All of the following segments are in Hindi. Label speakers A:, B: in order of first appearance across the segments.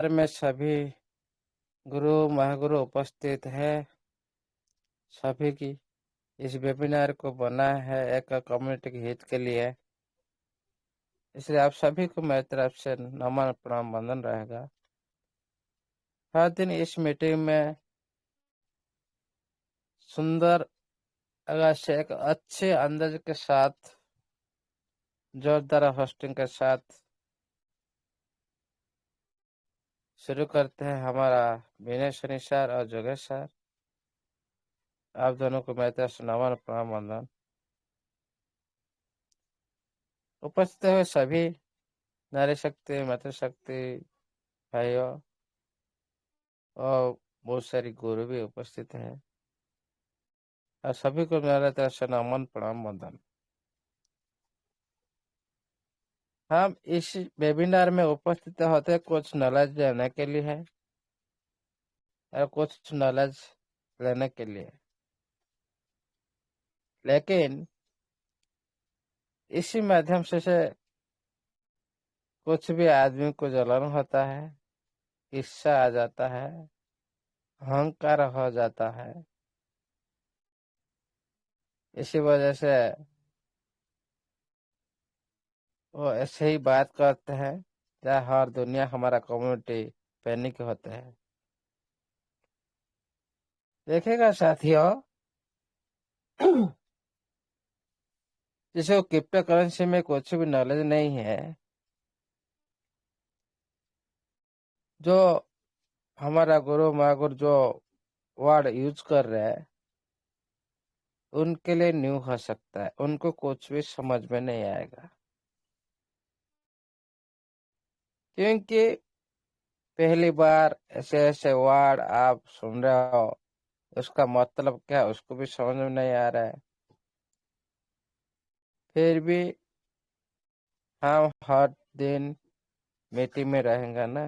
A: में सभी गुरु महागुरु उपस्थित है। सभी की इस वेबिनार को बना है एक कम्युनिटी के हित के लिए, इसलिए आप सभी को मेरी तरफ से नमन प्रणाम वंदन रहेगा। हर दिन इस मीटिंग में सुंदर अगर से एक अच्छे अंदाज के साथ जोरदार होस्टिंग के साथ शुरू करते हैं हमारा विनय सनी सर और जोगेश सर। आप दोनों को मेरी तरफ से नमन प्रणाम वंदन। उपस्थित हुए सभी नारी शक्ति मातृशक्ति भाइयों और बहुत सारी गुरु भी उपस्थित हैं और सभी को मेरे तरफ से नमन प्रणाम वंदन। हम इस वेबिनार में उपस्थित होते कुछ नॉलेज लेने के लिए है और कुछ नॉलेज लेने के लिए, लेकिन इसी माध्यम से कुछ भी आदमी को जलन होता है, ईर्ष्या आ जाता है, अहंकार हो जाता है। इसी वजह से वो ऐसे ही बात करते हैं जहाँ हर दुनिया हमारा कम्युनिटी पैनिक होते हैं। देखेगा साथियों, जिसे क्रिप्टो करेंसी में कुछ भी नॉलेज नहीं है, जो हमारा गुरु महागुरु जो वर्ड यूज कर रहे हैं उनके लिए न्यू हो सकता है, उनको कुछ भी समझ में नहीं आएगा, क्योंकि पहली बार ऐसे ऐसे वर्ड आप सुन रहे हो, उसका मतलब क्या है उसको भी समझ में नहीं आ रहा है। फिर भी हम हर दिन मीटिंग में रहेंगे ना,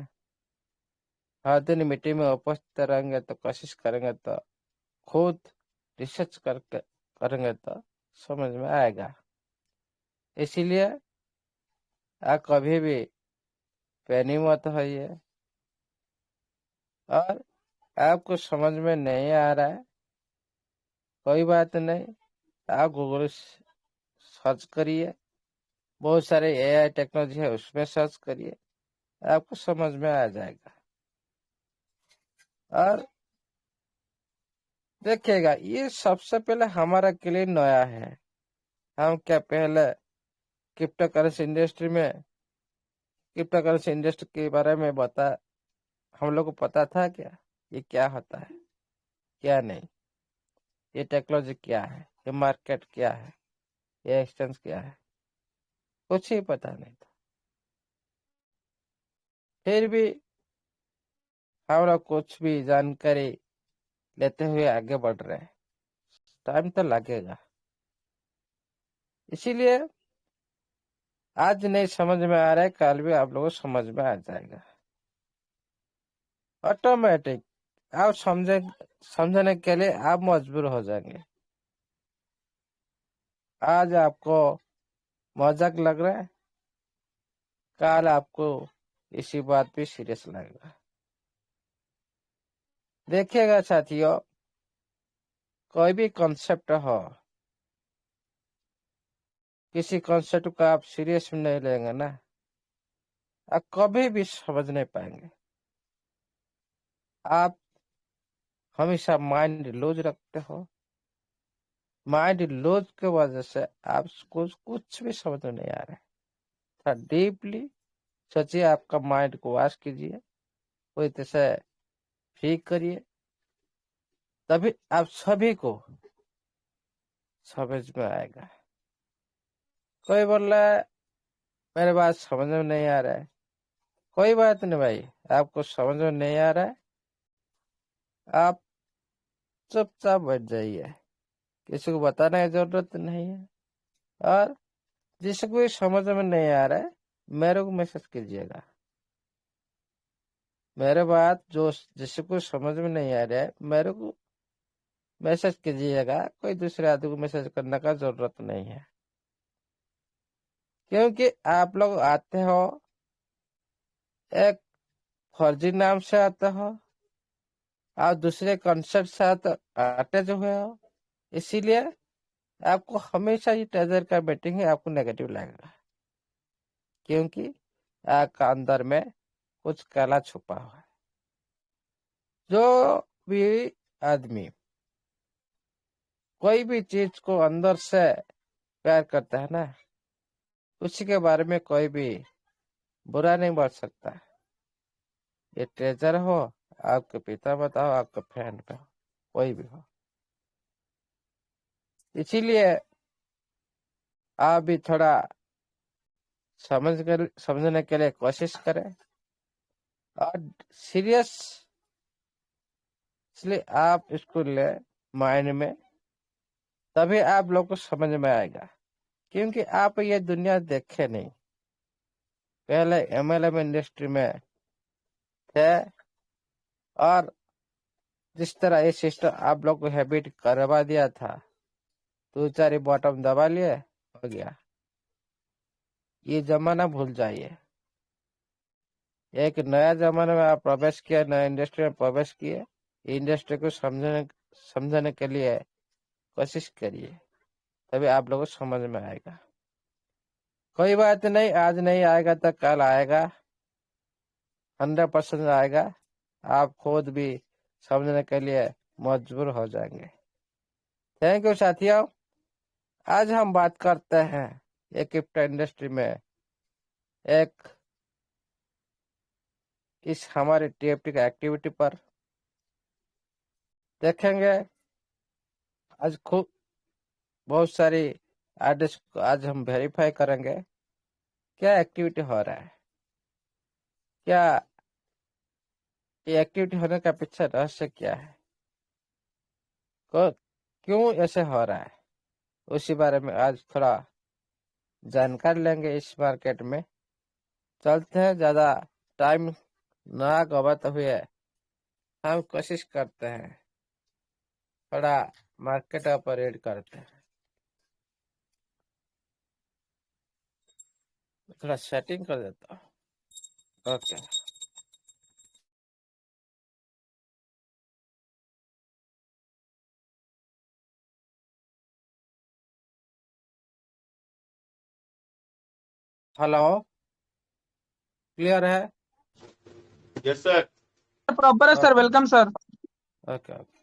A: हर दिन मीटिंग में उपस्थित रहेंगे तो कोशिश करेंगे तो खुद रिसर्च करके करेंगे तो समझ में आएगा। इसीलिए आप कभी भी पैनिक मत होइए, और आपको समझ में नहीं आ रहा है कोई बात नहीं, आप गूगल सर्च करिए, बहुत सारे एआई टेक्नोलॉजी है उसमें सर्च करिए, आपको समझ में आ जाएगा। और देखिएगा, ये सबसे पहले हमारा के लिए नया है। हम क्या पहले क्रिप्टो करेंसी इंडस्ट्री में क्रिप्टो करेंसी इंडस्ट्री के बारे में हम लोग को पता था क्या, ये क्या होता है क्या नहीं, ये टेक्नोलॉजी क्या है, ये मार्केट क्या है, ये एक्सचेंज क्या है, कुछ ही पता नहीं था। फिर भी हम लोग कुछ भी जानकारी लेते हुए आगे बढ़ रहे हैं, टाइम तो लगेगा। इसीलिए आज नहीं समझ में आ रहा है, कल भी आप लोगों को समझ में आ जाएगा ऑटोमेटिक। आप समझने के लिए आप मजबूर हो जाएंगे। आज आपको मजाक लग रहा है, कल आपको इसी बात पे सीरियस लगेगा। देखिएगा साथियों, कोई भी कॉन्सेप्ट हो, किसी कॉन्सेप्ट को आप सीरियस में नहीं लेंगे ना, आप कभी भी समझ नहीं पाएंगे। आप हमेशा माइंड लूज रखते हो, माइंड लूज के वजह से आपको कुछ भी समझ में नहीं आ रहा है। थोड़ा डीपली सोचिए, आपका माइंड को वॉश कीजिए, कोई तरह ठीक करिए, तभी आप सभी को समझ में आएगा। कोई बोल रहा है मेरे बात समझ में नहीं आ रहा है, कोई बात नहीं भाई, आपको समझ में नहीं आ रहा है, आप चुपचाप बैठ जाइए, किसी को बताने की जरूरत नहीं है। और जिसको भी समझ में नहीं आ रहा है, मेरे को मैसेज कीजिएगा। मेरे बात जो जिसको समझ में नहीं आ रहा है, मेरे को मैसेज कीजिएगा, कोई दूसरे आदमी को मैसेज करने का जरूरत नहीं है। क्योंकि आप लोग आते हो एक फर्जी नाम से आते हो, आप दूसरे कॉन्सेप्ट से अटैच हुए हो, इसीलिए आपको हमेशा ये ट्रेजर का मीटिंग है आपको नेगेटिव लगेगा, क्योंकि आपका अंदर में कुछ काला छुपा हुआ है। जो भी आदमी कोई भी चीज को अंदर से प्यार करता है ना, उसी के बारे में कोई भी बुरा नहीं बोल सकता। ये ट्रेजर हो, आपके पिता बताओ, आपके फ्रेंड पे हो, कोई भी हो। इसीलिए आप भी थोड़ा समझने के लिए कोशिश करें, और सीरियसली आप इसको ले माइंड में, तभी आप लोग को समझ में आएगा। क्योंकि आप ये दुनिया देखे नहीं, पहले एमएलएम इंडस्ट्री में थे, और जिस तरह ये सिस्टम आप लोग को हैबिट करवा दिया था, दो चार बॉटम दबा लिए, हो गया। ये जमाना भूल जाइए। एक नया जमाना में आप प्रवेश किए, नया इंडस्ट्री में प्रवेश किए, इंडस्ट्री को समझने के लिए कोशिश करिए, तभी आप लोगों को समझ में आएगा। कोई बात नहीं, आज नहीं आएगा तो कल आएगा, 100% आएगा। आप खुद भी समझने के लिए मजबूर हो जाएंगे। थैंक यू साथियों। आज हम बात करते हैं एक क्रिप्टो इंडस्ट्री में एक इस हमारे टीएफटी का एक्टिविटी पर देखेंगे। आज खूब बहुत सारी एड्रेस को आज हम वेरीफाई करेंगे, क्या एक्टिविटी हो रहा है, क्या ये एक्टिविटी होने का पीछे रहस्य क्या है, क्यों ऐसे हो रहा है, उसी बारे में आज थोड़ा जानकारी लेंगे। इस मार्केट में चलते हैं, ज्यादा टाइम ना गवाते हुए हम कोशिश करते हैं, थोड़ा मार्केट ऑपरेट करते हैं। थोड़ा सेटिंग कर देता हूँ। ओके, हेलो, क्लियर है?
B: Yes sir.
C: प्रॉपर है sir,
A: okay
C: welcome sir.
A: Okay okay,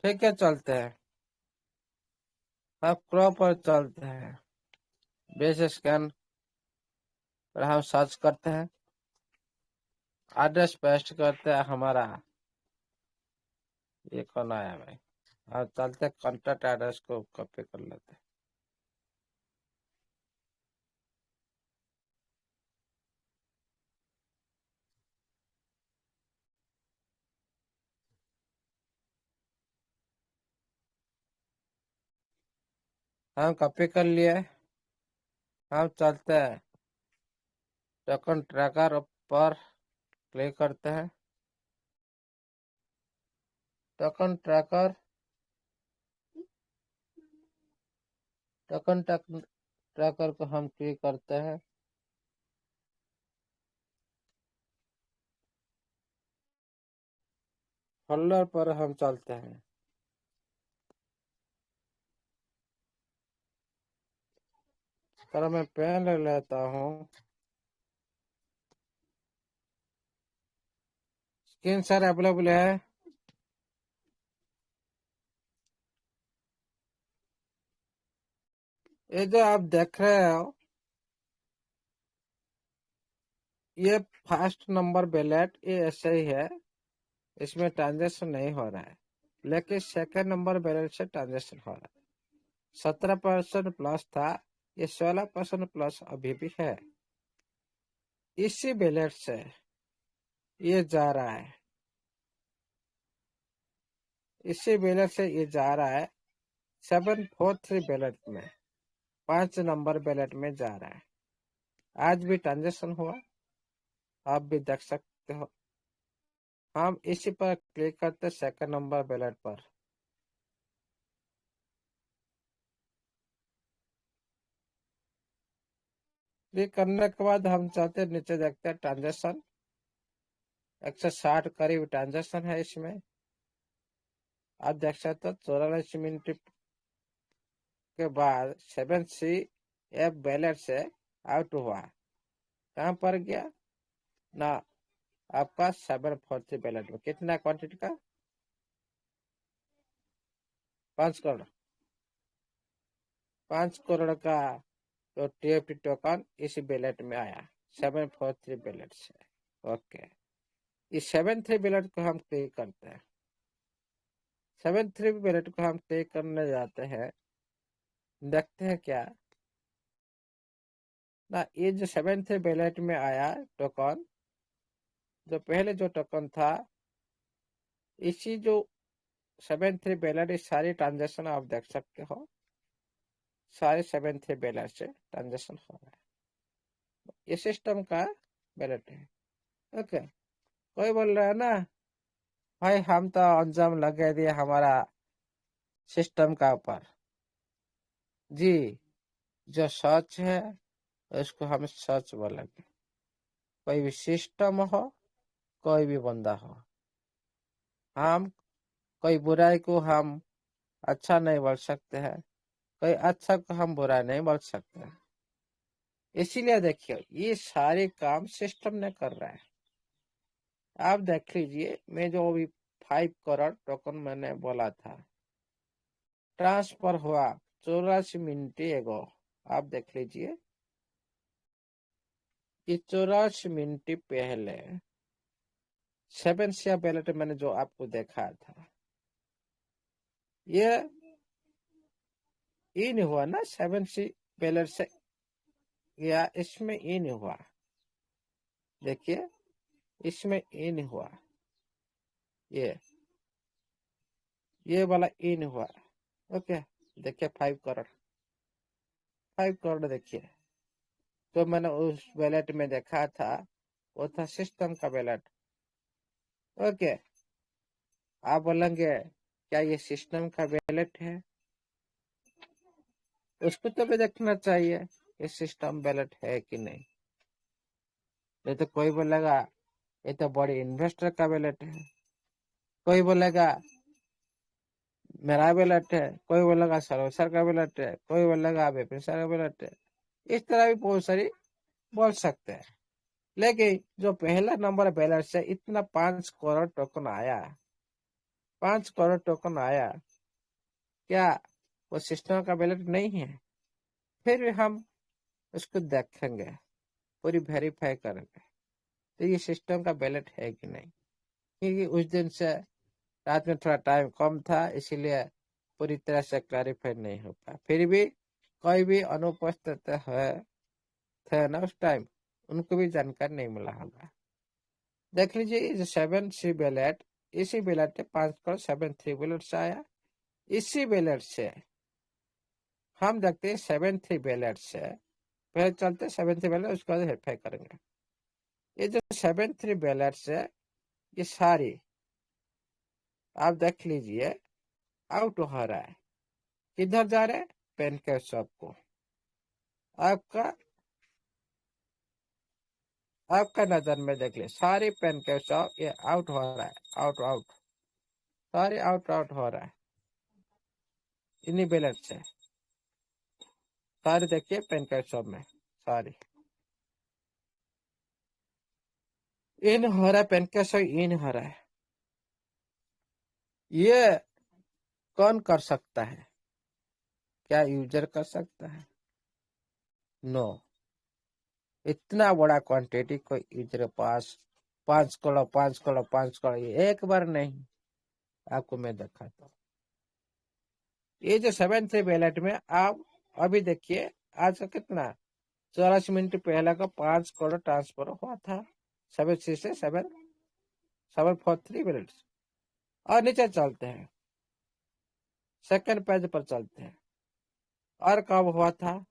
A: ठीक है, चलते हैं। अब क्रॉप पर चलते हैं, बेस स्कैन पर हम सर्च करते हैं, एड्रेस पेस्ट करते हैं हमारा। ये कौन आया भाई? अब चलते हैं, कॉन्टेक्ट एड्रेस को कॉपी कर लेते हैं। हम कॉपी कर लिए, हम चलते हैं टोकन ट्रैकर पर क्लिक करते हैं। टोकन ट्रैकर, टोकन ट्रैकर को हम क्लिक करते हैं। फोल्डर पर हम चलते हैं। चलो मैं पेन ले लेता हूँ। स्क्रीन सर अवेलेबल है? ये जो आप देख रहे हो, ये फर्स्ट नंबर बैलेट, ये ऐसे ही है, इसमें ट्रांजेक्शन नहीं हो रहा है। लेकिन सेकंड नंबर बैलेट से ट्रांजेक्शन हो रहा है। 17% प्लस था, ये 16% प्लस अभी भी है। इसी बैलेट से ये जा रहा है, इसी बैलेट से ये जा रहा है 743 बैलेट में, 5 नंबर बैलेट में जा रहा है। आज भी ट्रांजेक्शन हुआ, आप भी देख सकते हो। हम इसी पर क्लिक करते सेकंड नंबर बैलेट पर। क्लिक करने के बाद हम चाहते नीचे देखते हैं ट्रांजेक्शन। 160 करीब ट्रांजेक्शन है इसमें। आप देख सकते हो 84 मिनट के बाद 7C बैलेंस से आउट हुआ। कहाँ पर गया ना, आपका 743 बैलेंस में कितना क्वांटिटी का, 5 करोड़। 5 करोड़ का तो TFT टोकन इस बैलेट में आया 743 बैलेट से। ओके, इस 73 बैलेट को हम क्लिक करते हैं। 73 बैलेट को हम क्लिक करने जाते हैं, देखते हैं क्या ना, ये जो 73 बैलेट में आया टोकन, जो पहले जो टोकन था, इसी जो 73 बैलेट, इस सारी ट्रांजेक्शन आप देख सकते हो, सारे 73 बैलेट से ट्रांजेक्शन हो रहा है। ये सिस्टम का बैलेट है। ओके, कोई बोल रहा है ना भाई हम तो अंजाम लगा दिए हमारा सिस्टम का ऊपर। जी, जो सच है उसको हम सच बोलेंगे। कोई भी सिस्टम हो, कोई भी बंदा हो, हम कोई बुराई को हम अच्छा नहीं बोल सकते हैं, कोई अच्छा को हम बुरा नहीं बोल सकते हैं। इसीलिए देखिए ये सारे काम सिस्टम ने कर रहा है। आप देख लीजिए, मैं जो अभी 5 करोड़ टोकन मैंने बोला था, ट्रांसफर हुआ 84 मिनट एगो। आप देख लीजिए, ये 84 मिनट पहले 7 शेयर बैलेट मैंने जो आपको देखा था, ये इन हुआ ना 7 बैलेट से, या इसमें इन हुआ, देखिए इसमें इन हुआ, ये वाला इन हुआ। ओके, देखिए 5 करोड़, 5 करोड़ देखिए। तो मैंने उस बैलेट में देखा था, वो था सिस्टम का बैलेट। ओके, आप बोलेंगे क्या ये सिस्टम का बैलेट है, उसको तो भी देखना चाहिए ये सिस्टम बैलेट है कि नहीं। नहीं तो कोई बोलेगा ये तो बड़ी इन्वेस्टर का बैलेट है, कोई बोलेगा मेरा बैलेट है, कोई बोलेगा सरोसर का बैलेट है, कोई बोलेगा बेपिसर का बैलेट है। इस तरह भी बहुत सारी बोल सकते हैं। लेकिन जो पहला नंबर बैलेट से इतना 5 करोड़ टोकन आया, 5 करोड़ टोकन आया, क्या वो सिस्टम का बैलेट नहीं है? फिर भी हम उसको देखेंगे, पूरी वेरीफाई करेंगे तो ये सिस्टम का बैलेट है कि नहीं। क्योंकि उस दिन से रात में थोड़ा टाइम कम था, इसीलिए पूरी तरह से क्लैरिफाई नहीं हो पाया। फिर भी कोई भी अनुपस्थित है थे ना उस टाइम, उनको भी जानकारी नहीं मिला होगा। देख लीजिए ये 7C बैलेट, इसी बैलेट 5 करोड़ 73 बैलेट से आया। इसी बैलेट से हम देखते हैं 73 बैलेट से पहले चलते 73 बैलेट, उसके बाद वेरीफाई करेंगे। ये जो 73 बैलेट से ये सारी आप देख लीजिए आउट हो रहा है, किधर जा रहे हैं, पेनकेक शॉप को। आपका आपका नजर में देख ले, सारी पेनकेक शॉप ये आउट हो रहा है, आउट आउट, सारे आउट आउट हो रहा है इन्हीं बैलेट से। सारे देखिए पेनकेक शॉप में सारी इन हो रहा है, पेनकेक शॉप इन हो रहा है। ये कौन कर सकता है? क्या यूजर कर सकता है? नो, इतना बड़ा क्वांटिटी कोई यूजर के पास 5 करोड़ 5 करोड़ 5 करोड़, ये एक बार नहीं, आपको मैं दिखाता हूँ। ये जो 7 3 बैलेट में आप अभी देखिए, आज का कितना 84 मिनट पहले का 5 करोड़ ट्रांसफर हुआ था 7 से 7 4 3 बैलेट। और नीचे चलते हैं, सेकंड पेज पर चलते हैं, और कब हुआ था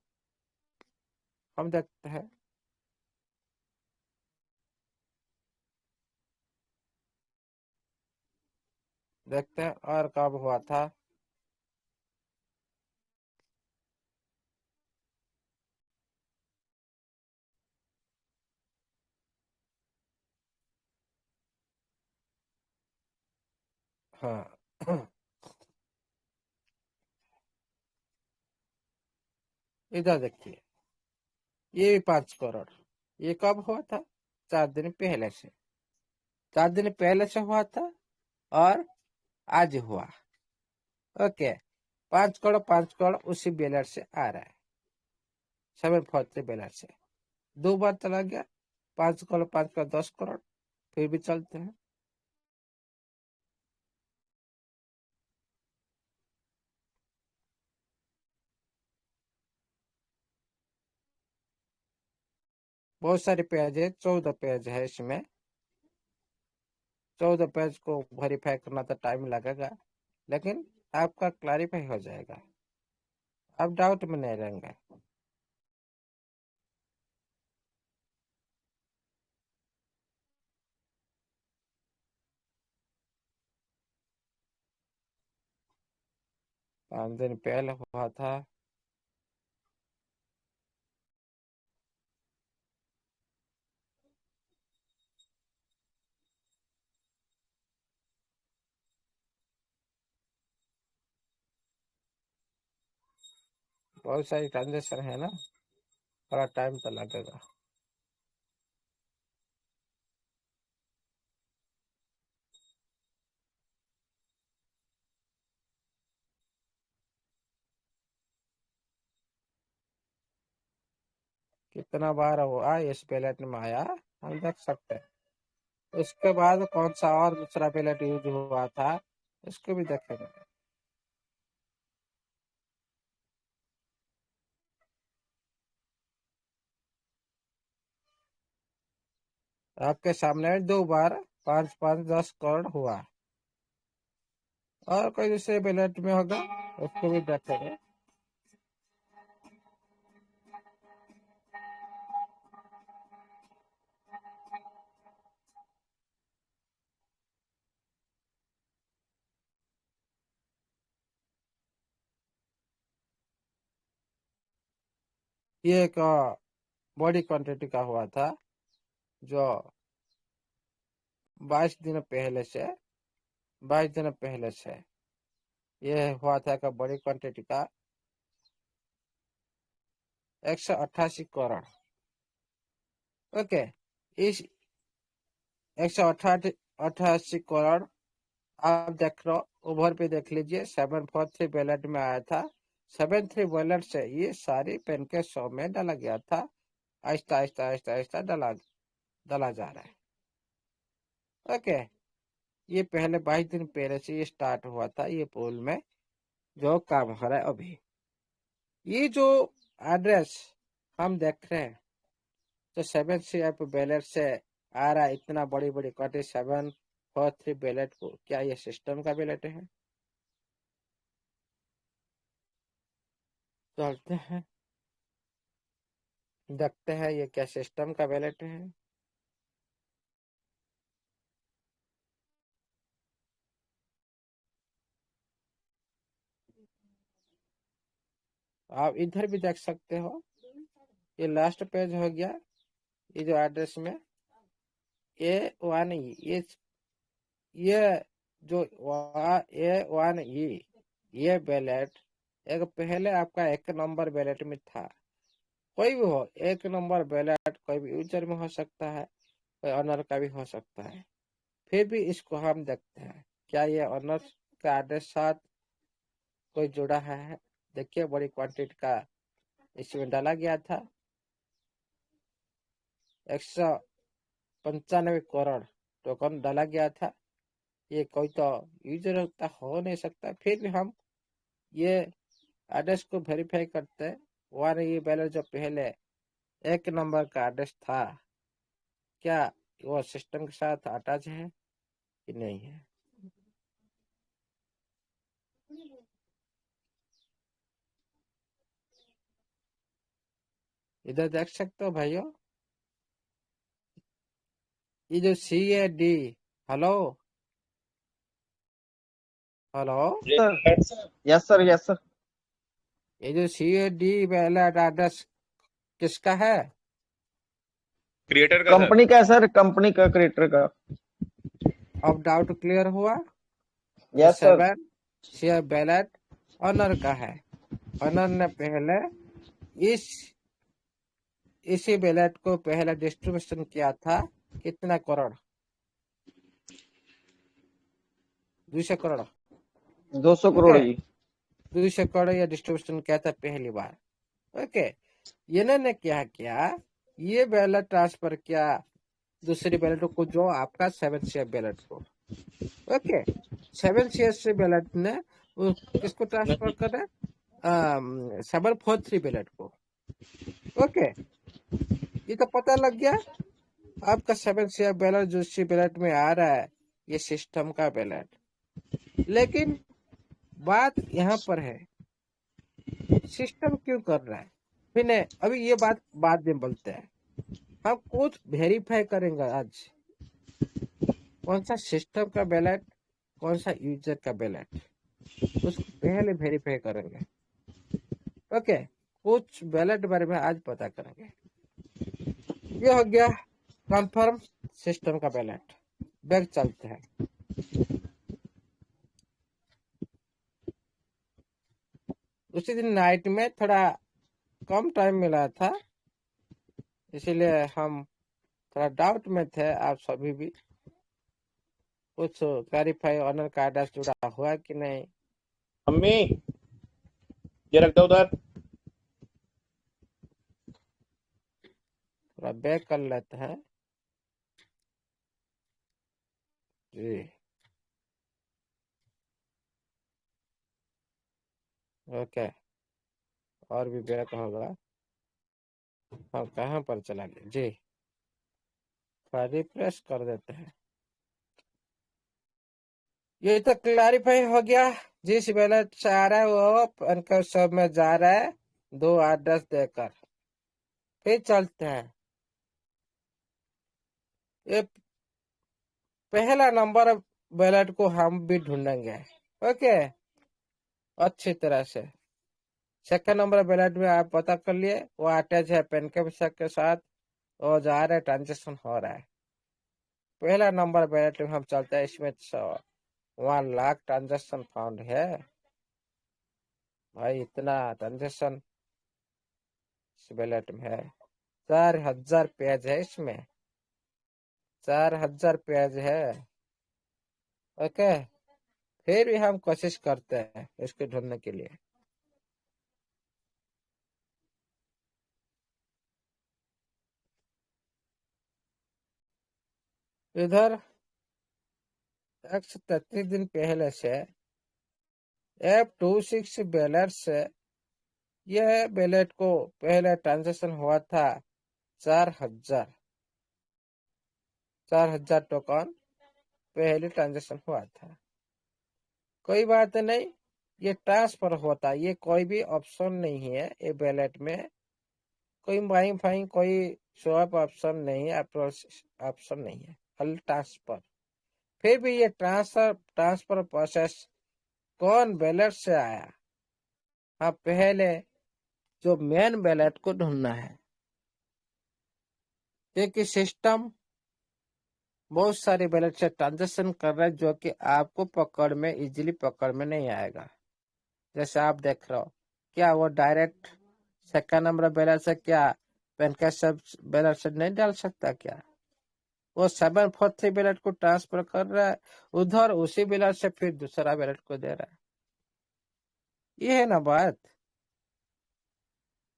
A: हम देखते हैं। देखते हैं और कब हुआ था। हाँ इधर देखिए, ये भी 5 करोड़। ये कब हुआ था? 4 दिन पहले से। 4 दिन पहले से हुआ था और आज हुआ। ओके, 5 करोड़ 5 करोड़ उसी बैलेंस से आ रहा है, 743 बैलेंस से। 2 बार चला गया, 5 करोड़ 5 करोड़ 10 करोड़, फिर भी चलते हैं। बहुत सारे पेज है, 14 पेज है इसमें। 14 पेज को वेरीफाई करना तो टाइम लगेगा, लेकिन आपका क्लैरिफाई हो जाएगा, आप डाउट में नहीं रहेंगे। तो 5 दिन पहले हुआ था। बहुत सारी ट्रांजेक्शन है ना, थोड़ा टाइम तो लगेगा। कितना बार हुआ इस बैलेट में आया, हम देख सकते हैं। उसके बाद कौन सा और दूसरा बैलेट यूज हुआ था, इसको भी देखेंगे। आपके सामने 2 बार 5 5 10 करोड़ हुआ, और कोई दूसरे बैलेट में होगा, उसको भी देखेंगे। ये एक बड़ी क्वांटिटी का हुआ था, जो 22 दिन पहले से ये हुआ था का बड़ी क्वांटिटी का 188 करोड़। ओके, इस 188 करोड़ आप देख रहे हो, ओवर पे देख लीजिए, 743 बैलेट में आया था। 73 बैलेट से ये सारी पेन के 100 में डाला गया था। आहिस्ता आहिस्ता आहिस्ता आहिस्ता डाला जा रहा है। ओके, ये पहले 22 दिन पहले से ये स्टार्ट हुआ था, ये पोल में जो काम हो रहा है अभी। ये जो एड्रेस हम देख रहे हैं, तो 7 CF बैलेट से आ रहा है, इतना बड़ी बड़ी क्वांटिटी 743 बैलेट को, क्या ये सिस्टम का बैलेट है? चलते हैं, देखते हैं ये क्या सिस्टम का बैलेट है। आप इधर भी देख सकते हो, ये लास्ट पेज हो गया। ये जो एड्रेस में A1E, ये जो A1E, ये बैलेट एक पहले आपका 1 नंबर बैलेट में था। कोई भी हो, 1 नंबर बैलेट कोई भी यूजर में हो सकता है, कोई ऑनर का भी हो सकता है। फिर भी इसको हम देखते हैं, क्या ये ऑनर का एड्रेस साथ कोई जुड़ा है? देखिए, बड़ी क्वांटिटी का इसमें डाला गया था, 195 करोड़ टोकन डाला गया था। ये कोई तो यूजर होता हो नहीं सकता। फिर भी हम ये एड्रेस को वेरीफाई करते हैं। वन ये बैलेंस जो पहले 1 नंबर का एड्रेस था, क्या वो सिस्टम के साथ अटैच है कि नहीं है? इधर देख सकते हो भाइयों, ये जो CAD, hello hello,
C: sir. Yes sir, yes sir.
A: ये जो CAD बैलेट एड्रेस किसका है?
B: क्रिएटर का सर।
C: कंपनी का है सर, कंपनी का, क्रिएटर का।
A: अब डाउट क्लियर हुआ? तो
C: yes sir.
A: 7 share ballot owner का है। ऑनर ने पहले इस इसी बैलेट को पहले डिस्ट्रीब्यूशन किया था कितना करोड़? 200 करोड़।
C: 200 करोड़
A: ओके,
C: जी।
A: 200 करोड़ या डिस्ट्रीब्यूशन किया था पहली बार। ओके, इन्होंने क्या किया, ये बैलेट ट्रांसफर किया दूसरी बैलेट को, जो आपका 7 शेयर बैलेट को। ओके, 7 शेयर बैलेट ने किसको ट्रांसफर करा? 743 बैलेट को। ओके, ये तो पता लग गया आपका 7 शेयर बैलेट जो सी बैलेट में आ रहा है ये सिस्टम का बैलेट। लेकिन बात यहाँ पर है, सिस्टम क्यों कर रहा है? फिर नहीं, अभी ये बात बाद में बोलते हैं। हम कुछ वेरीफाई करेंगे आज, कौन सा सिस्टम का बैलेट, कौन सा यूजर का बैलेट, उसको पहले वेरीफाई करेंगे। ओके, कुछ बैलेट बारे में आज पता करेंगे। ये हो गया कंफर्म सिस्टम का बैलेट। बैग चलते हैं। उसी दिन नाइट में थोड़ा कम टाइम मिला था, इसीलिए हम थोड़ा डाउट में थे। आप सभी भी कुछ क्लैरिफाई ऑनर का एड्रेस जुड़ा हुआ कि नहीं।
B: मम्मी ये रख दो उधर।
A: थोड़ा बैक कर लेते हैं जी। ओके, और भी बैक होगा। हम कहाँ पर चला गए जी? रिफ्रेश कर देते हैं। ये तो क्लैरिफाई हो गया। जिस बैलेट से आ रहा है वो पैन सब में जा रहा है 2 8 10 देकर। फिर चलते हैं। ये पहला नंबर बैलेट को हम भी ढूंढेंगे। ओके, अच्छी तरह से। सेकंड नंबर बैलेट में आप पता कर लिए वो अटैच है पेन के साथ और जा रहा है, ट्रांजेक्शन हो रहा है। पहला नंबर बैलेट में हम चलते हैं, इसमें 1 लाख ट्रांजेक्शन फाउंड है। भाई इतना ट्रांजेक्शन इस बैलेट में है। 4000 पेज है इसमें, 4000 पेज है। ओके, फिर भी हम कोशिश करते हैं इसको ढूंढने के लिए। इधर 133 दिन पहले से F26 बैलेट से यह बैलेट को पहले ट्रांजेक्शन हुआ था 4000 टोकन पहले ट्रांजेक्शन हुआ था। कोई बात नहीं, ये ट्रांसफर होता है, ये कोई भी ऑप्शन नहीं है ये बैलेट में। कोई बाइंग फाइंग कोई स्वैप ऑप्शन नहीं है, ऑप्शन नहीं है, खाली ट्रांसफर। फिर भी ये ट्रांसफर प्रोसेस कौन बैलेट से आया? हाँ, पहले जो मेन बैलेट को ढूंढना है, क्योंकि सिस्टम बहुत सारे बैलेट से ट्रांजेक्शन कर रहा है जो कि आपको पकड़ में इजीली पकड़ में नहीं आएगा। जैसे आप देख रहे हो, क्या वो डायरेक्ट सेकंड नंबर बैलेट से क्या पेन का सब बैलेट से नहीं डाल सकता क्या? वो 743 बैलेट को ट्रांसफर कर रहा है उधर, उसी बैलेट से फिर दूसरा बैलेट को दे रहा है। ये है ना बात।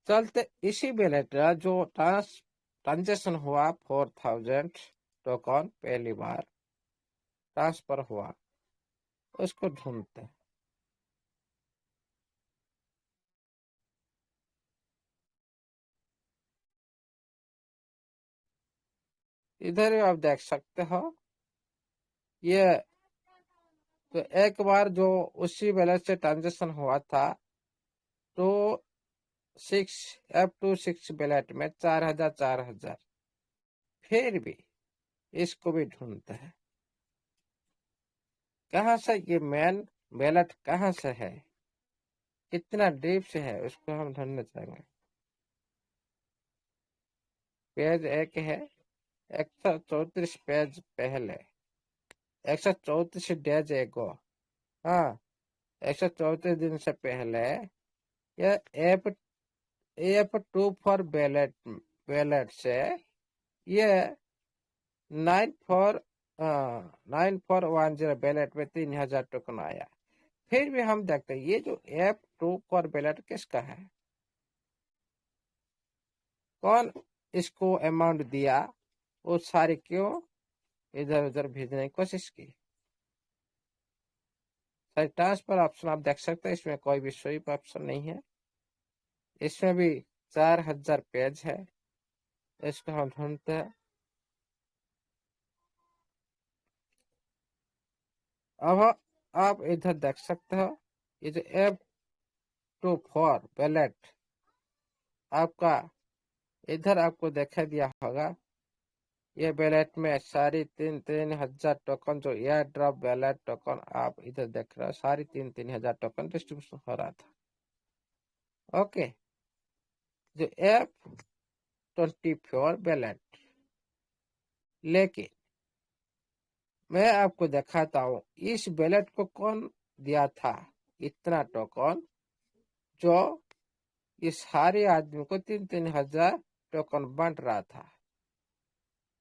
A: चलते इसी बैलेट का जो ट्रांजेक्शन हुआ 4000 टोकन पहली बार ट्रांसफर हुआ, उसको ढूंढते हैं। इधर भी आप देख सकते हो, ये तो एक बार जो उसी बैलेंस से ट्रांजेक्शन हुआ था तो 6 बैलेट में 4000। फिर भी इसको भी ढूंढते हैं, कहाँ से ये मेन बैलेट कहाँ से है, कितना डीप से है, उसको हम ढूंढना चाहेंगे। पेज एक है 134 पेज पहले, 134 डेज एगो हाँ, 134 दिन से पहले यह एफ 2 फॉर बैलेट से ये 9410 बैलेट में 3000 टोकन आया। फिर भी हम देखते हैं ये जो F2 फॉर बैलेट किसका है, कौन इसको अमाउंट दिया, वो सारे क्यों इधर उधर भेजने की कोशिश की। सारे ट्रांसफर ऑप्शन आप देख सकते हैं, इसमें कोई भी स्वीप ऑप्शन नहीं है। इसमें भी 4000 पेज है, इसको हम ढूंढते हैं। अब आप इधर देख सकते हो, ये जो F2 फॉर बैलेट आपका इधर आपको दिखाई दिया होगा। ये बैलेट में सारी 3,000 टोकन जो एयर ड्रॉप बैलेट टोकन आप इधर देख रहे हो, सारी 3,000 टोकन डिस्ट्रीब्यूशन हो रहा था। ओके, जो F24 बैलेट, लेकिन मैं आपको दिखाता हूँ इस बैलेट को कौन दिया था इतना टोकन, जो ये सारे आदमी को 3,000 टोकन बांट रहा था।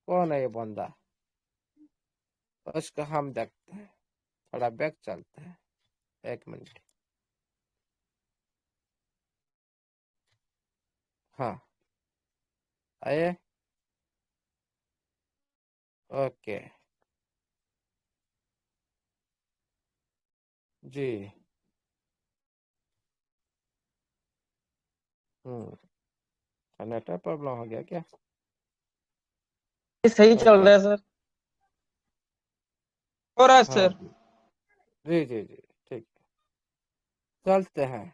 A: कौन है ये बंदा, उसको हम देखते हैं। थोड़ा बैक चलते हैं, 1 मिनट। हाँ, आइए। ओके जी। नेटवर्क प्रॉब्लम हो गया क्या?
C: सही चल
A: ओके,
C: रहा है सर। हो रहा है
A: हाँ
C: सर।
A: जी जी जी, ठीक, चलते हैं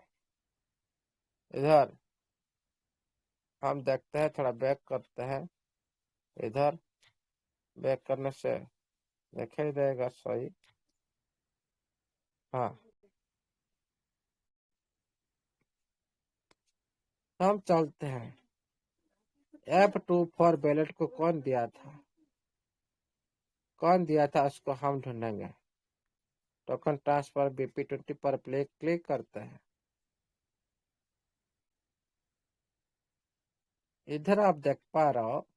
A: इधर। हम देखते हैं, थोड़ा बैक करते हैं। इधर बैक करने से दिखाई देगा सही। हाँ, हम चलते हैं। F2 फॉर बैलेट को कौन दिया था, कौन दिया था उसको हम ढूंढेंगे। टोकन ट्रांसफर BP20 पर प्ले क्लिक करते हैं। इधर आप देख पा रहे हो,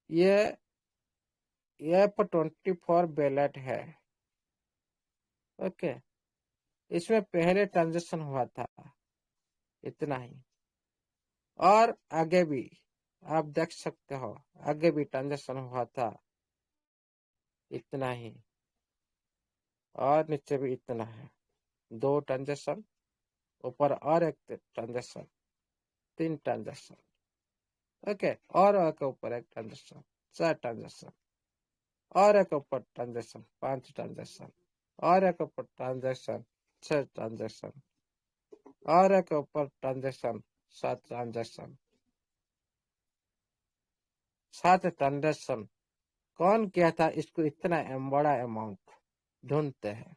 A: ये F24 बैलेट है। ओके, इसमें पहले ट्रांजेक्शन हुआ था इतना ही, और आगे भी आप देख सकते हो, आगे भी ट्रांजेक्शन हुआ था इतना ही, और नीचे भी इतना है। 2 ट्रांजेक्शन, ऊपर और एक ट्रांजेक्शन, 3 ट्रांजेक्शन। ओके, और एक ऊपर एक ट्रांजेक्शन, 4 ट्रांजेक्शन, और एक ऊपर ट्रांजेक्शन, 5 ट्रांजेक्शन, और एक ऊपर ट्रांजेक्शन, 6 ट्रांजेक्शन, और एक ऊपर ट्रांजेक्शन, 7 ट्रांजेक्शन। 7 ट्रांजेक्शन कौन किया था इसको, इतना बड़ा अमाउंट ढूंढते हैं।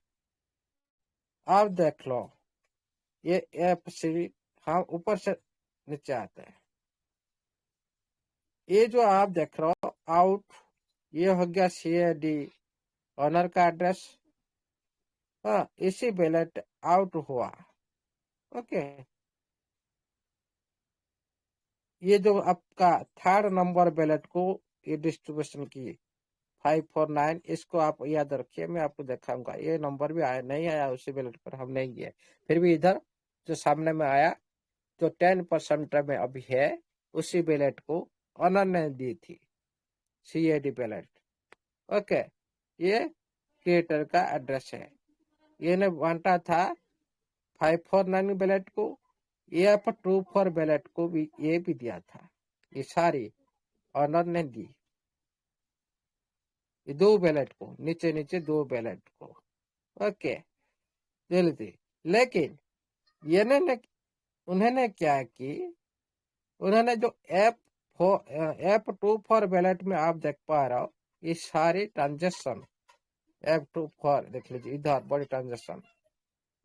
A: आप देख लो, ये एप सी, हम ऊपर से नीचे आते हैं। ये जो आप देख रहे हो आउट, ये हो गया CAD ऑनर का एड्रेस। हाँ, इसी बैलेट आउट हुआ। ओके, ये जो आपका 3rd नंबर बैलेट को ये डिस्ट्रीब्यूशन की 549, इसको आप याद रखिए, मैं आपको दिखाऊंगा। ये नंबर भी आया नहीं आया उसी बैलेट पर, हम नहीं गए। फिर भी इधर जो सामने में आया, जो 10% में अभी है, उसी बैलेट को ऑनर ने दी थी, CAD बैलेट। ओके, ये क्रिएटर का एड्रेस है। ये ने बांटा था 549 बैलेट को, ये पर 2 फॉर बैलेट को भी ये भी दिया था। ये सारी ऑनर ने दी, ये 2 बैलेट को, नीचे नीचे 2 बैलेट को। ओके, जल्दी। लेकिन ये ने उन्होंने क्या की, उन्होंने जो F2 फॉर बैलेट में आप देख पा रहे हो, ये सारी ट्रांजेक्शन F2 फॉर, देख लीजिए इधर बड़ी ट्रांजेक्शन,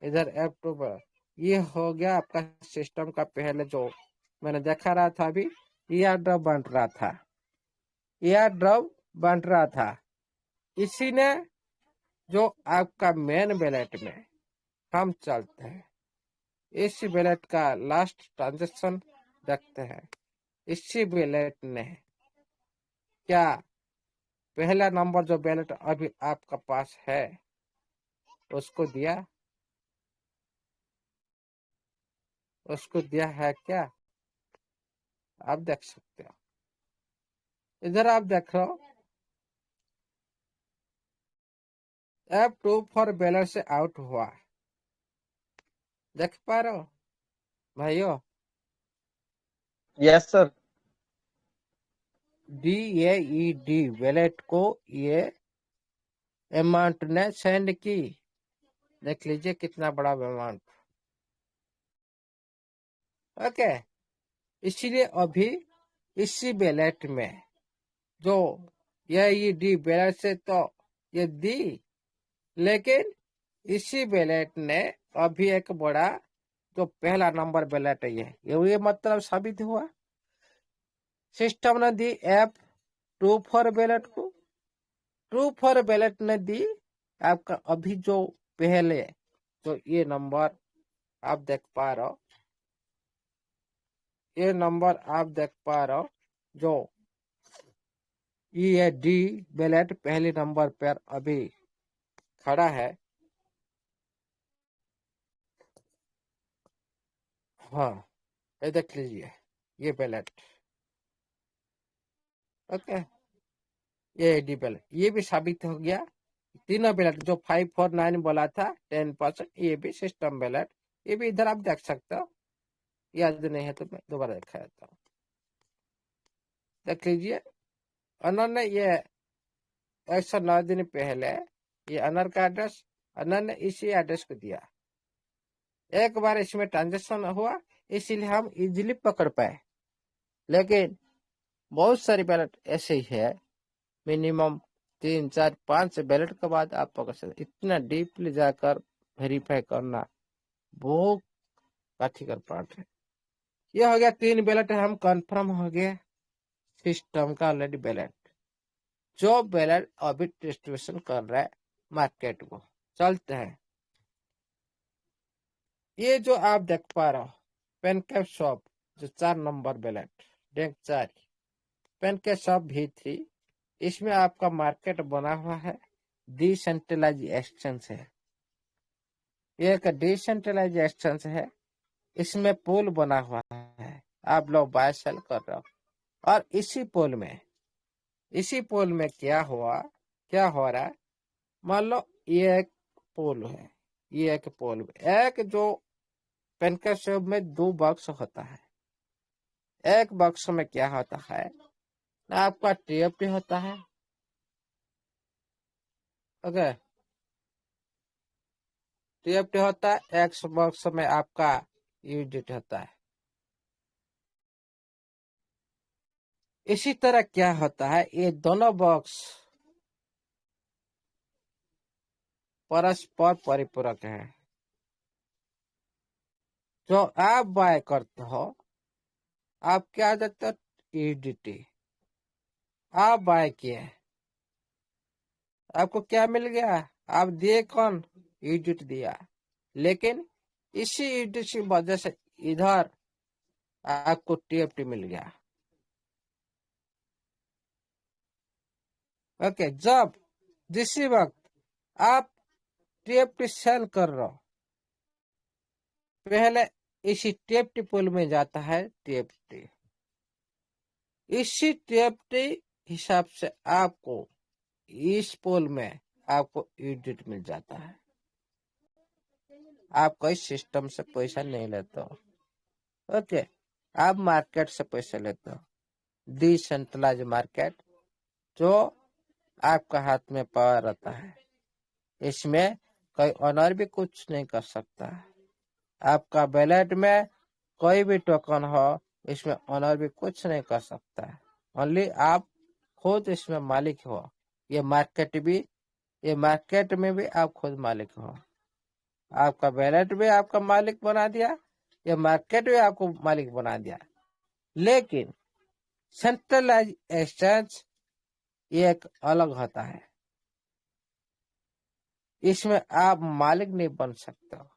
A: इधर F2 पर। ये हो गया आपका सिस्टम का पहले जो मैंने देखा रहा था अभी, एयर ड्रॉप बंट रहा था, एयर ड्रॉप बंट रहा था। इसी ने जो आपका मेन बैलेट में हम चलते हैं, इस बैलेट का लास्ट ट्रांजेक्शन देखते हैं। इसी बैलेट ने क्या पहला नंबर जो बैलेट अभी आपका पास है उसको दिया, उसको दिया है क्या? आप देख सकते हो, इधर आप देख रहे हो F2 फॉर बैलेट से आउट हुआ, देख पा रहे हो भाइयों?
C: Yes sir.
A: DAED बैलेट को ये अमाउंट ने सेंड की, देख लीजिए कितना बड़ा अमाउंट। ओके, इसीलिए अभी इसी बैलेट में जो ये डी बैलेट से तो ये दी, लेकिन इसी बैलेट ने अभी एक बड़ा जो पहला नंबर बैलेट है ये मतलब साबित हुआ। सिस्टम ने दी F2 फॉर बैलेट को, ट्रू फॉर बैलेट ने दी आपका अभी जो पहले जो ये नंबर आप देख पा रहे हो, ये नंबर आप देख पा रहे हो जो ये डी बैलेट पहले नंबर पर अभी खड़ा है। हाँ, ये देख लीजिए ये बैलेट। ओके, ये डी बैलेट ये भी साबित हो गया। तीनों बैलेट जो 549 बोला था 10%, ये भी सिस्टम बैलेट, ये भी इधर आप देख सकते हो। याद नहीं है तो मैं दोबारा दिखा देता हूँ, देख लीजिए। उन्होंने ये 109 दिन पहले ये अनर का एड्रेस, अनर ने इसी एड्रेस को दिया। एक बार इसमें ट्रांजेक्शन हुआ इसीलिए हम इजीली पकड़ पाए, लेकिन बहुत सारी बैलेट ऐसे ही है, मिनिमम 3 4 5 बैलेट के बाद आप पकड़ सकते। इतना डीपली जाकर वेरीफाई करना बहुत काठिकर पार्ट है। ये हो गया 3 बैलेट, हम कंफर्म हो गए सिस्टम का ऑलरेडी बैलेट। जो बैलेट अभी डिस्ट्रीब्यूशन कर रहा है मार्केट को, चलते हैं। ये जो आप देख पा रहे हो पेनकैप शॉप जो 4 number ballot deck 4 pen cap shop V3, इसमें आपका मार्केट बना हुआ है डिसेंट्रलाइज एक्सचेंज है। ये एक डिसेंट्रलाइज एक्सचेंज है, इसमें पूल बना हुआ है, आप लोग बाय सेल कर रहे हो। और इसी पोल में क्या हो रहा है, मान लो ये एक पोल है, ये एक पोल में एक जो पेनकैप शॉप में 2 बॉक्स होता है। एक बॉक्स में क्या होता है, आपका TFT होता है। ओके, TFT होता है, एक बॉक्स में आपका यूडिट होता है। इसी तरह क्या होता है, ये दोनों बॉक्स परस्पर परिपूरक है। जो आप बाय करते हो, आप क्या देते हो, यूडिटी आप बाय किए, आपको क्या मिल गया, आप दिए कौन, यूडिट दिया, लेकिन इसी यूडिट की वजह से इधर आपको TFT मिल गया। ओके, जब जिसी वक्त आप TFT सेल कर रहे हो, पहले इसी TFT पूल में जाता है TFT, इसी TFT हिसाब से आपको इस पूल में आपको यूनिट मिल जाता है। आप कोई सिस्टम से पैसा नहीं लेते हो। ओके, आप मार्केट से पैसा लेते हो, डिसेंट्रलाइज मार्केट, जो आपका हाथ में पावर रहता है, इसमें कोई ऑनर भी कुछ नहीं कर सकता। आपका बैलेट में कोई भी टोकन हो, इसमें ऑनर भी कुछ नहीं कर सकता है, ओनली आप खुद इसमें मालिक हो। ये मार्केट में भी आप खुद मालिक हो। आपका बैलेट भी आपका मालिक बना दिया, ये मार्केट भी आपको मालिक बना दिया। लेकिन सेंट्रलाइज एक्सचेंज ये एक अलग होता है। इसमें आप मालिक नहीं बन सकते हो।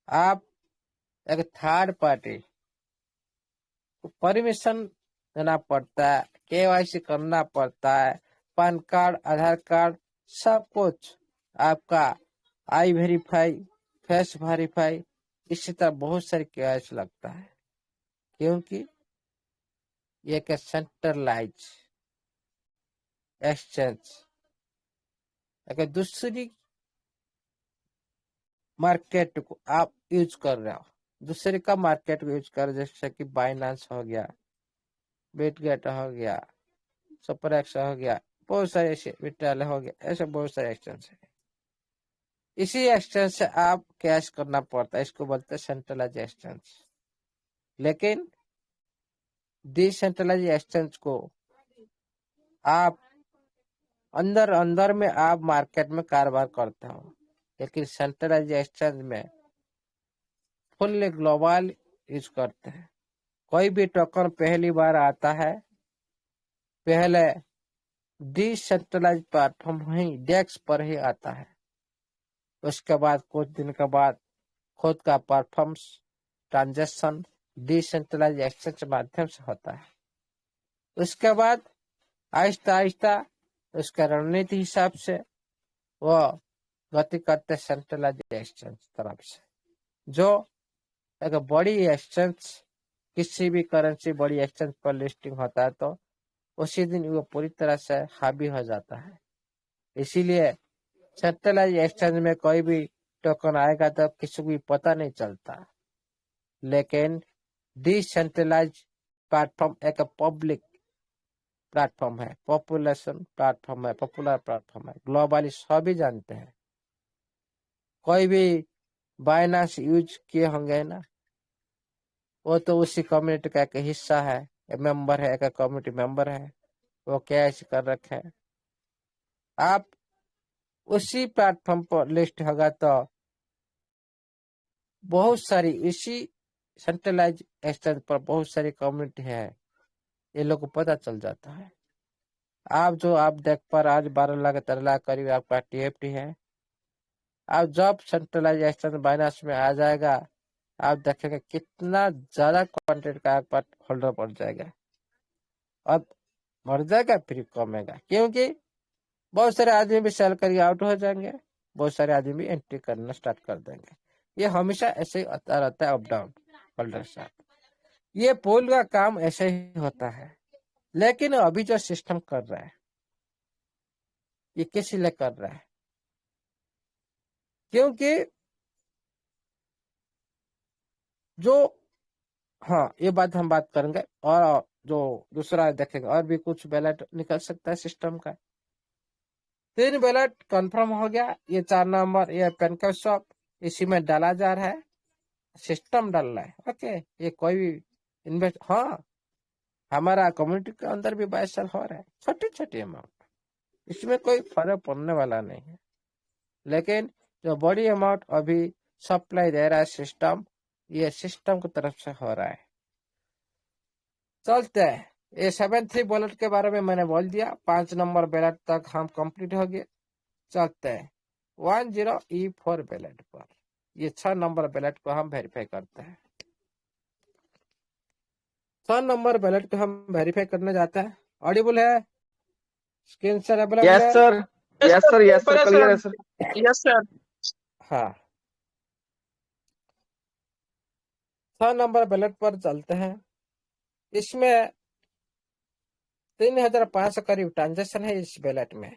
A: आप एक थर्ड पार्टी को परमिशन देना पड़ता है, केवाईसी करना पड़ता है, पैन कार्ड, आधार कार्ड, सब कुछ आपका, आई वेरीफाई, फेस वेरीफाई, इसी तरह बहुत सारे केवाईसी लगता है, क्योंकि ये एक सेंट्रलाइज एक्सचेंज, अगर दूसरी मार्केट को आप यूज कर रहे हो, दूसरे का मार्केट को यूज कर रहे हो, जैसे कि बाइनांस हो गया, बिटगेट हो गया, सुपरएक्स हो गया, बहुत सारे ऐसे विट्राले हो गया, ऐसे बहुत सारे एक्सचेंज है। इसी एक्सचेंज से आप कैश करना पड़ता है, इसको बोलते हैं सेंट्रलाइज एक्सचेंज। लेकिन डिसेंट्रलाइज एक्सचेंज को आप अंदर अंदर में आप मार्केट में कारोबार करते हो, लेकिन सेंट्रलाइज एक्सचेंज में फुल ग्लोबल यूज करते हैं। कोई भी टोकन पहली बार आता है, पहले डिसेंट्रलाइज प्लेटफॉर्म ही डेक्स पर ही आता है, उसके बाद कुछ दिन के बाद खुद का परफॉर्मेंस ट्रांजेक्शन डिसेंट्रलाइज एक्सचेंज के माध्यम से होता है। उसके बाद आहिस्ता आहिस्ता उसका रणनीति हिसाब से वो गति करते सेंट्रलाइज एक्सचेंज तरफ से, जो एक बड़ी एक्सचेंज, किसी भी करेंसी बड़ी एक्सचेंज पर लिस्टिंग होता है तो उसी दिन वो पूरी तरह से हावी हो जाता है। इसीलिए सेंट्रलाइज एक्सचेंज में कोई भी टोकन आएगा तो किसी को भी पता नहीं चलता, लेकिन डिसेंट्रलाइज प्लेटफॉर्म एक पब्लिक प्लेटफॉर्म है, पॉपुलेशन प्लेटफॉर्म है, पॉपुलर प्लेटफॉर्म है, ग्लोबली सभी जानते हैं। कोई भी बाइनांस यूज किए होंगे ना, वो तो उसी कम्युनिटी का एक हिस्सा है, एक मेंबर है, एक कम्युनिटी मेंबर है, वो कैश कर रखे हैं। आप उसी प्लेटफॉर्म पर लिस्ट होगा तो बहुत सारी इसी सेंट्रलाइज एक्सचेंज पर बहुत सारी कम्युनिटी है, ये लोग को पता चल जाता है। आप देख पर आज 12 लाख 13 लाख करीब आपका टीएफटी है। आप जब सेंट्रलाइज एक्सचेंज बाइनांस में आ जाएगा, आप देखेंगे कितना ज्यादा क्वांटिटी का आपका होल्डर बढ़ जाएगा, अब बढ़ जाएगा फिर कमेगा, क्योंकि बहुत सारे आदमी भी सेल करके आउट हो जाएंगे, बहुत सारे आदमी भी एंट्री करना स्टार्ट कर देंगे। ये हमेशा ऐसे ही आता रहता है, अप डाउन होल्डर साथ। ये पोल का काम ऐसे ही होता है। लेकिन अभी जो सिस्टम कर रहा है, ये किस लिए कर रहा है? क्योंकि जो, हाँ ये बात हम बात करेंगे, और जो दूसरा देखेंगे और भी कुछ बैलेट निकल सकता है सिस्टम का। 3 बैलेट कंफर्म हो गया, ये 4 नंबर ये पेनकॉर्ड इसी में डाला जा रहा है, सिस्टम डाल रहा है। ओके, ये कोई भी इन्वेस्ट, हाँ हमारा कम्युनिटी के अंदर भी 22 साल हो रहा है, छोटी छोटी अमाउंट, इसमें कोई फर्क पड़ने वाला नहीं है। लेकिन जो बड़ी अमाउंट अभी सप्लाई दे रहा है सिस्टम, ये सिस्टम की तरफ से हो रहा है। चलते हैं, ये 7-3 बैलेट के बारे में मैंने बोल दिया, 5 नंबर बैलेट तक हम कंप्लीट हो गए। चलते हैं 10E4 बैलेट पर, ये 6 नंबर बैलेट को हम वेरीफाई करते हैं। 6 नंबर बैलेट को हम वेरीफाई करने जाते हैं। ऑडिबल है, स्क्रीन से अवेलेबल
C: यस
A: है?
C: Sir, yes sir, yes sir, clear है सर।
B: Yes sir.
A: हाँ, 6 नंबर बैलेट पर चलते हैं। इसमें 3500 करीब ट्रांजेक्शन है इस बैलेट में,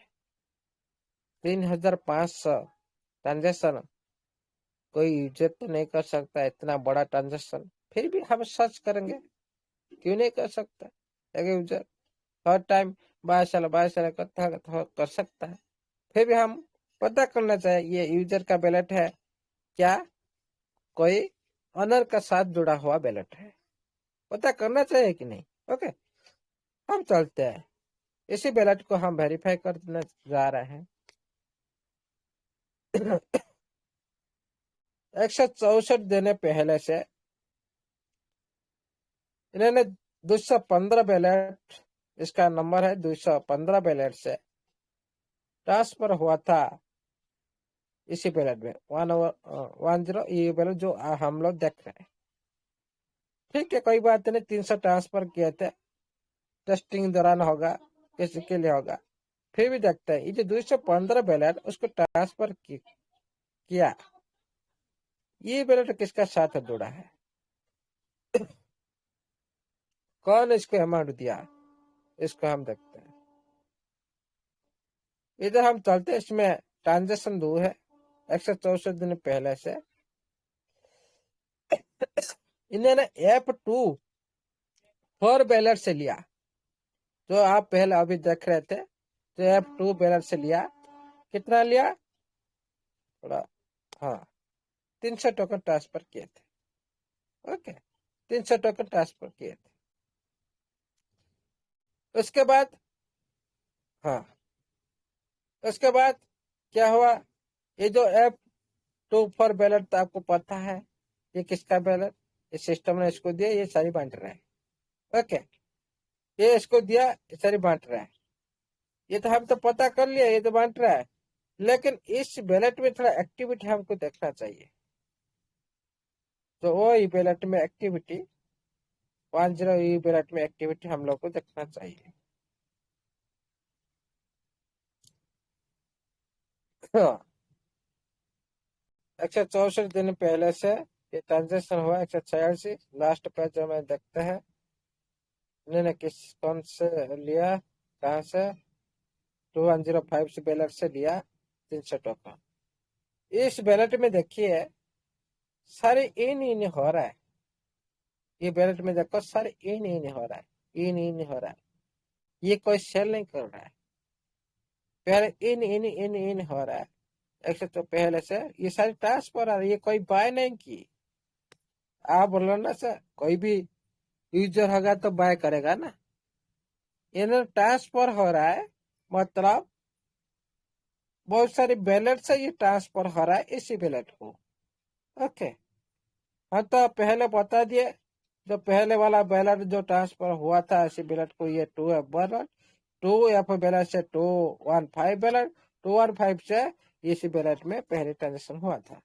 A: 3500 ट्रांजेक्शन कोई यूजर तो नहीं कर सकता इतना बड़ा ट्रांजेक्शन, फिर भी हम सर्च करेंगे, क्यों नहीं कर सकता एक यूजर, हर टाइम 22 साल करता है तो कर सकता है। फिर भी हम पता करना चाहिए ये यूजर का बैलेट है क्या, कोई ऑनर का साथ जुड़ा हुआ बैलेट है, पता करना चाहिए कि नहीं। ओके, हम चलते हैं, इसी बैलेट को हम वेरीफाई करने जा रहे हैं। 164 देने पहले से इन्होंने 215 बैलेट, इसका नंबर है 215 बैलेट से ट्रांसफर हुआ था इसी बैलेट में 1 0 ये बैलेट जो हम लोग देख रहे हैं। ठीक है, कोई बात नहीं, 300 ट्रांसफर किए थे, टेस्टिंग दौरान होगा, किसी के लिए होगा। फिर भी देखते हैं, ये जो 215 बैलेट उसको ट्रांसफर किया, ये बैलेट किसका साथ जुड़ा है, कौन इसको अमाउंट दिया, इसको हम देखते हैं। इधर हम चलते, इसमें ट्रांजेक्शन 2 है 164 दिन पहले से। इन्होंने F2 4 बैलेट से लिया, जो आप पहले अभी देख रहे थे, तो F2 बैलेट से लिया, कितना लिया, थोड़ा, हाँ, 300 टोकन ट्रांसफर किए थे। ओके, 300 टोकन ट्रांसफर किए थे। उसके बाद, हाँ, उसके बाद क्या हुआ, ये जो F2 4 बैलेट तो आपको पता है, ये किसका बैलेट, इस सिस्टम ने इसको दिया, ये सारी बांट रहा है। ओके, ये इसको दिया, ये सारी बांट रहा है, ये तो हम तो पता कर लिया, ये तो बांट रहा है, लेकिन इस बैलेट में थोड़ा एक्टिविटी हमको देखना चाहिए। तो वो ई बैलेट में एक्टिविटी 10 ई बैलेट में एक्टिविटी हम लोग को देखना चाहिए। हाँ, 164 दिन पहले से ये ट्रांजेक्शन हुआ, 186 लास्ट पेज जो मैं देखते हैं, इन्होंने किस कौन से लिया, कहाँ से, 2105 से बैलेट से लिया 300 टोकन। इस बैलेट में देखिए सारे इन हो रहा है, ये बैलेट में देखो सारे इन हो रहा है, इन हो रहा है, ये कोई सेल नहीं कर रहा है, पहले इन हो रहा है। एक तो पहले से ये सारी ट्रांसफर आ रही है, ये कोई बाय नहीं की। आप बोलो ना सर, कोई भी यूजर होगा तो बाय करेगा ना, इन्हें ट्रांसफर हो रहा है, मतलब बहुत सारी बैलेट से ये ट्रांसफर हो रहा है इसी बैलेट को। ओके, हाँ, तो पहले बता दिए, जो पहले वाला बैलेट जो ट्रांसफर हुआ था इसी बैलेट को, ये 2F बैलेट, 2F बैलेट से 215 बैलेट, 215 से इसी बैलेट में पहले ट्रांजेक्शन हुआ था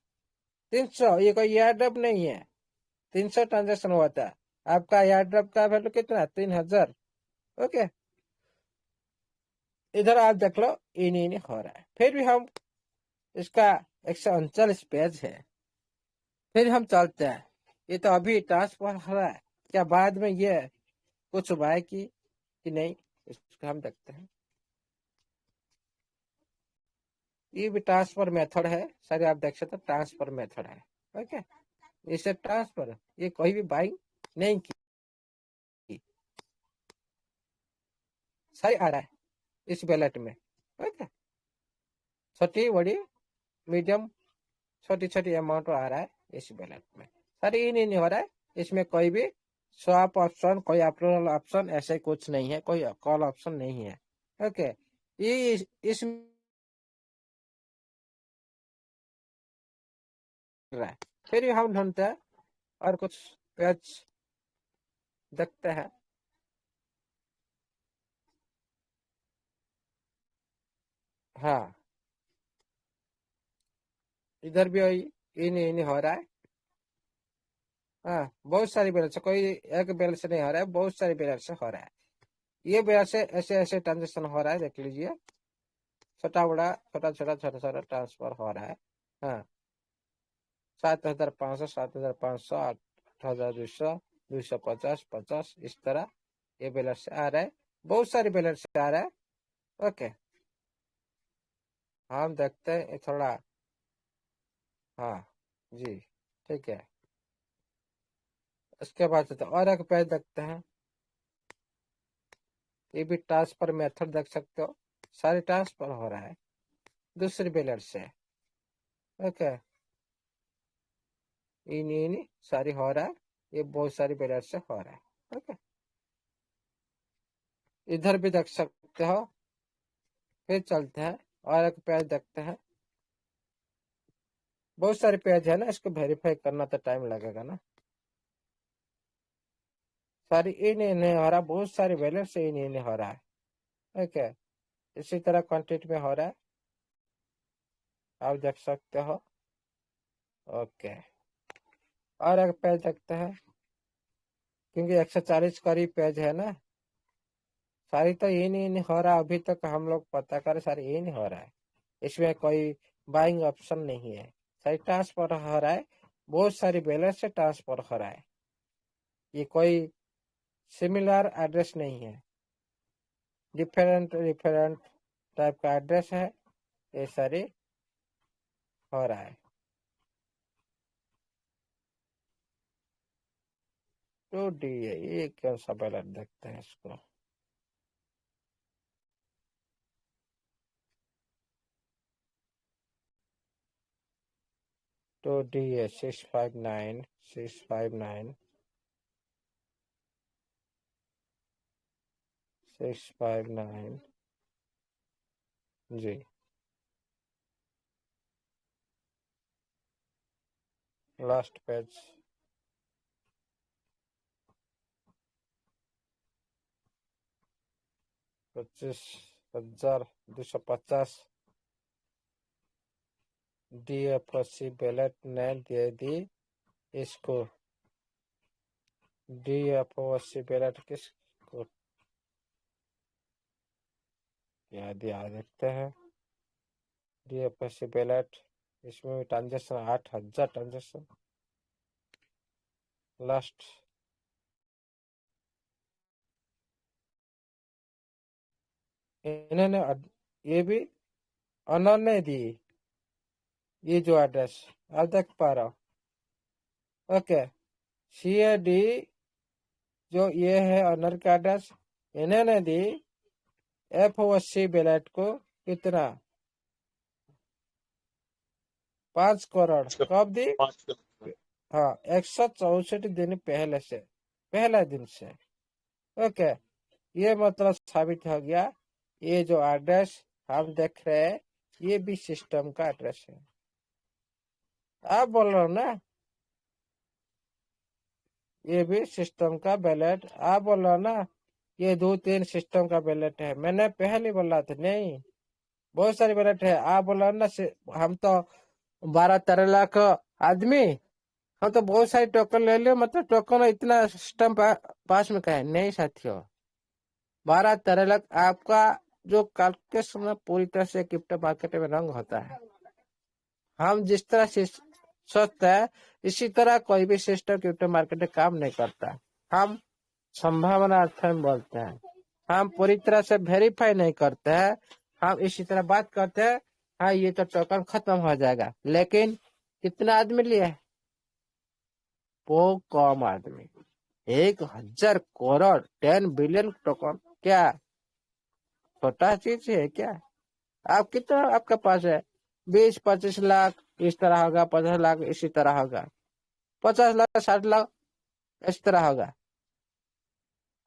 A: 300, ये कोई एयरड्रॉप नहीं है, 300 ट्रांजेक्शन हुआ था। आपका एयरड्रॉप का वैल्यू कितना, 3000। ओके, इधर आप देख लो इन हो रहा है। फिर भी हम इसका 139 पेज है, फिर हम चलते हैं, ये तो अभी ट्रांसफर हो रहा है, क्या बाद में ये कुछ बाय की कि नहीं, इसको हम देखते हैं। ये भी ट्रांसफर मेथड है, सारे आप देख सकते, ट्रांसफर मेथड है। ओके, इसे ट्रांसफर, ये कोई भी बाइंग नहीं की, सही आ रहा है इस बैलेट में। ओके, छोटी बड़ी मीडियम, छोटी छोटी अमाउंट आ रहा है इस बैलेट में, सारी इन हो रहा है, इसमें कोई भी स्वैप ऑप्शन, कोई अप्रूवल ऑप्शन ऐसे कुछ नहीं है, कोई कॉल ऑप्शन नहीं है। ओके, ये इस रहा है। फिर हम ढूंढते हैं और कुछ पेज देखते हैं। हाँ, इधर भी वही इन हो रहा है। हाँ, बहुत सारी बैलेंस से, कोई एक बैलेंस से नहीं हो रहा है, बहुत सारी बैलेंस से हो रहा है। ये बैलेंस से ऐसे ऐसे ट्रांजेक्शन हो रहा है, देख लीजिए, छोटा बड़ा, छोटा छोटा छोटा छोटा ट्रांसफर हो रहा है। हाँ, 7500, 7500, 8200, 250, 50, इस तरह ये बैलेंस से आ रहा है, बहुत सारी बैलेंस से आ रहा है। ओके, हम देखते हैं थोड़ा, हाँ जी, ठीक है। उसके बाद तो और एक पेज देखते हैं, ये भी ट्रांसफर मेथड देख सकते हो, सारी ट्रांसफर हो रहा है दूसरी बैलेंस से। ओके, इन सारी हो रहा है, ये बहुत सारी बैलेंस से हो रहा है। ओके, इधर भी देख सकते हो। फिर चलते हैं और एक पेज देखते हैं, बहुत सारे पेज है ना, इसको वेरीफाई करना तो टाइम लगेगा ना, सारी इन हो रहा, बहुत सारी बैलेंस से इन हो रहा है। ओके, इसी तरह क्वांटिटी में हो रहा है। आप देख सकते हो। ओके, और एक पेज देखते हैं, क्योंकि 140 करीब पेज है ना। सारी तो ये नहीं हो रहा अभी तक, हम लोग पता करें, सारी ये नहीं हो रहा है। इसमें कोई बाइंग ऑप्शन नहीं है, सारी ट्रांसफर हो रहा है, बहुत सारी बैलेंस से ट्रांसफर हो रहा है। ये कोई सिमिलर एड्रेस नहीं है, डिफरेंट डिफरेंट टाइप का एड्रेस है, ये सारी हो रहा है। तो डी है, ये कौन सा बैलेंस देखते हैं इसको। तो डी है 659 659 659 जी। लास्ट पेज, 25,250 DFC बैलेट ने दे दी इसको। DFC बैलेट किसको क्या दिया देखते हैं। DFC बैलेट, इसमें भी ट्रांजेक्शन 8,000 ट्रांजेक्शन। लास्ट इन्होंने ये भी ऑनर ने दी, ये जो एड्रेस आप देख पा रहा हो। ओके, CAD जो ये है ऑनर का एड्रेस, इन्होंने दी FOC बैलेट को कितना, 5 करोड़। कब दी?
B: 5
A: हाँ, 164 दिन पहले से, पहले दिन से। ओके, ये मतलब साबित हो गया, ये जो एड्रेस हम देख रहे हैं ये भी सिस्टम का एड्रेस है। आप बोल रहे हो ना, ये भी सिस्टम का बैलेट। आप बोल रहे हो ना, ये 2-3 सिस्टम का बैलेट है। मैंने पहले बोला था नहीं, बहुत सारी बैलेट है। आप बोल रहे हो ना, हम तो 12-13 लाख आदमी, हम तो बहुत सारे टोकन ले लियो, मतलब टोकन इतना सिस्टम पास में का है नहीं साथियों। 12-13 लाख आपका जो कैलकुलेशन में पूरी तरह से क्रिप्टो मार्केट में रंग होता है। हम जिस तरह से सोचते हैं इसी तरह कोई भी सिस्टम क्रिप्टो मार्केट में काम नहीं करता। हम संभावना अर्थ में बोलते हैं, हम पूरी तरह से वेरीफाई नहीं करते हैं। हम इसी तरह बात करते हैं, हाँ ये तो टोकन खत्म हो जाएगा, लेकिन कितना आदमी लिए? वो कम आदमी। 1,000 करोड़ 10 बिलियन टोकन, क्या छोटा चीज है क्या? आप कितना आपके पास है? 20-25 लाख इस तरह होगा, 50 लाख इसी तरह होगा, 50 लाख 60 लाख इस तरह होगा।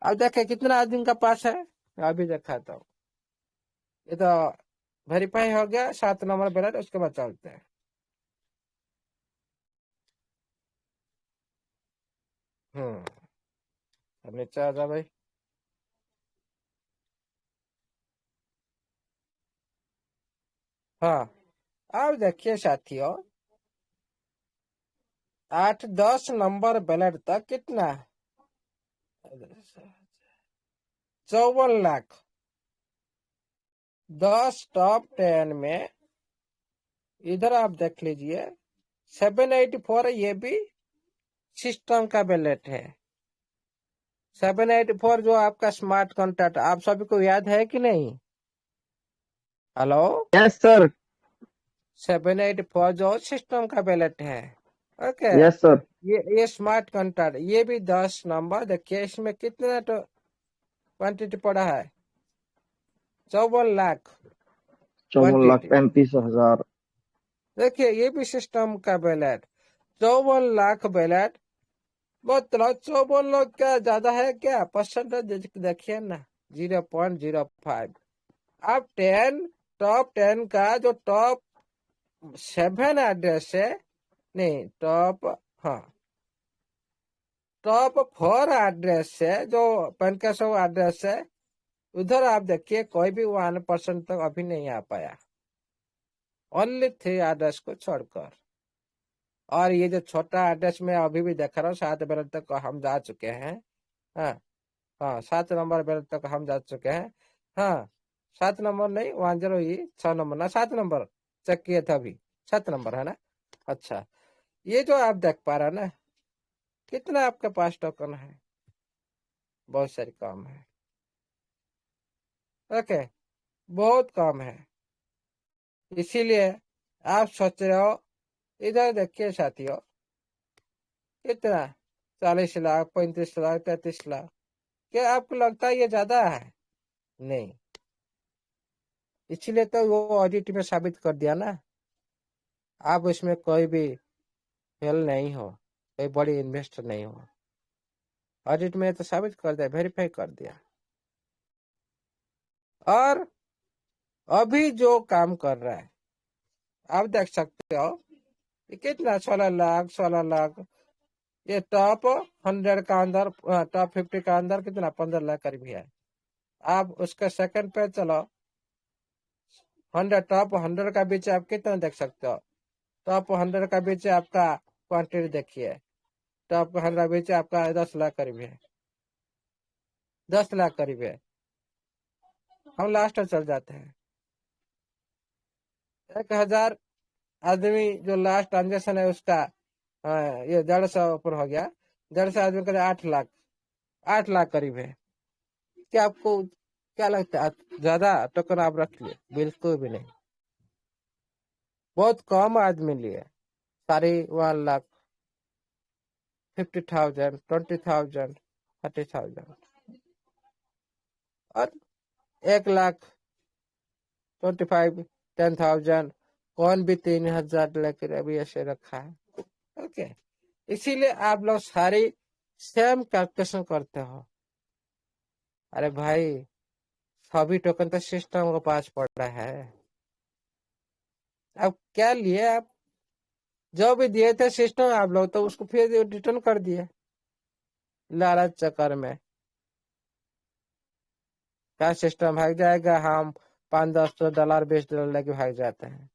A: अब देखे कितना आदमी का पास है, अभी देखा तो ये तो वेरीफाई हो गया। 7 नंबर बैलेट, उसके बाद चलते हैं। अब नीचे आ जा भाई। हाँ, अब देखिए साथियों, 8-10 नंबर बैलेट तक कितना, 54 लाख। 10 टॉप 10 में इधर आप देख लीजिए 784, ये भी सिस्टम का बैलेट है। 784 जो आपका स्मार्ट कॉन्ट्रैक्ट, आप सभी को याद है कि नहीं? Hello,
C: yes sir.
A: 784 जो सिस्टम का बैलेट है। Okay,
C: yes sir.
A: ये स्मार्ट कॉन्ट्रैक्ट, ये भी 10 नंबर। देखिए इसमें कितना तो क्वांटिटी पड़ा है, 54 लाख क्वांटिटी।
C: 54,35,000।
A: देखिए ये भी सिस्टम का बैलेट, 54 लाख बैलेट। मतलब 54 लाख क्या ज्यादा है क्या? परसेंटेज देखिए ना, 0.05। अब 10 टॉप 10 का जो टॉप 7 एड्रेस है, नहीं टॉप, हाँ टॉप 4 एड्रेस है, जो 500 एड्रेस है, उधर आप देखिए कोई भी 1% तक अभी नहीं आ पाया। ओनली 3 एड्रेस को छोड़कर। और ये जो छोटा एड्रेस में अभी भी देख रहा हूँ 7 बैलेट तक हम जा चुके हैं। हाँ हाँ, 7 नंबर बैलेट तक हम जा चुके हैं। हाँ, 7 नंबर नहीं, 10 ही 6 नंबर ना, 7 नंबर चेक किए थे अभी, 7 नंबर है ना। अच्छा, ये जो आप देख पा रहे हैं ना, कितना आपके पास टोकन है, बहुत सारी कम है। ओके, बहुत कम है। इसीलिए आप सोच रहे हो, इधर देखिए साथियों, कितना 40 लाख, 35 लाख, 33 लाख। क्या आपको लगता है ये ज्यादा है? नहीं। इसलिए तो वो ऑडिट में साबित कर दिया ना, आप उसमें कोई भी फेल नहीं हो, कोई बड़ी इन्वेस्टर नहीं हो। ऑडिट में तो साबित कर दिया, वेरीफाई कर दिया। और अभी जो काम कर रहा है आप देख सकते हो, ये कितना 16 लाख, 16 लाख। ये टॉप 100 का अंदर, टॉप 50 का अंदर कितना 15 लाख करीब है। आप उसका सेकंड पे चलो, 100 टॉप 100 का बीच आप कितना देख सकते हो। टॉप 100 का बीच आपका क्वांटिटी देखिए, टॉप 100 बीच आपका 10 लाख करीब है, 10 लाख करीब है। हम लास्ट में चल जाते हैं, 1000 आदमी जो लास्ट ट्रांजेक्शन है उसका, ये 150 ऊपर हो गया, 150 आदमी का 8 लाख, 8 लाख करीब है। क्या आपको क्या लगता है ज्यादा टोकन आप रख लिए? बिल्कुल भी नहीं, बहुत कम आदमी लिए। सारी 1 लाख, 50,000, 20,000, 30,000, और 1 लाख 25, 10,000, कौन भी 3,000 लेकर अभी ऐसे रखा है। ओके, इसीलिए आप लोग सारी सेम कैलकुलेशन करते हो। अरे भाई, सभी टोकन तो सिस्टम के पास पड़ रहा है। अब क्या लिए आप? जो भी दिए थे सिस्टम आप लोग तो उसको फिर रिटर्न कर दिए, लालच चक्कर में। क्या सिस्टम भाग जाएगा, हम 5-10 डॉलर $20 लेके भाग जाते हैं।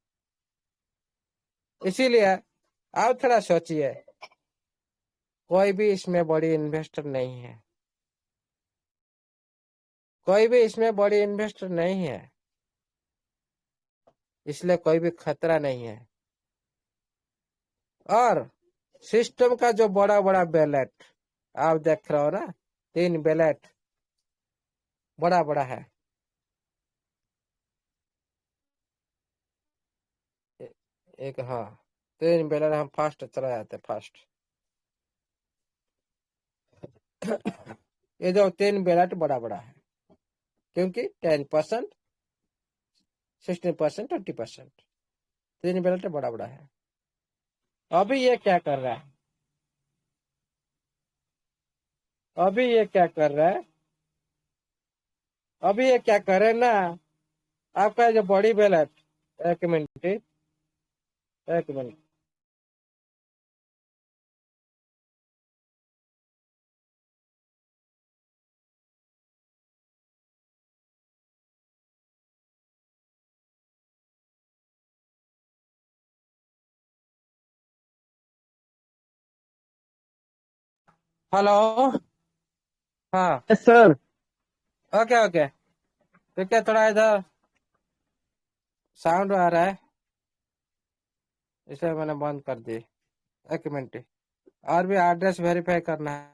A: इसीलिए आप थोड़ा सोचिए, कोई भी इसमें बड़ी इन्वेस्टर नहीं है, कोई भी इसमें बड़ी इन्वेस्टर नहीं है, इसलिए कोई भी खतरा नहीं है। और सिस्टम का जो बड़ा बड़ा बैलेट आप देख रहे हो ना, 3 बैलेट बड़ा बड़ा है। एक, हाँ, 3 बैलेट हम फास्ट चला जाते फास्ट। ये जो 3 बैलेट बड़ा बड़ा है, क्योंकि 10%, 16%, 20%, 3 बैलेट बड़ा बड़ा है। अभी ये क्या कर रहा है, अभी ये क्या कर रहा है, अभी ये क्या करे ना, आपका जो बड़ी बैलेट, एक मिनट, एक मिनट। हेलो। हाँ,
C: यस सर।
A: Okay okay. तो क्या थोड़ा इधर साउंड आ रहा है, इसे मैंने बंद कर दी। एक मिनट, और भी एड्रेस वेरीफाई करना है।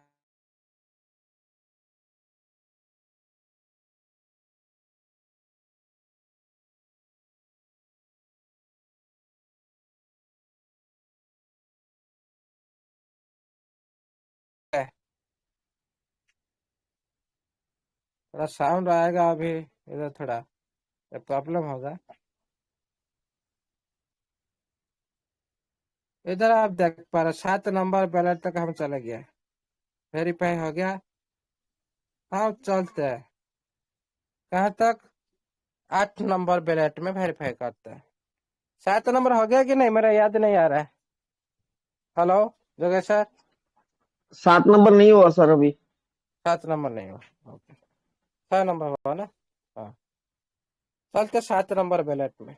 A: थोड़ा साउंड आएगा अभी, इधर थोड़ा प्रॉब्लम होगा। इधर आप देख पा रहे 7 नंबर बैलेट तक हम चले गए, वेरीफाई हो गया। हाँ, चलते हैं कहाँ तक, 8 नंबर बैलेट में वेरीफाई करते हैं। 7 नंबर हो गया कि नहीं, मेरा याद नहीं आ रहा है। Hello जोगेश sir.
C: 7 नंबर नहीं हुआ सर अभी।
A: 7 नंबर नहीं हुआ, ओके, 6 नंबर हुआ ना। हाँ, चलते 7 नंबर बैलेट में।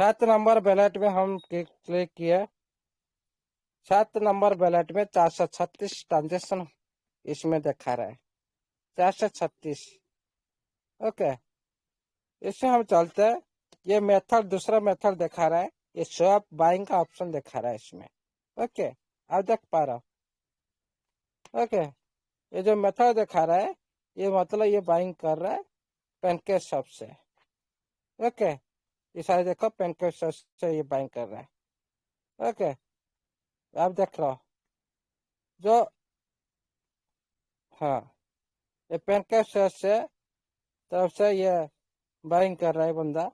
A: 7 नंबर बैलेट में हम क्लिक किए। 7 नंबर बैलेट में 436 ट्रांजेक्शन इसमें दिखा रहा है, 436। ओके, इससे हम चलते हैं। ये मेथड, दूसरा मेथड दिखा रहा है, ये स्वैप बाइंग का ऑप्शन दिखा रहा है इसमें। ओके, आप देख पा रहा हो। ओके, ये जो मेथड दिखा रहा है, ये मतलब ये बाइंग कर रहा है पेनकेक शॉप से। ओके, ये सारे देखो पेनकेक शॉप से ये बाइंग कर रहा है। ओके, आप देख रहे हो जो, हाँ, ये पेनकेक शॉप से तरफ से ये बाइंग कर रहा है बंदा।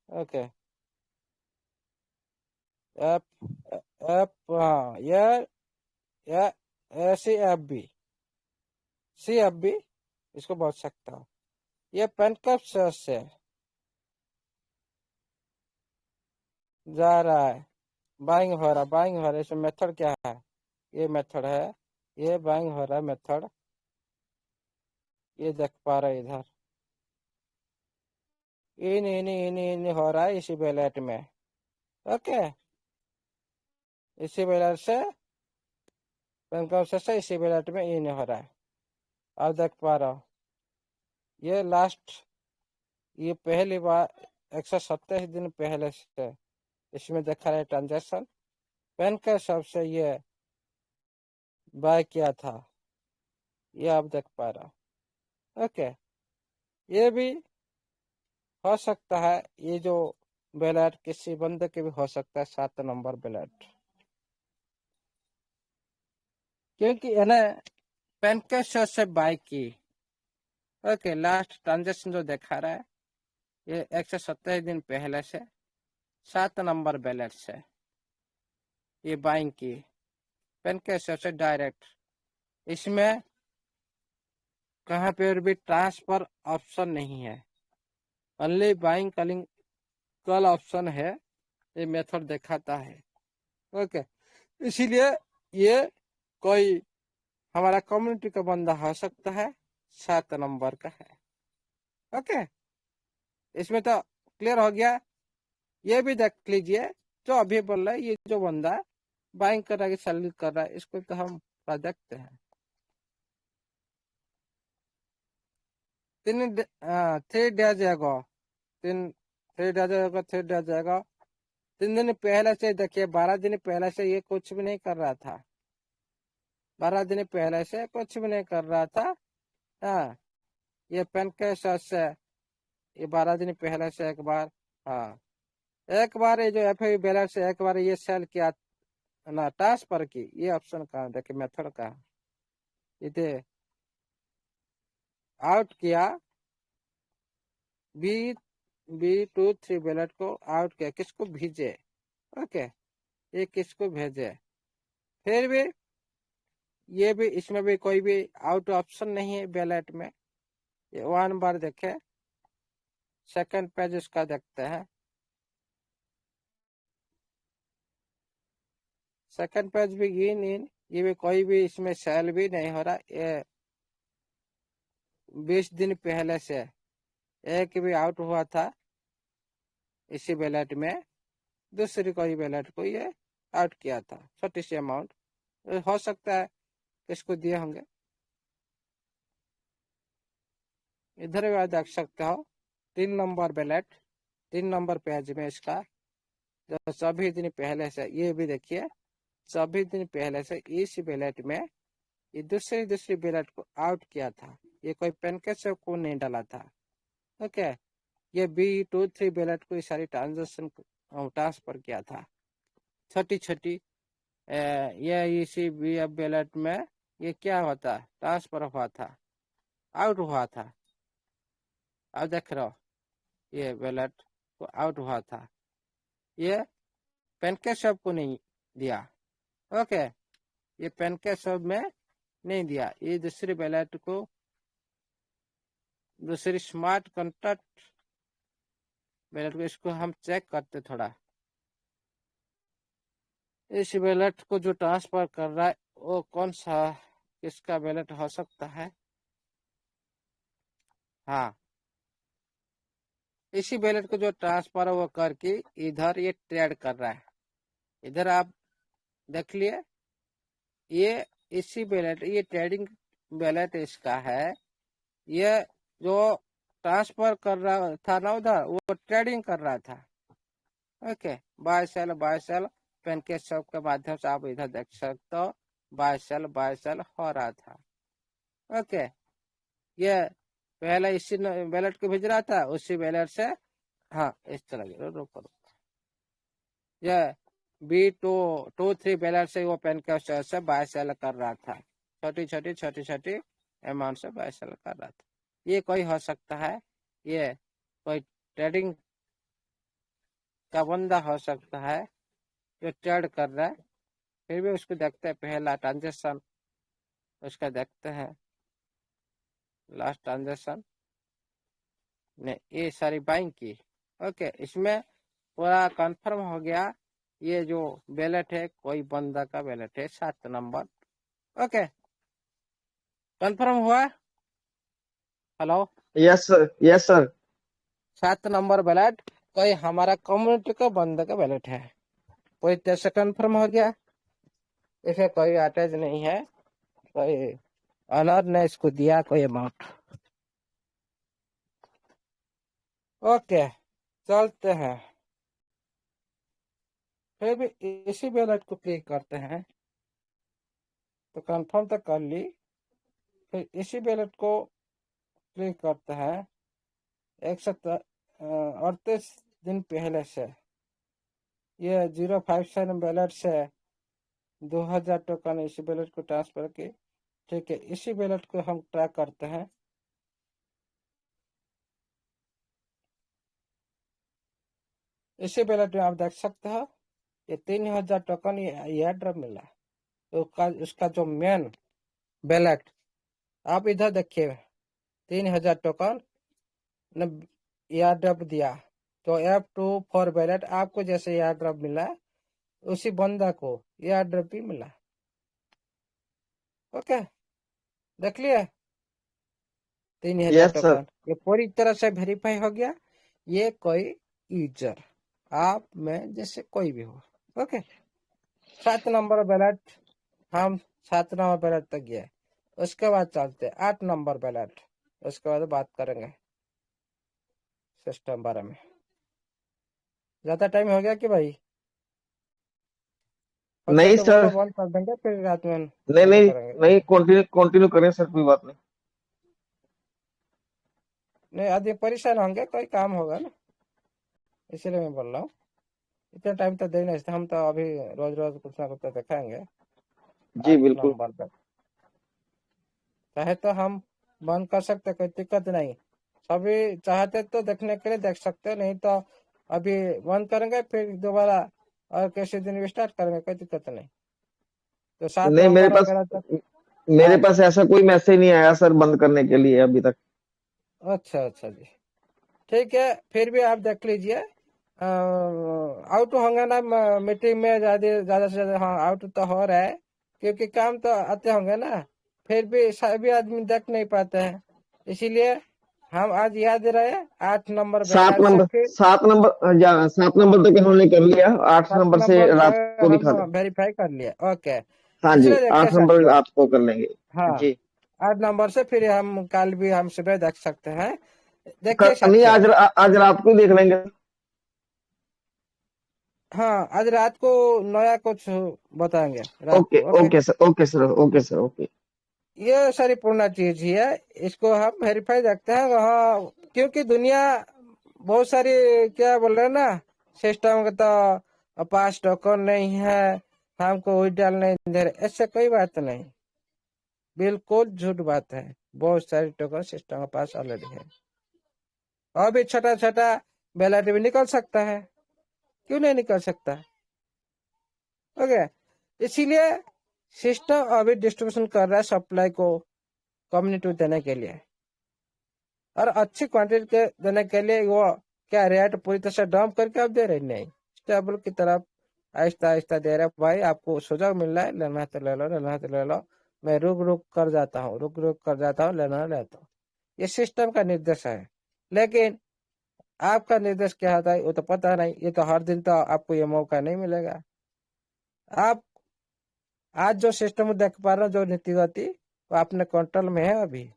A: ओके, ऐप ऐप, हाँ, ये ऐसी ऐप भी, सी ऐप भी इसको बोल सकता हूँ। ये पेनकेक शॉप से जा रहा है, बाइंग हो रहा, बाइंग हो रहा है। इसमें मेथड क्या है, ये मेथड है, ये बाइंग हो रहा है मेथड, ये देख पा रहा है इधर। इन हो रहा है इसी बैलेट में। ओके, इसी बैलेट से पेनकाउंट से इसी बैलेट में इन हो रहा है, आप देख पा रहा हो। ये लास्ट, ये पहली बार 127 दिन पहले से इसमें देखा रहा है ट्रांजेक्शन। पेनकाउंट सबसे ये बाय किया था, ये आप देख पा रहा हो। ओके, ये भी हो सकता है, ये जो बैलेट किसी बंदे के भी हो सकता है, 7 नंबर बैलेट, क्योंकि इन्हें पेनकेक से बाय की। ओके, लास्ट ट्रांजेक्शन जो दिखा रहा है, ये 127 दिन पहले से 7 नंबर बैलेट से ये बाइंग की पेनकेक से डायरेक्ट। इसमें कहाँ पर भी ट्रांसफर ऑप्शन नहीं है, only buying calling call option है, ये मेथड दिखाता है। ओके, इसीलिए ये कोई हमारा कम्युनिटी का बंदा हो सकता है, 7 नंबर का है। ओके, इसमें तो क्लियर हो गया। ये भी देख लीजिए, जो अभी बोल रहा है, ये जो बंदा बाइंग कर रहा है, सेलिंग कर रहा है, इसको तो हम देखते हैं। 3 डेज एगो, 3 डेज एगो 3 दिन पहले से देखिए, 12 दिन पहले से ये कुछ भी नहीं कर रहा था, 12 दिन पहले से कुछ भी नहीं कर रहा था। हाँ, ये पेनकेक से ये 12 दिन पहले से एक बार, हाँ, एक बार ये जो एफ बैलेंस से एक बार ये सेल किया ना, ट्रांसफर की, ये ऑप्शन कहाँ देखिए, मेथड का इधर आउट किया, बी B23 बैलेट को आउट किया, किसको भेजे। ओके, ये किसको भेजे, फिर भी ये भी, इसमें भी कोई भी आउट ऑप्शन नहीं है बैलेट में। ये 1 बार देखे, सेकंड पेज इसका देखते हैं। सेकंड पेज भी इन ये भी कोई भी इसमें सेल भी नहीं हो रहा। ये 20 दिन पहले से एक भी आउट हुआ था इसी बैलेट में, दूसरी कोई बैलेट को ये आउट किया था, छोटी सी अमाउंट हो सकता है किसको दिए होंगे। इधर भी आप देख सकते हो 3 नंबर बैलेट, 3 नंबर पेज में इसका, जो सभी दिन पहले से, ये भी देखिए सभी दिन पहले से इस बैलेट में ये दूसरी दूसरी बैलेट को आउट किया था, ये कोई पेनकेक से को नहीं डाला था। ओके, ये B23 बैलेट को ये सारी ट्रांजेक्शन ट्रांसफर किया था, छोटी छोटी। ये इसी बी बैलेट में ये क्या होता, ट्रांसफर हुआ था, आउट हुआ था, आप देख रहे हो, ये बैलेट को आउट हुआ था, ये पेनकेक शॉप को नहीं दिया। ओके, ये पेनकेक शॉप में नहीं दिया, ये दूसरी बैलेट को, दूसरी स्मार्ट कॉन्ट्रैक्ट बैलेट को, इसको हम चेक करते थोड़ा। इस बैलेट को जो ट्रांसफर कर रहा है वो कौन सा, किसका बैलेट हो सकता है। हाँ, इसी बैलेट को जो ट्रांसफर वो करके इधर ये ट्रेड कर रहा है। इधर आप देख लिए, ये इसी बैलेट, ये ट्रेडिंग बैलेट इसका है। ये जो ट्रांसफर कर रहा था ना उधर, वो ट्रेडिंग कर रहा था। Okay, buy sell pancake shop के माध्यम से आप इधर देख सकते हो, बाय सेल हो रहा था। ओके, ये पहले इसी बैलेट को भेज रहा था, उसी बैलेट से, हाँ इस तरह रुको, ये B223 बैलेट से वो पेनकेक शॉप से बाय सेल कर रहा था, छोटी अमाउंट से बाय सेल कर रहा था। ये कोई हो सकता है, ये कोई ट्रेडिंग का बंदा हो सकता है जो ट्रेड कर रहा है। फिर भी उसको देखते हैं, पहला ट्रांजेक्शन उसका देखते हैं, लास्ट ट्रांजेक्शन ने ये सारी बाइंग की। ओके, इसमें पूरा कंफर्म हो गया, ये जो बैलेट है कोई बंदा का बैलेट है, 7 नंबर। ओके, कंफर्म हुआ? Hello,
C: yes sir, yes sir.
A: 7 number ballot कोई हमारा कम्युनिटी का बंदा का बैलेट है। कोई कैसे कंफर्म हो गया? इसे कोई अटैच नहीं है, कोई ऑनर ने इसको दिया कोई अमाउंट। ओके, चलते हैं। फिर भी इसी बैलेट को क्लिक करते हैं, तो कंफर्म तो कर ली। फिर इसी बैलेट को क्लिक करते हैं, 138 दिन पहले से ये 057 बैलेट से 2000 टोकन इसी बैलेट को ट्रांसफर की। ठीक है, इसी बैलेट को हम ट्रैक करते हैं। इसी बैलेट में आप देख सकते हो, ये 3000 टोकन ये एयर ड्रॉप मिला। तो उसका जो मेन बैलेट आप इधर देखिए, 3000 टोकन ने एयर ड्रॉप दिया। तो F24 बैलेट आपको जैसे एयर ड्रॉप मिला, उसी बंदा को एयर ड्रॉप भी मिला। ओके, देख लिया, 3000
C: यस सर।
A: टोकन ये पूरी तरह से वेरीफाई हो गया। ये कोई यूजर आप में जैसे कोई भी हो। ओके, 7 नंबर बैलेट, हम 7 नंबर बैलेट तक गए। उसके बाद चलते 8 नंबर बैलेट, उसके बाद बात करेंगे सिस्टम बारे में। ज्यादा टाइम हो गया कि भाई? अच्छा
C: नहीं
A: तो
C: सर,
A: बोलो, बंद कर देंगे फिर रात में
C: नहीं
A: चालू
C: नहीं
A: करेंगे।
C: नहीं, कंटिन्यू कंटिन्यू करें सर, कोई बात नहीं।
A: नहीं, आदमी परेशान होंगे, कोई काम होगा ना, इसलिए मैं बोल रहा हूँ। इतना टाइम तो दे नहीं सकते हम, तो अभी रोज रोज कुछ ना कुछ तो दिखाएंगे।
C: जी
A: 8
C: बिल्कुल।
A: नंबर पे चाहे तो हम बंद कर सकते, कोई दिक्कत नहीं। सभी चाहते तो देखने के लिए देख सकते, नहीं तो अभी बंद करेंगे, फिर दोबारा और किसी दिन स्टार्ट करेंगे, कोई दिक्कत नहीं। तो 7
C: नहीं,
A: नंबर मेरा तक।
C: मेरे
A: हाँ,
C: पास ऐसा कोई मैसेज नहीं आया सर बंद करने के लिए अभी तक।
A: अच्छा जी, ठीक है। फिर भी आप देख लीजिए, आउट होंगे ना मीटिंग में, ज्यादा से ज्यादा। हाँ, आउट तो हो रहा है, क्योंकि काम तो आते होंगे ना। फिर भी सभी आदमी देख नहीं पाते हैं, इसीलिए हम आज याद रहे 8 नंबर
C: सात
A: बैलेट से
C: नंबर
A: फिर
C: 7 नंबर तक इन्होंने कर लिया, 8
A: 7
C: नंबर से
A: नंबर
C: रात को
A: हम
C: दिखा दे।
A: वेरीफाई कर लिए। ओके,
C: हाँ जी,
A: इसलिए देखिए
C: 8 नंबर
A: साथियों,
C: रात को कर लेंगे।
A: हाँ,
C: जी।
A: 8 नंबर से फिर हम कल भी हम सुबह देख सकते हैं। देखिए
C: नहीं,
A: साथियों,
C: आज रात को देख लेंगे।
A: हाँ, आज रात को नया कुछ बताएंगे रात
C: ओके
A: को। Okay,
C: okay sir, okay sir, okay sir, okay.
A: ये सारी पूर्ण चीज ही है, इसको हम वेरीफाई रखते हैं। हाँ, क्योंकि दुनिया बहुत सारी क्या बोल रहे हैं ना, सिस्टम का तो पास टोकन नहीं है, हमको विड्रॉल नहीं दे रहे, ऐसे कोई बात नहीं, बिल्कुल झूठ बात है। बहुत सारी टोकन सिस्टम के पास ऑलरेडी है, और भी छोटा छोटा बैलेट भी निकल सकता है, क्यों नहीं निकल सकता? ओके, इसीलिए सिस्टम अभी डिस्ट्रीब्यूशन कर रहा है सप्लाई को कम्युनिटी देने के लिए, और अच्छी क्वांटिटी के देने के लिए। वो क्या रेट पूरी तरह से डंप करके आप दे रहे नहीं, स्टेबल की तरफ आहिस्ता आहिस्ता दे रहे। भाई आपको सुझाव मिल रहा है, लेना है तो ले लो, लेना है तो ले लो। मैं रुक रुक कर जाता हूँ, रुक रुक कर जाता हूँ, लेना लेता हूँ। ये सिस्टम का निर्देश है। लेकिन आपका निर्देश क्या होता है वो तो पता नहीं, ये तो हर दिन तो आपको ये मौका नहीं मिलेगा। आप आज जो सिस्टम देख पा रहे हो, जो नीति गति, वो अपने कंट्रोल में है। अभी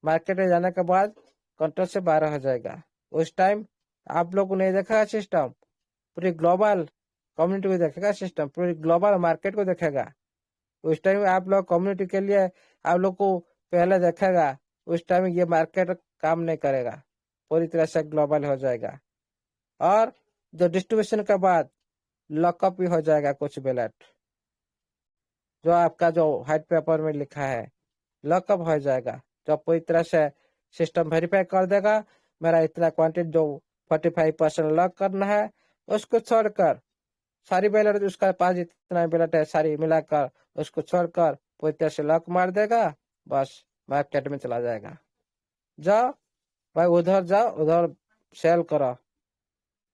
A: मार्केट में जाने के बाद कंट्रोल से बाहर हो जाएगा। उस टाइम आप लोग को नहीं देखा सिस्टम, पूरी ग्लोबल कम्युनिटी को देखेगा सिस्टम, पूरी ग्लोबल मार्केट को देखेगा। उस टाइम आप लोग कम्युनिटी के लिए आप लोग को पहले देखेगा। उस टाइम ये मार्केट काम नहीं करेगा, पूरी तरह से ग्लोबल हो जाएगा। और जो डिस्ट्रीब्यूशन के बाद लॉकअप भी हो जाएगा कुछ बैलेट, जो आपका जो व्हाइट पेपर में लिखा है लॉकअप हो जाएगा। जब पूरी तरह से सिस्टम वेरीफाई कर देगा मेरा इतना क्वांटिटी जो 45% लॉक करना है, उसको छोड़कर सारी बैलेट उसका पास जितना बैलेट है सारी मिलाकर उसको छोड़कर पूरी तरह से लॉक मार देगा। बस मार्केट में चला जाएगा। जाओ भाई, उधर जाओ, उधर सेल करो।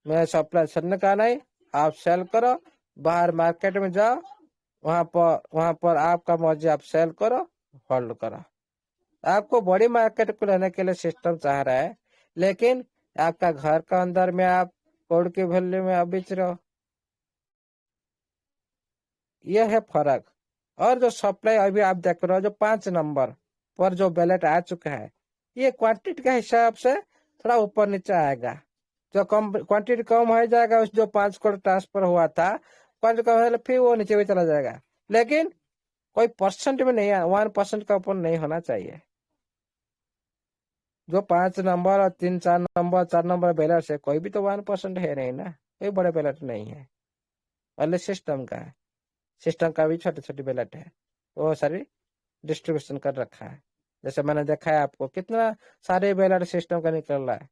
A: मैं सप्लाई छड़ने का नहीं, आप सेल करो। बाहर मार्केट में जाओ, वहां पर आपका मर्जी, आप सेल करो, होल्ड करो। आपको बड़ी मार्केट को लेने के लिए सिस्टम चाह रहा है, लेकिन आपका घर का अंदर में आप कोड की वैल्यू में आप बेच रहे हो। यह है फर्क। और जो सप्लाई अभी आप देख रहे हो, जो 5 नंबर पर जो बैलेट आ चुका है, ये क्वांटिटी के हिसाब से थोड़ा ऊपर नीचे आएगा। जो कम क्वांटिटी कम हो जाएगा, उस जो 5 करोड़ ट्रांसफर हुआ था, 5 करोड़ फिर वो नीचे भी चला जाएगा। लेकिन कोई परसेंट में नहीं, 1% का ऊपर नहीं होना चाहिए। जो 5 नंबर और 3 4 नंबर 4 नंबर बैलेट है, कोई भी तो 1% है नहीं ना, कोई बड़े बैलेट नहीं है। पहले सिस्टम का है, सिस्टम का भी छोटे छोटे बैलेट है, वो सारी डिस्ट्रीब्यूशन कर रखा है। जैसे मैंने देखा है आपको कितना सारे बैलेट सिस्टम का निकल रहा है,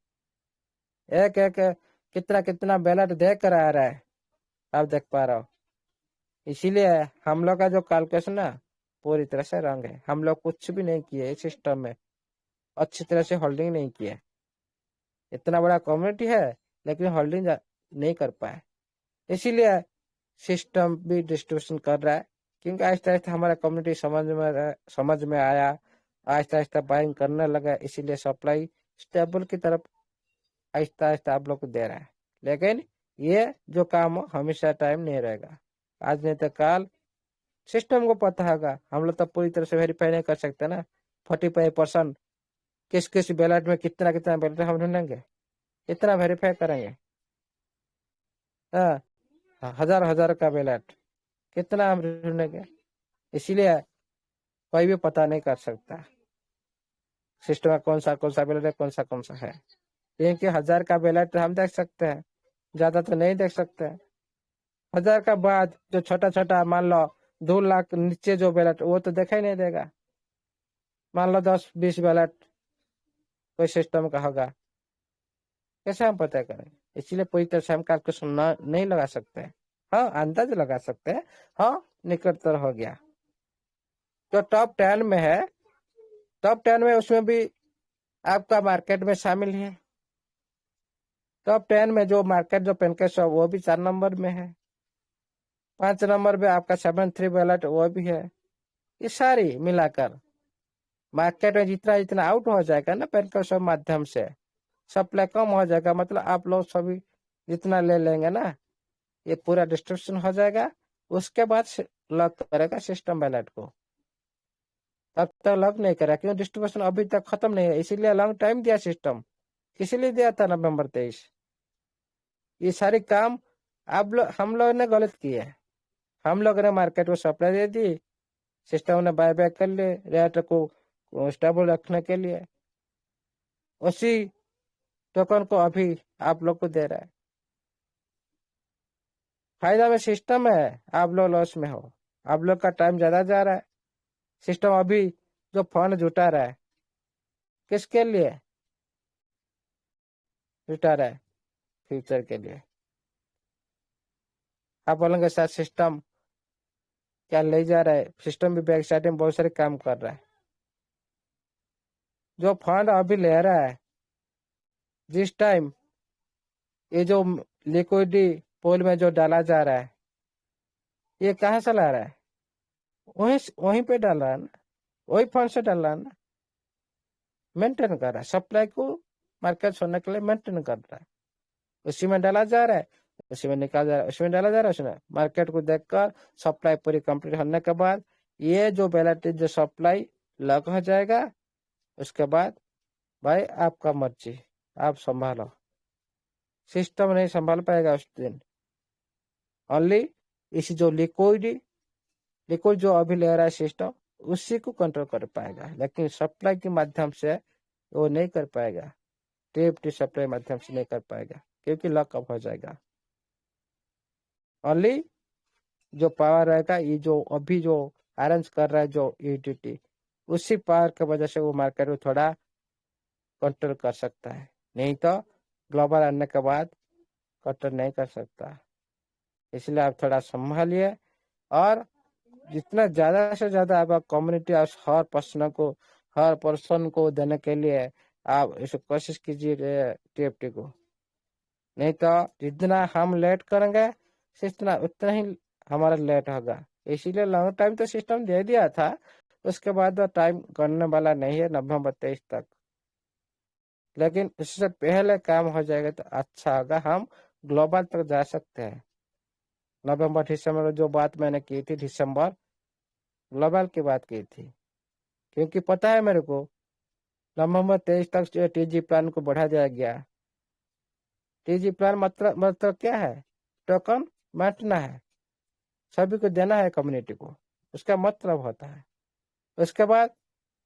A: एक एक कितना कितना बैलेट देख कर आ रहा है, आप देख पा रहे हो। इसीलिए हम लोग का जो कैलकुलेशन ना पूरी तरह से रंग है। हम लोग कुछ भी नहीं किए इस सिस्टम में, अच्छी तरह से होल्डिंग नहीं किए। इतना बड़ा कम्युनिटी है लेकिन होल्डिंग नहीं कर पाए, इसीलिए सिस्टम भी डिस्ट्रीब्यूशन कर रहा है। क्योंकि आहिस्ता आहिस्ता हमारा कम्युनिटी समझ में आया, आहिस्ता आहिस्ता बाइंग करने लगा, इसीलिए सप्लाई स्टेबल की तरफ आहिस्ता आहिस्ता आप लोग को दे रहा है। लेकिन ये जो काम हो हमेशा टाइम नहीं रहेगा, आज नहीं तो कल सिस्टम को पता होगा। हम लोग तो पूरी तरह से वेरीफाई नहीं कर सकते ना। 45% किस किस बैलेट में कितना कितना बैलेट हम ढूंढेंगे, कितना वेरीफाई करेंगे? हाँ, हजार हजार का बैलेट कितना हम ढूंढेंगे? इसीलिए कोई भी पता नहीं कर सकता सिस्टम में कौन सा बैलेट है, कौन सा है। क्योंकि 1000 का बैलेट हम देख सकते हैं, ज्यादा तो नहीं देख सकते हैं। 1000 का बाद जो छोटा छोटा मान लो 2 लाख नीचे जो बैलेट, वो तो देखा ही नहीं देगा। मान लो 10 20 बैलेट कोई सिस्टम का होगा, कैसे हम पता करें? इसलिए पूरी तरह से हम कैलकुलेशन नहीं लगा सकते। हाँ, अंदाज लगा सकते हैं। हाँ, निकटतर हो गया। जो टॉप 10 में है, टॉप 10 में उसमें भी आपका मार्केट में शामिल है। टॉप 10 में जो मार्केट जो पेनकेस है वो भी 4 नंबर में है। 5 नंबर पे आपका 7 3 बैलेट वो भी है। ये सारी मिलाकर मार्केट में जितना जितना आउट हो जाएगा ना पेनकेस माध्यम से, सप्लाई कम हो जाएगा। मतलब आप लोग सभी जितना ले लेंगे ना, ये पूरा डिस्ट्रीब्यूशन हो जाएगा। उसके बाद लॉक करेगा सिस्टम बैलेट को। तब तक लॉक नहीं करेगा क्योंकि डिस्ट्रीब्यूशन अभी तक खत्म नहीं है, इसीलिए लॉन्ग टाइम दिया सिस्टम। किसी लिए दिया था नवंबर 23? ये सारे काम हम लोग ने गलत किए। हम लोग ने मार्केट को सप्लाई दे दी, सिस्टम ने बाय बैक कर लिए रेट को स्टेबल रखने के लिए। उसी टोकन को अभी आप लोग को दे रहा है। फायदा में सिस्टम है, आप लोग लॉस में हो। आप लोग का टाइम ज्यादा जा रहा है। सिस्टम अभी जो फंड जुटा रहा है, किसके लिए जुटा रहा है? फ्यूचर के लिए। आप बोलेंगे सर सिस्टम क्या ले जा रहा है? सिस्टम भी बैक साइड में बहुत सारे काम कर रहा है। जो फंड अभी ले रहा है, जिस टाइम ये जो लिक्विडिटी पोल में जो डाला जा रहा है, ये कहाँ से ला रहा है? वहीं वहीं पे डाल रहा है ना, वही फंड से डाल रहा है ना, मेंटेन कर रहा है सप्लाई को। मार्केट छोड़ने के लिए मेंटेन कर रहा है, उसी में डाला जा रहा है, उसी में निकाला जा रहा है, उसी में डाला जा रहा है, उसमें मार्केट को देखकर सप्लाई पूरी कंप्लीट होने के बाद ये जो वैलेंटाइन जो सप्लाई लॉक हो जाएगा। उसके बाद भाई आपका मर्जी, आप संभालो, सिस्टम नहीं संभाल पाएगा उस दिन। ओनली इस जो लिक्विड जो अभी ले रहा है सिस्टम, उसी को कंट्रोल कर पाएगा, लेकिन सप्लाई के माध्यम से वो नहीं कर पाएगा, टेप टू सप्लाई माध्यम से नहीं कर पाएगा, क्योंकि लॉकअप हो जाएगा। ओनली जो पावर रहेगा, ये जो अभी जो अरेंज कर रहा है जो यूटिलिटी, उसी पावर की वजह से वो मार्केट को थोड़ा कंट्रोल कर सकता है, नहीं तो ग्लोबल आने के बाद कंट्रोल नहीं कर सकता। इसलिए आप थोड़ा संभालिए, और जितना ज्यादा से ज्यादा आपका कम्युनिटी हर पर्सन को देने के लिए आप इसे कोशिश कीजिए टीएफटी को। नहीं तो जितना हम लेट करेंगे उतना ही हमारा लेट होगा। इसीलिए लॉन्ग टाइम तो सिस्टम दे दिया था, उसके बाद तो टाइम करने वाला नहीं है नवंबर 23 तक, लेकिन उससे पहले काम हो जाएगा तो अच्छा होगा, हम ग्लोबल तक जा सकते हैं। नवंबर दिसंबर जो बात मैंने की थी, दिसंबर ग्लोबल की बात की थी, क्योंकि पता है मेरे को नवंबर 23 तक जो टीजी प्लान को बढ़ा दिया गया। टीजी प्लान मतलब क्या है? टोकन बांटना है, सभी को देना है कम्युनिटी को, उसका मतलब होता है। उसके बाद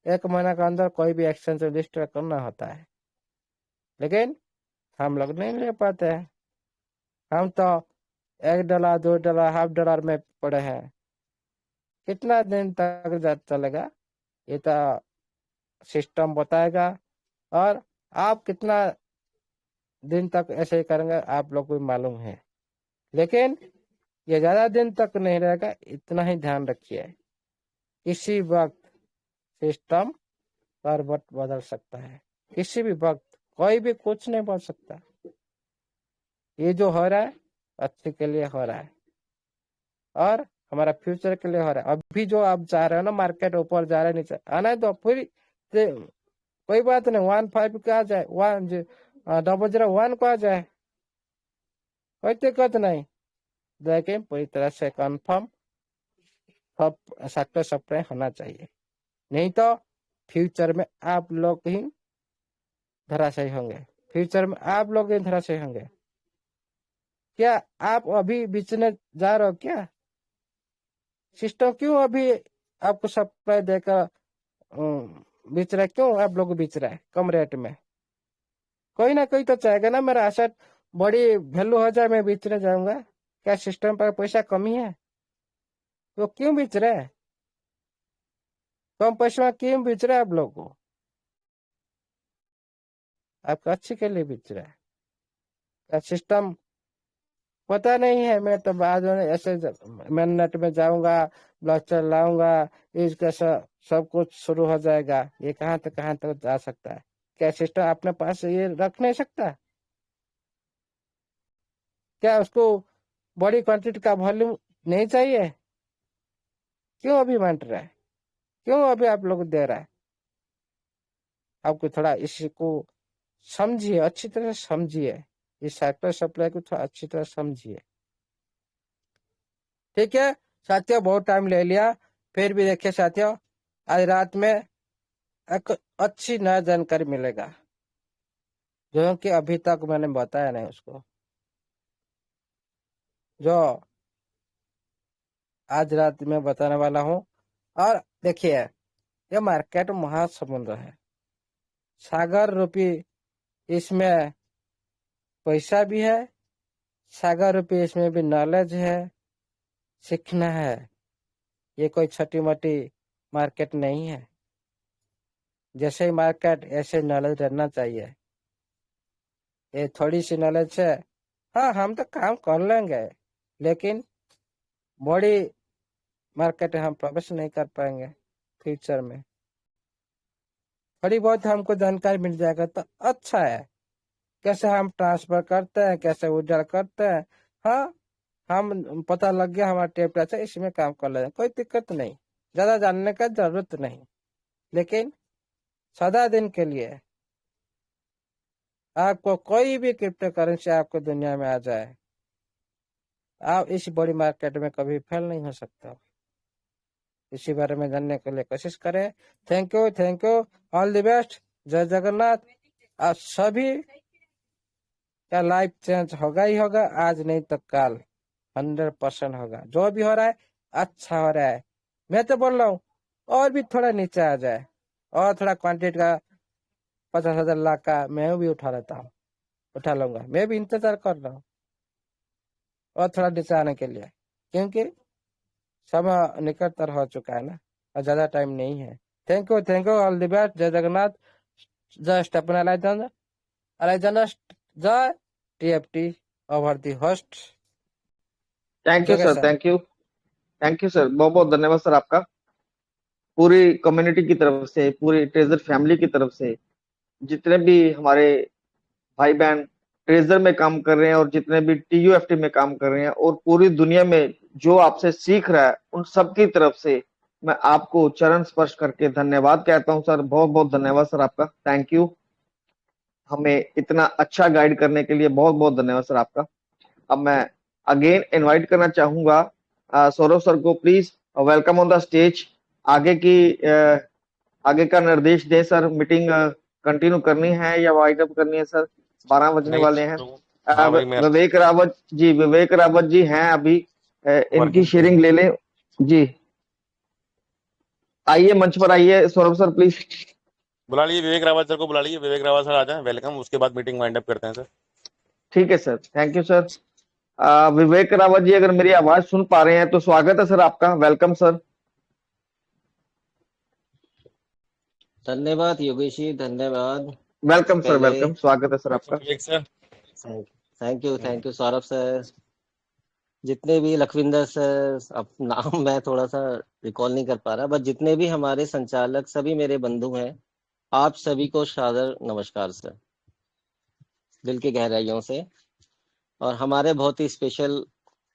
A: 1 महीना के अंदर कोई भी एक्सचेंज रजिस्टर करना होता है, लेकिन हम लोग नहीं ले पाते हैं। हम तो $1 $2 $0.5 में पड़े हैं। कितना दिन तक चलेगा ये तो सिस्टम बताएगा, और आप कितना दिन तक ऐसे ही करेंगे आप लोग को मालूम है, लेकिन ये ज्यादा दिन तक नहीं रहेगा, इतना ही ध्यान रखिए। किसी वक्त सिस्टम करवट बदल सकता है, किसी भी वक्त कोई भी कुछ नहीं बोल सकता। ये जो हो रहा है अच्छे के लिए हो रहा है, और हमारा फ्यूचर के लिए हो रहा है। अभी जो आप जा रहे हो ना, मार्केट ऊपर जा रहा है नीचे आना तो पूरी कोई बात नहीं, 15 का आ जाए, 1001 को आ जाए, कोई दिक्कत नहीं, लेकिन पूरी तरह से कंफर्म सब सेक्टर सप्लाई होना चाहिए, नहीं तो फ्यूचर में आप लोग ही धराशायी होंगे। फ्यूचर में आप लोग ही धराशायी होंगे। क्या आप अभी बेचने जा रहे हो क्या? सिस्टम क्यों अभी आपको सप्लाई देकर बेच रहा है? क्यों आप लोग बेच रहा है कम रेट में? कोई ना कोई तो चाहेगा ना मेरा एसेट बड़ी वैल्यू हो जाए, मैं बेचने जाऊंगा। क्या सिस्टम पर पैसा कमी है? तो क्यों बेच रहे हैं? कम पैसे में क्यों बेच रहे हैं आप लोग को? आपका अच्छे के लिए बेच रहा है। क्या सिस्टम पता नहीं है? मैं तो बाद में ऐसे मैं नेट में जाऊंगा, ब्लॉकचेन लाऊंगा, इसका सब कुछ शुरू हो जाएगा। ये कहाँ तक जा सकता है? क्या सिस्टम अपने पास ये रख नहीं सकता? क्या उसको बड़ी क्वांटिटी का वॉल्यूम नहीं चाहिए? क्यों अभी बांट रहा है? क्यों अभी आप लोग दे रहा है? आपको थोड़ा इसको समझिए, अच्छी तरह समझिए, इस सेक्टर सप्लाई को थोड़ा अच्छी तरह समझिए। ठीक है साथियों, बहुत टाइम ले लिया, फिर भी देखिए साथियों, आज रात में एक अच्छी नया जानकारी मिलेगा, जो कि अभी तक मैंने बताया नहीं उसको, जो आज रात में बताने वाला हूँ। और देखिए, ये मार्केट महासमुद्र है, सागर रूपी इसमें पैसा भी है, सागर रूपी इसमें भी नॉलेज है, सीखना है। ये कोई छोटी मोटी मार्केट नहीं है। जैसे ही मार्केट ऐसे नॉलेज रहना चाहिए। ये थोड़ी सी नॉलेज है, हाँ हम तो काम कर लेंगे, लेकिन बड़ी मार्केट हम प्रवेश नहीं कर पाएंगे फ्यूचर में। थोड़ी बहुत हमको जानकारी मिल जाएगा तो अच्छा है। कैसे हम ट्रांसफर करते हैं, कैसे विड्रॉल करते हैं, हाँ हम पता लग गया हमारा टेप अच्छा, इसमें काम कर लेंगे, कोई दिक्कत नहीं, ज्यादा जानने का जरूरत नहीं। लेकिन 14 दिन के लिए आपको कोई भी क्रिप्टो करेंसी आपको दुनिया में आ जाए, आप इस बड़ी मार्केट में कभी फेल नहीं हो सकता। इसी बारे में जानने के लिए कोशिश करें। Thank you, all the best, जय जगन्नाथ। आप सभी का लाइफ चेंज होगा ही होगा, आज नहीं तो कल 100% होगा। जो भी हो रहा है अच्छा हो रहा है। मैं तो बोल रहा हूँ और भी थोड़ा नीचे आ जाए, और थोड़ा क्वांटिटी का 50,000 लाख का मैं भी उठा लेता हूँ, उठा लूंगा। मैं भी इंतजार कर रहा हूँ और थोड़ा नीचे आने के लिए, क्योंकि समय निकटतर हो चुका है ना, और ज्यादा टाइम नहीं है। Thank you, all the best, जय जगन्नाथ, जय स्टेपन अलेक्जेंडर, अलेक्जेंडर, जय TFT over the host.
C: Thank you
A: जगह
C: sir,
A: sir.
C: Thank you sir, बहुत बहुत धन्यवाद सर आपका, पूरी कम्युनिटी की तरफ से, पूरी ट्रेजर फैमिली की तरफ से, जितने भी हमारे भाई बहन ट्रेजर में काम कर रहे हैं और जितने भी टीयूएफटी में काम कर रहे हैं और पूरी दुनिया में जो आपसे सीख रहा है, उन सबकी तरफ से मैं आपको चरण स्पर्श करके धन्यवाद कहता हूं सर। बहुत बहुत धन्यवाद सर आपका, थैंक यू। हमें इतना अच्छा गाइड करने के लिए बहुत बहुत धन्यवाद सर आपका। अब मैं अगेन इनवाइट करना चाहूंगा सौरभ सर को, please welcome on the stage. आगे की आगे का निर्देश दें सर। मीटिंग कंटिन्यू करनी है या वाइड अप करनी है सर? 12 बजने
B: नहीं
C: वाले हैं।
B: तो हाँ भाई, मैं
C: विवेक रावत जी हैं अभी, इनकी
B: वर्किंग पे
C: शेयरिंग ले लें जी। आइए मंच पर आइए सौरभ सर प्लीज।
B: बुला लीजिए, विवेक रावत सर को बुला लीजिए। विवेक रावत सर आ जाएं, वेलकम। उसके बाद मीटिंग वाइंड अप करते हैं सर।
C: ठीक है सर, थैंक यू सर। विवेक रावत जी अगर मेरी आवाज सुन पा रहे हैं तो स्वागत है सर आपका, वेलकम सर।
D: धन्यवाद योगेश जी, धन्यवाद। सबसे
C: वेलकम सर,
D: पहले
C: वेलकम, स्वागत है सर आपका।
B: Vivek sir.
D: Thank you Saurabh sir. जितने भी लखविंदर सर, अब नाम मैं थोड़ा सा रिकॉल नहीं कर पा रहा, बट जितने भी हमारे संचालक, सभी मेरे बंधु हैं, आप सभी को सादर नमस्कार सर, दिल की गहराइयों से। और हमारे बहुत ही स्पेशल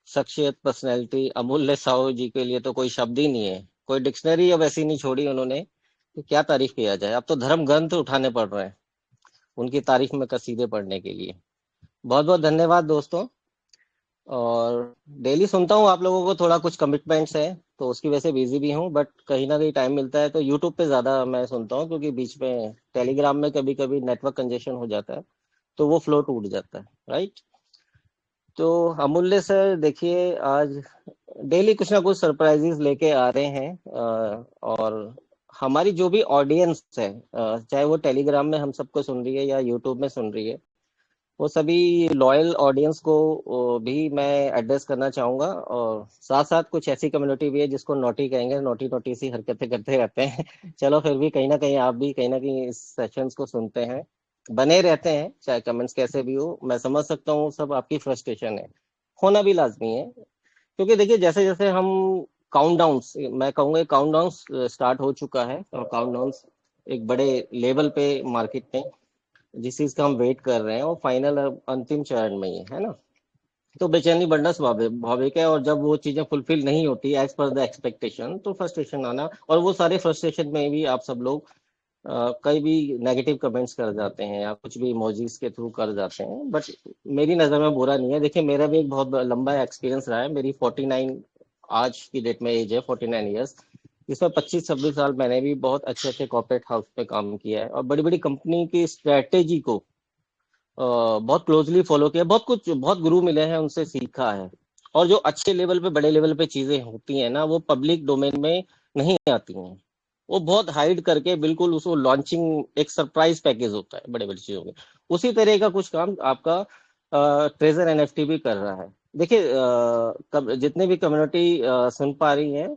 D: शख्सियत, पर्सनैलिटी अमूल्य साहू जी के लिए तो कोई शब्द ही नहीं है, कोई डिक्शनरी अब ऐसी नहीं छोड़ी उन्होंने कि क्या तारीफ किया जाए। अब तो धर्म ग्रंथ उठाने पड़ रहे हैं उनकी तारीफ में कसीदे पढ़ने के लिए। बहुत बहुत धन्यवाद दोस्तों। और डेली सुनता हूँ आप लोगों को, थोड़ा कुछ कमिटमेंट्स है तो उसकी वजह से बिजी भी हूँ, बट कहीं ना कहीं टाइम मिलता है तो यूट्यूब पे ज़्यादा मैं सुनता हूँ, क्योंकि बीच में टेलीग्राम में कभी कभी नेटवर्क कंजेशन हो जाता है तो वो फ्लो टूट जाता है, राइट। तो अमूल्य सर देखिए, आज डेली कुछ ना कुछ सरप्राइजेस लेके आ रहे हैं। और हमारी जो भी ऑडियंस है, चाहे वो टेलीग्राम में हम सबको सुन रही है या यूट्यूब में सुन रही है, वो सभी लॉयल ऑडियंस को भी मैं एड्रेस करना चाहूंगा। और साथ साथ कुछ ऐसी कम्युनिटी भी है जिसको नोटी कहेंगे, नोटी नोटी सी हरकतें करते रहते हैं चलो फिर भी कहीं ना कहीं आप भी कहीं ना कहीं इस सेशंस को सुनते हैं, बने रहते हैं, चाहे कमेंट्स कैसे भी हो। मैं समझ सकता हूँ सब आपकी फ्रस्ट्रेशन है, होना भी लाजमी है, क्योंकि देखिए जैसे जैसे हम काउंटडाउन, मैं कहूँगा काउंटडाउन स्टार्ट हो चुका है, और काउंटडाउन एक बड़े लेवल पे मार्केट में जिस चीज का हम वेट कर रहे हैं वो फाइनल अंतिम चरण में ही है ना। तो बेचैनी बढ़ना स्वाभाविक है, और जब वो चीजें फुलफिल नहीं होती एज पर द एक्सपेक्टेशन तो फ्रस्ट्रेशन आना, और वो सारे फ्रस्ट्रेशन में भी आप सब लोग कई भी नेगेटिव कमेंट्स कर जाते हैं या कुछ भी इमोजीज के थ्रू कर जाते हैं, बट मेरी नज़र में बुरा नहीं है। देखिए मेरा भी एक बहुत लंबा एक्सपीरियंस रहा है, मेरी 49 आज की डेट में एज है, 49 ईयर्स। इसमें 25-26 साल मैंने भी बहुत अच्छे अच्छे कॉर्पोरेट हाउस पे काम किया है और बड़ी बड़ी कंपनी की स्ट्रेटेजी को बहुत क्लोजली फॉलो किया, बहुत कुछ, बहुत गुरु मिले हैं, उनसे सीखा है। और जो अच्छे लेवल पे, बड़े लेवल पे चीजें होती हैं ना, वो पब्लिक डोमेन में नहीं आती हैं, वो बहुत हाइड करके बिल्कुल उसको लॉन्चिंग, एक सरप्राइज पैकेज होता है बड़े बड़े चीजों में। उसी तरह का कुछ काम आपका ट्रेजर एनएफटी भी कर रहा है। देखिए जितने भी कम्युनिटी सुन पा रही है,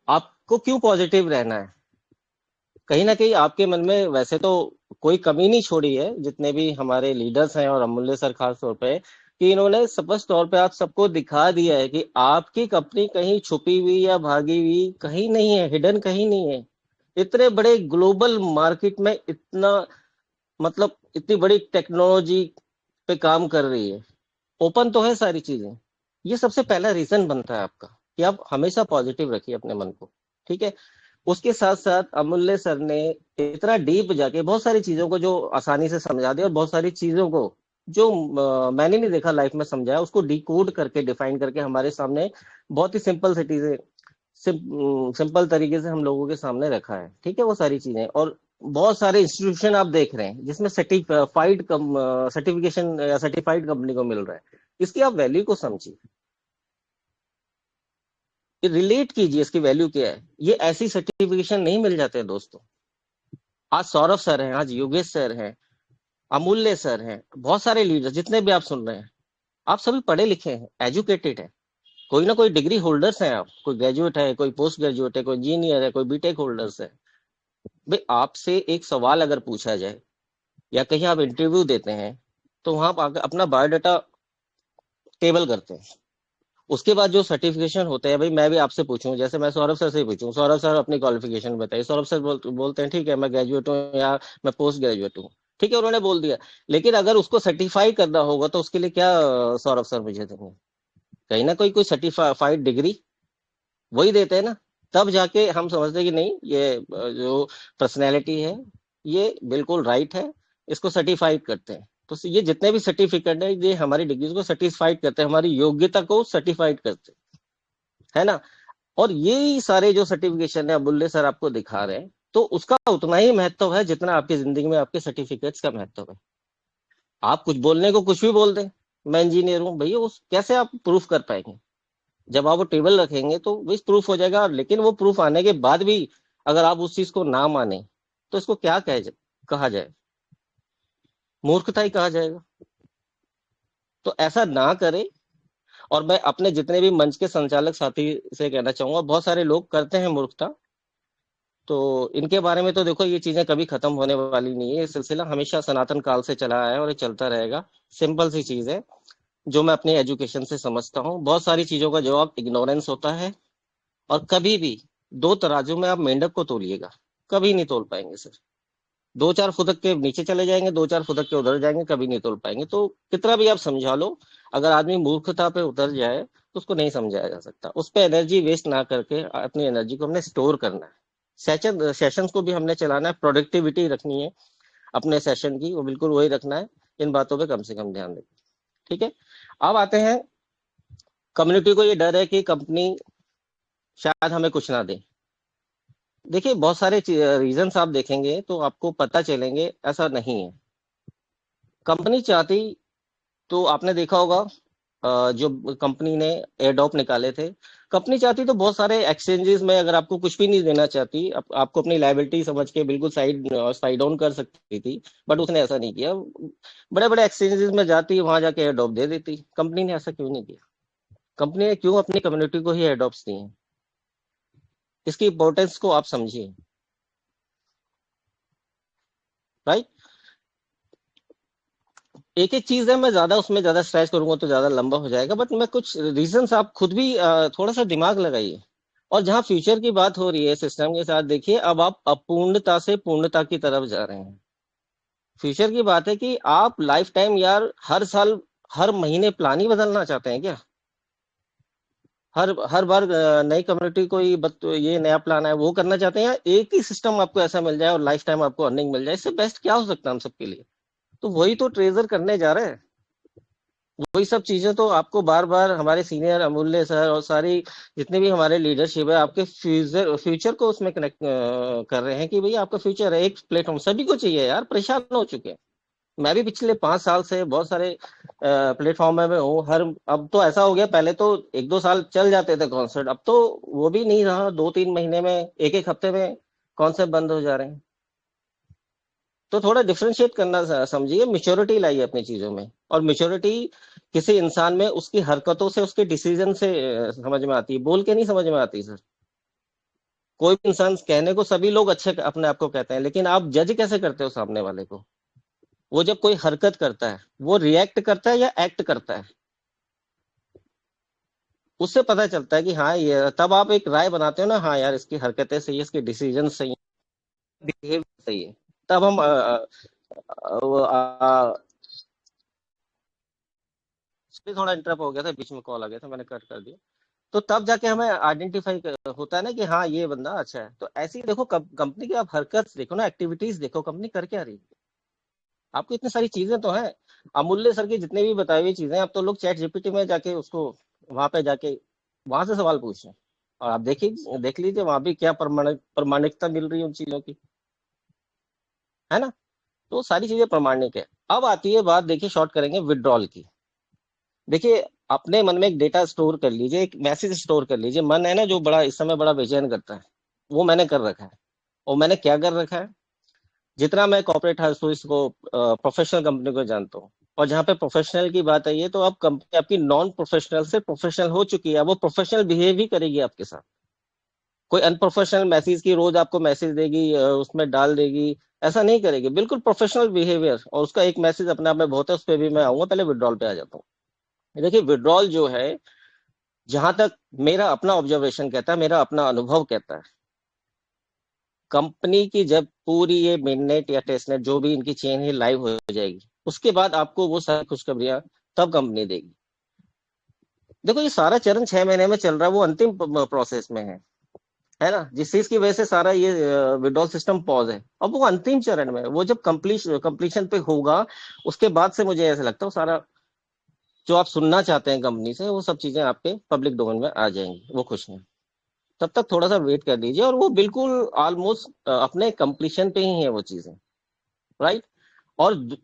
D: आपको क्यों पॉजिटिव रहना है? कहीं ना कहीं आपके मन में वैसे तो कोई कमी नहीं छोड़ी है, जितने भी हमारे लीडर्स हैं और अमूल्य सर खास तौर पे, कि इन्होंने स्पष्ट तौर पे आप सबको दिखा दिया है कि आपकी कंपनी कहीं छुपी हुई या भागी हुई कहीं नहीं है, हिडन कहीं नहीं है। इतने बड़े ग्लोबल मार्केट में इतना, मतलब इतनी बड़ी टेक्नोलॉजी पे काम कर रही है, ओपन तो है सारी चीजें। ये सबसे पहला रीजन बनता है आपका कि आप हमेशा पॉजिटिव रखिए अपने मन को, ठीक है। उसके साथ साथ अमूल्य सर ने इतना डीप जाके बहुत सारी चीजों को जो आसानी से समझा दिया, और बहुत सारी चीजों को जो मैंने नहीं देखा लाइफ में समझाया, उसको डिकोड करके डिफाइन करके हमारे सामने बहुत ही सिंपल सिटीज सिंपल तरीके से हम लोगों के सामने रखा है। ठीक है, वो सारी चीजें, और बहुत सारे इंस्टीट्यूशन आप देख रहे हैं जिसमें सर्टिफिकेशन या सर्टिफाइड कंपनी को मिल रहा है। इसकी आप वैल्यू को समझिए, रिलेट कीजिए, इसकी वैल्यू क्या है। ये ऐसी सर्टिफिकेशन नहीं मिल जाते हैं दोस्तों। आज सौरभ सर हैं, आज योगेश सर हैं, अमूल्य सर हैं, बहुत सारे लीडर जितने भी आप सुन रहे हैं, आप सभी पढ़े लिखे हैं, एजुकेटेड हैं, कोई ना कोई डिग्री होल्डर्स हैं। आप, कोई ग्रेजुएट है, कोई पोस्ट ग्रेजुएट है, कोई इंजीनियर है, कोई बीटेक होल्डर्स है। भाई आपसे एक सवाल अगर पूछा जाए या कहीं आप इंटरव्यू देते हैं, तो वहां आप अपना बायोडाटा टेबल करते हैं। उसके बाद जो सर्टिफिकेशन होते हैं, भाई मैं भी आपसे पूछूं, जैसे मैं सौरभ सर से पूछूं, सौरभ सर अपनी क्वालिफिकेशन बताइए, सौरभ सर बोलते हैं ठीक है मैं ग्रेजुएट हूँ या मैं पोस्ट ग्रेजुएट हूँ, ठीक है उन्होंने बोल दिया। लेकिन अगर उसको सर्टिफाई करना होगा तो उसके लिए क्या सौरभ सर मुझे देंगे? कहीं ना कोई सर्टिफाइड डिग्री वही देते हैं ना। तब जाके हम समझते हैं कि नहीं, ये जो पर्सनैलिटी है ये बिल्कुल राइट है, इसको सर्टिफाइड करते हैं। तो ये जितने भी सर्टिफिकेट है, ये हमारी डिग्रीज को सर्टिफाइड करते हैं, हमारी योग्यता को सर्टिफाइड करते हैं, है ना। और यही सारे जो सर्टिफिकेशन है अमूल्य सर आपको दिखा रहे हैं, तो उसका उतना ही महत्व है जितना आपकी जिंदगी में आपके सर्टिफिकेट्स का महत्व है। आप कुछ बोलने को कुछ भी बोल दें, मैं इंजीनियर हूँ भैया, उस कैसे आप प्रूफ कर पाएंगे? जब आप वो टेबल रखेंगे तो वो प्रूफ हो जाएगा। लेकिन वो प्रूफ आने के बाद भी अगर आप उस चीज को ना माने, तो इसको क्या कहा जाए? मूर्खता ही कहा जाएगा। तो ऐसा ना करें। और मैं अपने जितने भी मंच के संचालक साथी से कहना चाहूंगा, बहुत सारे लोग करते हैं मूर्खता, तो इनके बारे में तो देखो, ये चीजें कभी खत्म होने वाली नहीं है। ये सिलसिला हमेशा सनातन काल से चला आया है और ये चलता रहेगा। सिंपल सी चीज है जो मैं अपनी एजुकेशन से समझता हूँ, बहुत सारी चीजों का जवाब इग्नोरेंस होता है। और कभी भी दो तराजू में आप मेंढक को तोलिएगा, कभी नहीं तोल पाएंगे सर। दो चार फुदक के नीचे चले जाएंगे, दो चार फुदक के उधर जाएंगे, कभी नहीं तोल पाएंगे। तो कितना भी आप समझा लो, अगर आदमी मूर्खता पे उतर जाए तो उसको नहीं समझाया जा सकता। उस पर एनर्जी वेस्ट ना करके अपनी एनर्जी को हमने स्टोर करना है। सेशंस को भी हमने चलाना है, प्रोडक्टिविटी रखनी है अपने सेशन की, वो बिल्कुल वही रखना है। इन बातों पे कम से कम ध्यान दें। ठीक है, अब आते हैं, कम्युनिटी को ये डर है कि कंपनी शायद हमें कुछ ना दे। देखिए बहुत सारे रीजंस आप देखेंगे तो आपको पता चलेंगे, ऐसा नहीं है। कंपनी चाहती, तो आपने देखा होगा जो कंपनी ने एडॉप निकाले थे, कंपनी चाहती तो बहुत सारे एक्सचेंजेस में अगर आपको कुछ भी नहीं देना चाहती, आपको अपनी लायबिलिटी समझ के बिल्कुल साइड ऑन कर सकती थी। बट उसने ऐसा नहीं किया। बड़े बड़े एक्सचेंजेस में जाती, वहां जाके एडॉप दे देती। कंपनी ने ऐसा क्यों नहीं किया? कंपनी ने क्यों अपनी कम्युनिटी को ही एडॉप्स दिए? इसकी इंपॉर्टेंस को आप समझिए, राइट। एक एक चीज है, मैं ज्यादा उसमें ज्यादा स्ट्रेच करूंगा तो ज्यादा लंबा हो जाएगा, बट मैं कुछ रीजंस आप खुद भी थोड़ा सा दिमाग लगाइए। और जहां फ्यूचर की बात हो रही है सिस्टम के साथ, देखिए अब आप अपूर्णता से पूर्णता की तरफ जा रहे हैं। फ्यूचर की बात है कि आप लाइफ टाइम यार, हर साल हर महीने प्लान ही बदलना चाहते हैं क्या? हर हर बार नई कम्युनिटी को ये नया प्लान है वो करना चाहते हैं, या एक ही सिस्टम आपको ऐसा मिल जाए और लाइफ टाइम आपको अर्निंग मिल जाए? इससे बेस्ट क्या हो सकता है हम सबके लिए? तो वही तो ट्रेजर करने जा रहे हैं। वही सब चीजें तो आपको बार बार हमारे सीनियर अमूल्य सर और सारी जितने भी हमारे लीडरशिप है, आपके फ्यूचर फ्यूचर को उसमें कनेक्ट कर रहे हैं कि भैया आपका फ्यूचर है, एक प्लेटफॉर्म सभी को चाहिए यार, परेशान हो चुके हैं। मैं भी पिछले 5 साल से बहुत सारे प्लेटफॉर्म में हूँ। हर अब तो ऐसा हो गया, पहले तो 1-2 साल चल जाते थे कॉन्सर्ट, अब तो वो भी नहीं रहा। 2-3 महीने में, एक एक हफ्ते में कॉन्सर्ट बंद हो जा रहे हैं। तो थोड़ा डिफरेंशिएट करना समझिए, मेच्योरिटी लाइए अपनी चीजों में। और मेच्योरिटी किसी इंसान में उसकी हरकतों से, उसके डिसीजन से समझ में आती है, बोल के नहीं समझ में आती सर। कोई भी इंसान, कहने को सभी लोग अच्छे अपने आप को कहते हैं, लेकिन आप जज कैसे करते हो सामने वाले को? वो जब कोई हरकत करता है, वो रिएक्ट करता है या एक्ट करता है, उससे पता चलता है कि हाँ ये, तब आप एक राय बनाते हो ना, हाँ यार इसकी हरकतें सही है, इसके डिसीजन सही है, बिहेवियर सही है। तब हम थोड़ा इंटरप्ट हो गया था, बीच में कॉल आ गया था, मैंने कट कर दिया। तो तब जाके हमें आइडेंटिफाई होता है ना कि हाँ ये बंदा अच्छा है। तो ऐसे ही देखो कंपनी की आप हरकत देखो ना, एक्टिविटीज देखो कंपनी कर क्या रही है। आपको इतनी सारी चीजें तो हैं, अमूल्य सर की जितनी भी बताई हुई चीजें, अब तो लोग चैट जीपीटी में जाके उसको वहां पे जाके वहां से सवाल पूछ रहे हैं। और आप देखिए देख लीजिए वहां भी क्या प्रमाणिकता मिल रही है उन चीजों की, है ना। तो सारी चीजें प्रमाणिक है। अब आती है बात, देखिए शॉर्ट करेंगे विड्रॉल की। देखिए अपने मन में एक डेटा स्टोर कर लीजिए, एक मैसेज स्टोर कर लीजिए। मन है ना जो बड़ा इस समय बड़ा बेचैन करता है, वो मैंने कर रखा है। और मैंने क्या कर रखा है, जितना मैं कॉर्पोरेट हाउस को प्रोफेशनल कंपनी को जानता हूँ, और जहाँ पे प्रोफेशनल की बात आई है, तो अब कंपनी आपकी नॉन प्रोफेशनल से प्रोफेशनल हो चुकी है। वो प्रोफेशनल बिहेव ही करेगी आपके साथ। कोई अनप्रोफेशनल मैसेज की रोज आपको मैसेज देगी, उसमें डाल देगी, ऐसा नहीं करेगी। बिल्कुल प्रोफेशनल बिहेवियर। और उसका एक मैसेज अपने आप में बहुत है, उस पर भी मैं आऊंगा, पहले विड्रॉल पे आ जाता हूँ। देखिए विड्रॉल जो है, जहां तक मेरा अपना ऑब्जर्वेशन कहता है, मेरा अपना अनुभव कहता है, कंपनी की जब पूरी ये मिडनेट या टेस्टनेट जो भी इनकी चेन है लाइव हो जाएगी, उसके बाद आपको वो सारी खुशखबरियां तब कंपनी देगी। देखो ये सारा चरण 6 महीने में चल रहा है, वो अंतिम प्रोसेस में है ना, जिस चीज की वजह से सारा ये विड्रॉल सिस्टम पॉज है। अब वो अंतिम चरण में, वो जब कंप्लीशन पे होगा, उसके बाद से मुझे ऐसा लगता है वो सारा जो आप सुनना चाहते हैं कंपनी से, वो सब चीजें आपके पब्लिक डोमेन में आ जाएंगी, वो खुश हैं। तब तक थोड़ा सा वेट कर लीजिए, और वो बिल्कुल ऑलमोस्ट अपने कंप्लीशन पे ही है वो चीजें, राइट। और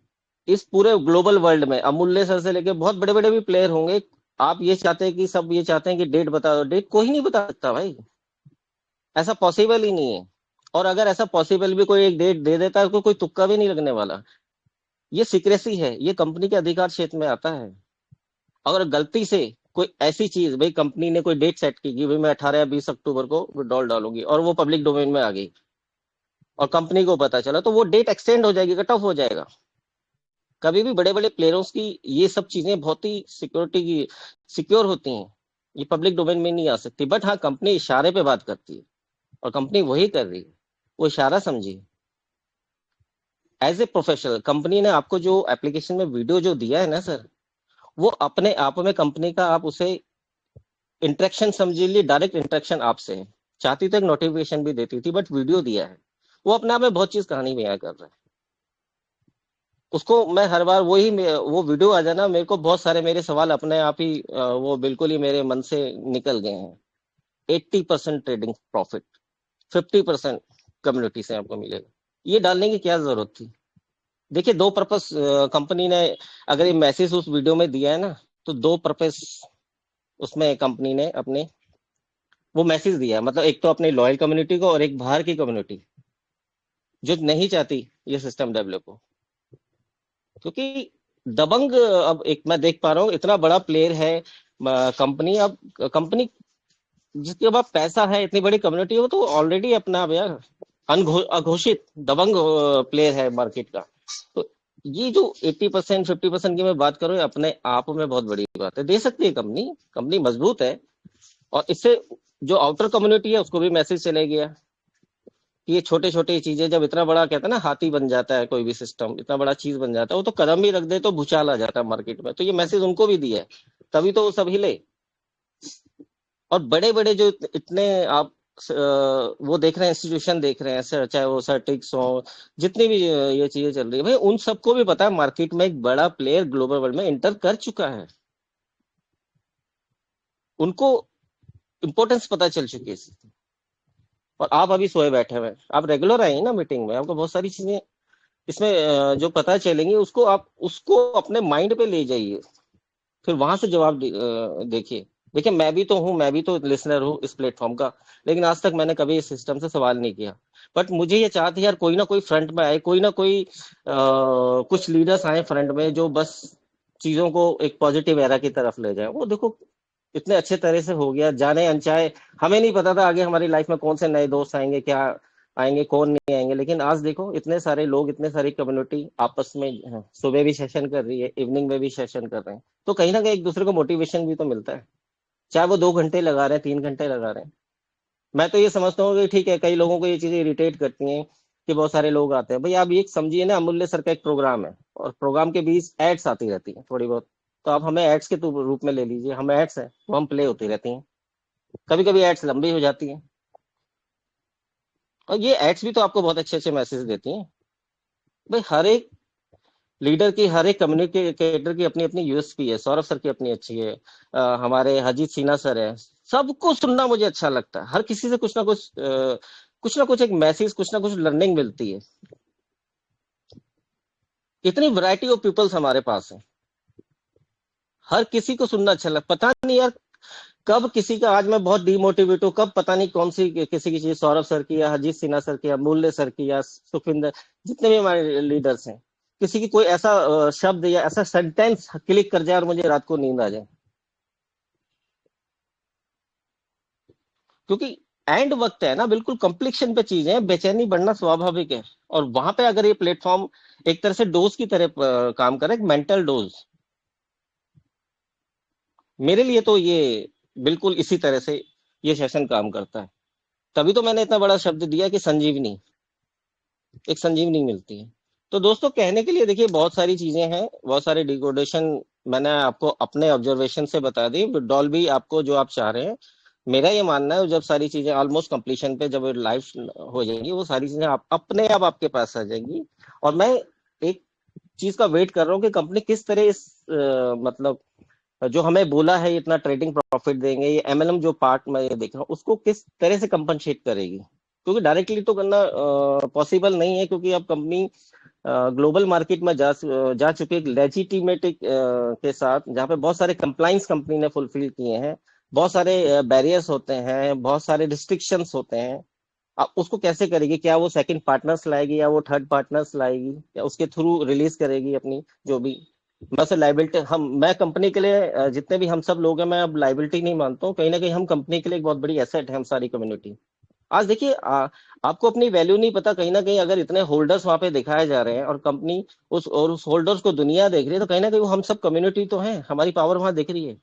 D: इस पूरे ग्लोबल वर्ल्ड में अमूल्य सर से लेके बहुत बड़े बड़े भी प्लेयर होंगे। आप ये चाहते हैं कि सब ये चाहते हैं कि डेट बता दो, डेट कोई नहीं बता सकता भाई, ऐसा पॉसिबल ही नहीं है। और अगर ऐसा पॉसिबल भी कोई एक डेट दे देता है, उसको कोई तुक्का भी नहीं लगने वाला। ये सीक्रेसी है, ये कंपनी के अधिकार क्षेत्र में आता है। अगर गलती से कोई ऐसी चीज, भाई कंपनी ने कोई डेट सेट की कि भाई मैं 18 या 20 अक्टूबर को विड्रॉल डालूंगी, और वो पब्लिक डोमेन में आ गई और कंपनी को पता चला, तो वो डेट एक्सटेंड हो जाएगी, कट ऑफ हो जाएगा। कभी भी बड़े बड़े प्लेयरों की ये सब चीजें बहुत ही सिक्योरिटी की सिक्योर होती हैं, ये पब्लिक डोमेन में नहीं आ सकती। बट हाँ, कंपनी इशारे पे बात करती है, और कंपनी वही कर रही है, वो इशारा समझिए। एज ए प्रोफेशनल कंपनी ने आपको जो एप्लीकेशन में वीडियो जो दिया है ना सर, वो अपने आप में कंपनी का, आप उसे इंटरेक्शन समझ लीजिए, डायरेक्ट इंटरेक्शन आपसे है। चाहती तो एक नोटिफिकेशन भी देती थी, बट वीडियो दिया है, वो अपने आप में बहुत चीज कहानी बयां कर रहा है। उसको मैं हर बार वो वीडियो आ जाना, मेरे को बहुत सारे मेरे सवाल अपने आप ही वो बिल्कुल ही मेरे मन से निकल गए हैं। 80% ट्रेडिंग प्रॉफिट, 50% कम्युनिटी से आपको मिलेगा, ये डालने की क्या जरूरत थी। देखिए दो पर्पस कंपनी ने, अगर ये मैसेज उस वीडियो में दिया है ना, तो दो पर्पस उसमें कंपनी ने अपने वो मैसेज दिया है। मतलब एक तो अपनी लॉयल कम्युनिटी को, और एक बाहर की कम्युनिटी जो नहीं चाहती ये सिस्टम डेवलप हो। क्योंकि दबंग, अब एक मैं देख पा रहा हूँ इतना बड़ा प्लेयर है कंपनी, अब कंपनी जिसके पास पैसा है, इतनी बड़ी कम्युनिटी है, वो तो ऑलरेडी अपना यार अघोषित दबंग प्लेयर है मार्केट का। तो ये जो 80% 50% की मैं बात करूँ, अपने आप में बहुत बड़ी बात है। दे सकती है कंपनी, कंपनी मजबूत है। और इससे जो आउटर कम्युनिटी है उसको भी मैसेज चले गया कि ये छोटे छोटे चीजें, जब इतना बड़ा कहता है ना हाथी बन जाता है कोई भी सिस्टम, इतना बड़ा चीज बन जाता है, वो तो कदम भी रख दे तो भूचाल आ जाता है मार्केट में। तो ये मैसेज उनको भी दिया है, तभी तो वो सब हिले। और बड़े बड़े जो इतने आप वो देख रहे हैं, इंस्टीट्यूशन देख रहे हैं सर, चाहे वो सर्टिक्स हो, जितनी भी ये चीजें चल रही है, भाई उन सबको भी पता है मार्केट में एक बड़ा प्लेयर ग्लोबल वर्ल्ड में इंटर कर चुका है। उनको इंपॉर्टेंस पता चल चुकी है इसकी। और आप अभी सोए बैठे हुए हैं, आप रेगुलर आए हैं ना मीटिंग में, आपको बहुत सारी चीजें इसमें जो पता चलेंगी, उसको आप उसको अपने माइंड पे ले जाइए, फिर वहां से जवाब देखिए। देखिए मैं भी तो हूँ, मैं भी तो लिसनर हूँ इस प्लेटफॉर्म का, लेकिन आज तक मैंने कभी इस सिस्टम से सवाल नहीं किया। बट मुझे ये चाहती है यार, कोई ना कोई फ्रंट में आए, कोई ना कोई कुछ लीडर्स आए फ्रंट में, जो बस चीजों को एक पॉजिटिव एरा की तरफ ले जाए। वो देखो इतने अच्छे तरह से हो गया, जाने अनचाहे। हमें नहीं पता था आगे हमारी लाइफ में कौन से नए दोस्त आएंगे, क्या आएंगे, कौन नहीं आएंगे, लेकिन आज देखो इतने सारे लोग, इतने सारी कम्युनिटी आपस में सुबह भी सेशन कर रही है, इवनिंग में भी सेशन कर रहे हैं। तो कहीं ना कहीं एक दूसरे को मोटिवेशन भी तो मिलता है, चाहे वो 2 घंटे लगा रहे हैं, 3 घंटे लगा रहे हैं। मैं तो ये समझता हूँ कि ठीक है, कई लोगों को ये चीजें इरिटेट करती हैं कि बहुत सारे लोग आते हैं। भाई आप ये समझिए ना, अमूल्य सर का एक प्रोग्राम है, और प्रोग्राम के बीच एड्स आती रहती हैं थोड़ी बहुत। तो आप हमें एड्स के रूप में ले लीजिए, हम एड्स हैं, वो हम प्ले होती रहती हैं। कभी कभी एड्स लंबी हो जाती हैं, और ये एड्स भी तो आपको बहुत अच्छे अच्छे मैसेज देती हैं। भाई हर एक लीडर की, हर एक कम्युनिकेटर की अपनी अपनी यूएसपी है। सौरभ सर की अपनी अच्छी है, हमारे अजीत सिन्हा सर है। सबको सुनना मुझे अच्छा लगता है, हर किसी से कुछ ना कुछ एक मैसेज, कुछ ना कुछ लर्निंग मिलती है। इतनी वैरायटी ऑफ पीपल्स हमारे पास है, हर किसी को सुनना अच्छा लगता। पता नहीं यार कब किसी का, आज मैं बहुत डिमोटिवेट हूँ, कब पता नहीं कौन सी किसी की चीज, सौरभ सर की या अजीत सिन्हा सर की या मूल्य सर की या सुखविंदर, जितने भी हमारे लीडर्स हैं, किसी की कोई ऐसा शब्द या ऐसा सेंटेंस क्लिक कर जाए और मुझे रात को नींद आ जाए। क्योंकि एंड वक्त है ना, बिल्कुल कंप्लीशन पे चीजें हैं, बेचैनी बढ़ना स्वाभाविक है। और वहां पे अगर ये प्लेटफॉर्म एक तरह से डोज की तरह काम करे, एक मेंटल डोज, मेरे लिए तो ये बिल्कुल इसी तरह से ये सेशन काम करता है। तभी तो मैंने इतना बड़ा शब्द दिया कि संजीवनी, एक संजीवनी मिलती है। तो दोस्तों कहने के लिए देखिए बहुत सारी चीजें हैं, बहुत सारे डिकोडेशन मैंने आपको अपने ऑब्जर्वेशन से बता दी। डॉल्बी आपको जो आप चाह रहे हैं, मेरा ये मानना है जब सारी चीजें ऑलमोस्ट कंप्लीशन पे जब लाइव हो जाएंगी, वो सारी चीजें आप अपने आप आपके पास आ जाएंगी। और मैं एक चीज का वेट कर रहा हूँ कि कंपनी किस तरह इस मतलब जो हमें बोला है इतना ट्रेडिंग प्रॉफिट देंगे, ये एमएलएम जो पार्ट मैं ये देख रहा हूँ, उसको किस तरह से कंपनसेट करेगी। क्योंकि डायरेक्टली तो करना पॉसिबल नहीं है, क्योंकि अब कंपनी ग्लोबल मार्केट में जा चुकी है, लेजिटिमेट के साथ, जहाँ पे बहुत सारे कंप्लाइंस कंपनी ने फुलफिल किए हैं, बहुत सारे बैरियर्स होते हैं, बहुत सारे रिस्ट्रिक्शंस होते हैं। अब उसको कैसे करेगी, क्या वो सेकंड पार्टनर्स लाएगी या वो थर्ड पार्टनर्स लाएगी या उसके थ्रू रिलीज करेगी अपनी जो भी। मैं से लाइबिलिटी, मैं कंपनी के लिए जितने भी हम सब लोग हैं, मैं अब लाइबिलिटी नहीं मानता हूँ। कहीं ना कहीं हम कंपनी के लिए एक बहुत बड़ी एसेट है, हम सारी कम्युनिटी। आज देखिए आपको अपनी वैल्यू नहीं पता, कहीं ना कहीं अगर इतने होल्डर्स वहां पे दिखाए जा रहे हैं और कंपनी उस होल्डर्स को दुनिया देख रही है, तो कहीं ना कहीं वो हम सब कम्युनिटी तो है, हमारी पावर वहां दिख रही है।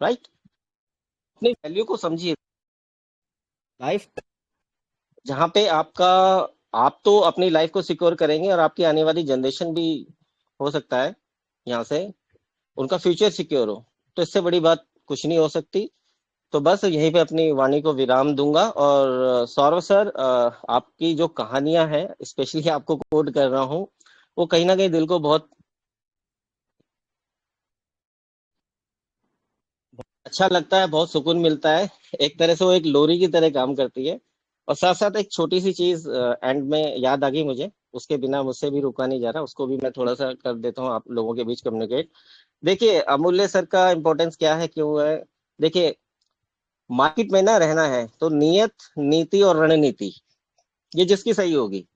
D: राइट, अपनी वैल्यू को समझिए। लाइफ जहाँ पे आपका, आप तो अपनी लाइफ को सिक्योर करेंगे और आपकी आने वाली जनरेशन भी हो सकता है यहाँ से उनका फ्यूचर सिक्योर हो, तो इससे बड़ी बात कुछ नहीं हो सकती। तो बस यहीं पे अपनी वाणी को विराम दूंगा। और सौरभ सर, आपकी जो कहानियां हैं, स्पेशली आपको कोट कर रहा हूँ, वो कहीं ना कहीं दिल को बहुत अच्छा लगता है, बहुत सुकून मिलता है। एक तरह से वो एक लोरी की तरह काम करती है। और साथ साथ एक छोटी सी चीज एंड में याद आ गई मुझे, उसके बिना मुझसे भी रुका नहीं जा रहा, उसको भी मैं थोड़ा सा कर देता हूँ आप लोगों के बीच कम्युनिकेट। देखिए अमूल्य सर का इम्पोर्टेंस क्या है, क्यों है। देखिए मार्केट में ना रहना है तो नियत, नीति और रणनीति, ये जिसकी सही होगी,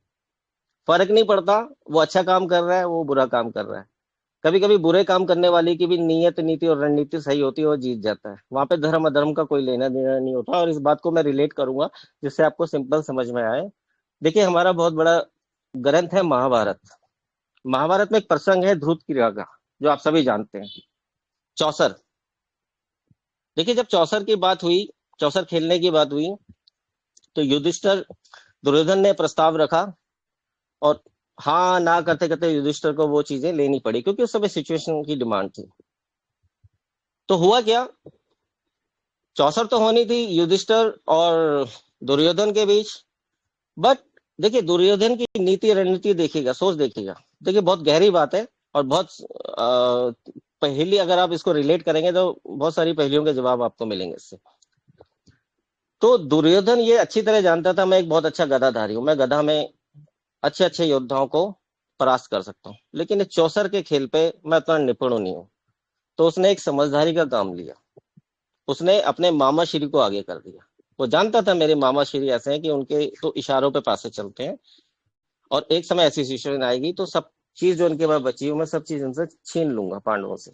D: फर्क नहीं पड़ता वो अच्छा काम कर रहा है वो बुरा काम कर रहा है। कभी कभी बुरे काम करने वाले की भी नियत, नीति और रणनीति सही होती है, वो जीत जाता है। वहां पे धर्म अधर्म का कोई लेना देना नहीं होता। और इस बात को मैं रिलेट करूंगा जिससे आपको सिंपल समझ में आए। देखिए हमारा बहुत बड़ा ग्रंथ है महाभारत। महाभारत में एक प्रसंग है ध्रुव क्रीड़ा का, जो आप सभी जानते हैं, चौसर। देखिए जब चौसर की बात हुई, चौसर खेलने की बात हुई, तो युधिष्ठिर, दुर्योधन ने प्रस्ताव रखा, और हाँ ना करते करते युधिष्ठिर को वो चीजें लेनी पड़ी, क्योंकि उस समय सिचुएशन की डिमांड थी। तो हुआ क्या, चौसर तो होनी थी युधिष्ठिर और दुर्योधन के बीच। बट देखिए दुर्योधन की नीति रणनीति देखिएगा, सोच देखिएगा, देखिए बहुत गहरी बात है। और बहुत पहेली, अगर आप इसको रिलेट करेंगे तो बहुत सारी पहेलियों के जवाब आपको मिलेंगे इससे। तो दुर्योधन ये अच्छी तरह जानता था, मैं एक बहुत अच्छा गदाधारी हूँ, मैं गधा में अच्छे अच्छे योद्धाओं को परास्त कर सकता हूँ, लेकिन इस चौसर के खेल पे मैं उतना निपुण नहीं हूँ। तो उसने एक समझदारी का काम लिया, उसने अपने मामा श्री को आगे कर दिया। वो जानता था मेरे मामा श्री ऐसे हैं कि उनके तो इशारों पे पासे चलते हैं, और एक समय ऐसी सिचुएशन आएगी तो सब चीज जो उनके पास बची हो, मैं सब चीज उनसे छीन लूंगा पांडवों से।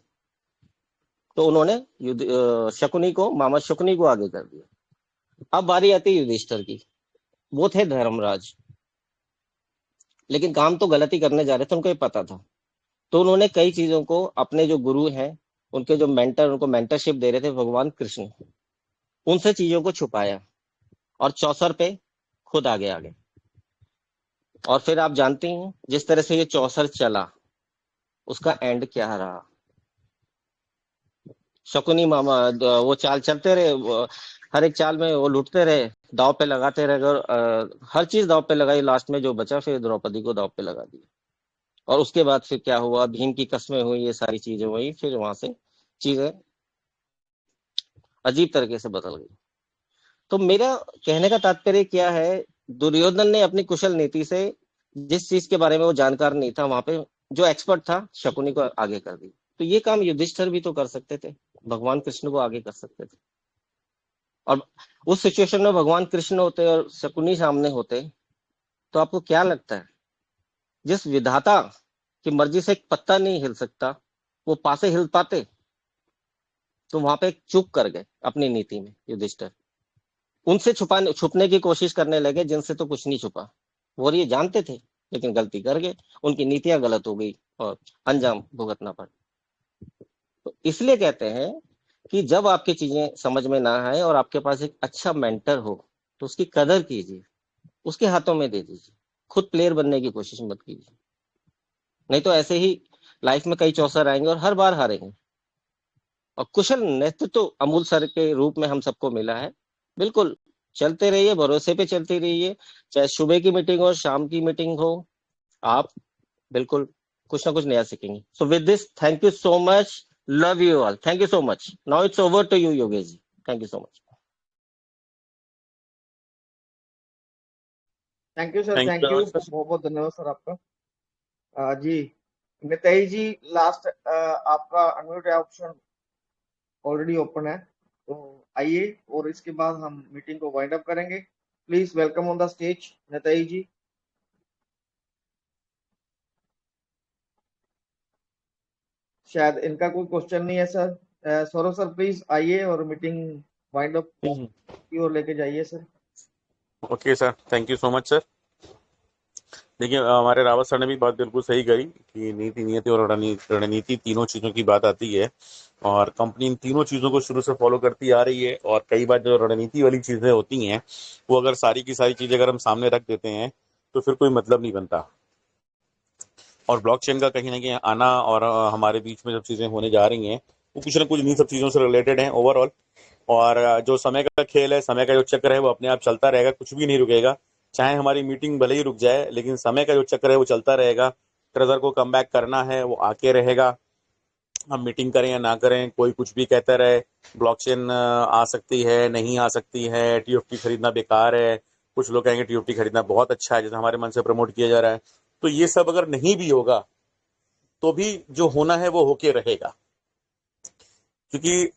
D: तो उन्होंने शकुनी को, मामा शकुनी को आगे कर दिया। अब बारी आती है युधिष्ठिर की। वो थे धर्मराज, लेकिन काम तो गलत ही करने जा रहे थे, उनको ये पता था। तो उन्होंने कई चीजों को, अपने जो गुरु हैं, उनके जो मेंटर, उनको मेंटरशिप दे रहे थे भगवान कृष्ण, उनसे चीजों को छुपाया और चौसर पे खुद आगे आ गए। और फिर आप जानते हैं जिस तरह से ये चौसर चला, उसका एंड क्या रहा। शकुनी मामा वो चाल चलते रहे, हर एक चाल में वो लूटते रहे, दाव पे लगाते रहे, और हर चीज दाव पे लगाई, लास्ट में जो बचा फिर द्रौपदी को दाव पे लगा दिया। और उसके बाद फिर क्या हुआ, भीम की कस्में हुई, ये सारी चीजें हुई, फिर वहां से चीजें अजीब तरीके से बदल गई। तो मेरा कहने का तात्पर्य क्या है, दुर्योधन ने अपनी कुशल नीति से जिस चीज के बारे में वो जानकार नहीं था, वहां पे जो एक्सपर्ट था शकुनी को आगे कर दी। तो ये काम युधिष्ठिर भी तो कर सकते थे, भगवान कृष्ण को आगे कर सकते थे। और उस सिचुएशन में भगवान कृष्ण होते और शकुनी सामने होते, तो आपको क्या लगता है, जिस विधाता की मर्जी से एक पत्ता नहीं हिल सकता, वो पासे हिल पाते? तो वहां पे एक चूक कर गए अपनी नीति में युधिष्ठिर, उनसे छुपने की कोशिश करने लगे जिनसे तो कुछ नहीं छुपा। वो ये जानते थे लेकिन गलती कर गए, उनकी नीतियां गलत हो गई और अंजाम भुगतना पड़ा। तो इसलिए कहते हैं कि जब आपकी चीजें समझ में ना आए और आपके पास एक अच्छा मेंटर हो, तो उसकी कदर कीजिए, उसके हाथों में दे दीजिए, खुद प्लेयर बनने की कोशिश मत कीजिए। नहीं तो ऐसे ही लाइफ में कई चौसर आएंगे और हर बार हारेंगे। और कुशल नेतृत्व तो अमूल सर के रूप में हम सबको मिला है। बिल्कुल चलते रहिए, भरोसे पे चलते रहिए, चाहे सुबह की मीटिंग हो, शाम की मीटिंग हो, आप बिल्कुल कुछ ना कुछ नया सीखेंगे। So with this, thank you so much, love you all, thank you so much. Now it's over to you Yogesh ji, thank you so much.
C: Thank you sir,
B: thank
C: thank
B: you
C: you,
B: sir.
C: बहुत बहुत धन्यवाद सर आपका। जी निताई जी, लास्ट आपका अनम्यूट ऑप्शन ऑलरेडी ओपन है, तो आइए और इसके बाद हम मीटिंग को वाइंड अप करेंगे। Please welcome on the stage Nitai जी। शायद इनका कोई क्वेश्चन नहीं है सर। सौरभ सर प्लीज आइए और मीटिंग वाइंड अप की ओर लेके जाइए sir.
B: Okay sir, thank you so much sir. देखिए, हमारे रावत सर ने भी बात बिल्कुल सही करी कि नीति, नियति और रणनीति तीनों चीज़ों की बात आती है, और कंपनी इन तीनों चीज़ों को शुरू से फॉलो करती आ रही है। और कई बार जो रणनीति वाली चीज़ें होती हैं, वो अगर सारी की सारी चीज़ें अगर हम सामने रख देते हैं तो फिर कोई मतलब नहीं बनता। और ब्लॉकचेन का कहीं ना कहीं आना और हमारे बीच में जब चीज़ें होने जा रही हैं, वो कुछ ना कुछ इन्हीं सब चीज़ों से रिलेटेड हैं ओवरऑल। और जो समय का खेल है, समय का जो चक्र है, वो अपने आप चलता रहेगा, कुछ भी नहीं रुकेगा। चाहे हमारी मीटिंग भले ही रुक जाए, लेकिन समय का जो चक्र है वो चलता रहेगा। ट्रेजर को कम बैक करना है, वो आके रहेगा। हम मीटिंग करें या ना करें, कोई कुछ भी कहता रहे, ब्लॉकचेन आ सकती है, नहीं आ सकती है, टीएफटी खरीदना बेकार है, कुछ लोग कहेंगे टीएफटी खरीदना बहुत अच्छा है, जैसे हमारे मन से प्रमोट किया जा रहा है। तो ये सब अगर नहीं भी होगा, तो भी जो होना है वो होके रहेगा। क्योंकि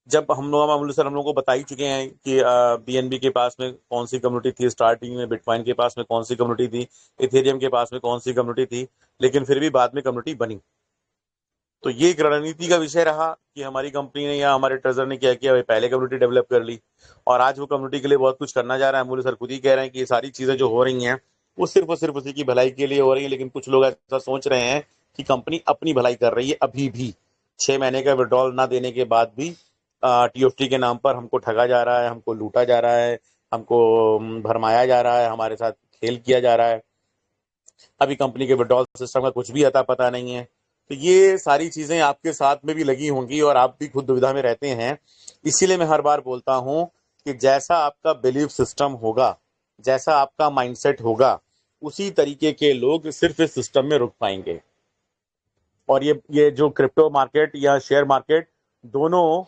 B: जब हम लोगों को बता ही चुके हैं कि बीएनबी के पास में कौन सी कम्युनिटी थी, स्टार्टिंग में बिटकॉइन के पास में कौन सी कम्युनिटी थी, इथेरियम के पास में कौन सी कम्युनिटी थी, लेकिन फिर भी बाद में कम्युनिटी बनी। तो ये एक रणनीति का विषय रहा कि हमारी कंपनी ने या हमारे ट्रेजर ने क्या किया, पहले कम्युनिटी डेवलप कर ली, और आज वो कम्युनिटी के लिए बहुत कुछ करना जा रहा है। अमूल्य सर खुद ही कह रहे हैं कि ये सारी चीजें जो हो रही हैं वो सिर्फ और सिर्फ उसी की भलाई के लिए हो रही है। लेकिन कुछ लोग ऐसा सोच रहे हैं कि कंपनी अपनी भलाई कर रही है। अभी भी 6 महीने का विड्रॉल ना देने के बाद भी टीएफटी के नाम पर हमको ठगा जा रहा है, हमको लूटा जा रहा है, हमको भरमाया जा रहा है, हमारे साथ खेल किया जा रहा है। अभी कंपनी के विड्रॉल सिस्टम का कुछ भी अता पता नहीं है। तो ये सारी चीजें आपके साथ में भी लगी होंगी और आप भी खुद दुविधा में रहते हैं। इसीलिए मैं हर बार बोलता हूं कि जैसा आपका बिलीफ सिस्टम होगा, जैसा आपका माइंडसेट होगा, उसी तरीके के लोग सिर्फ इस सिस्टम में रुक पाएंगे। और ये जो क्रिप्टो मार्केट या शेयर मार्केट, दोनों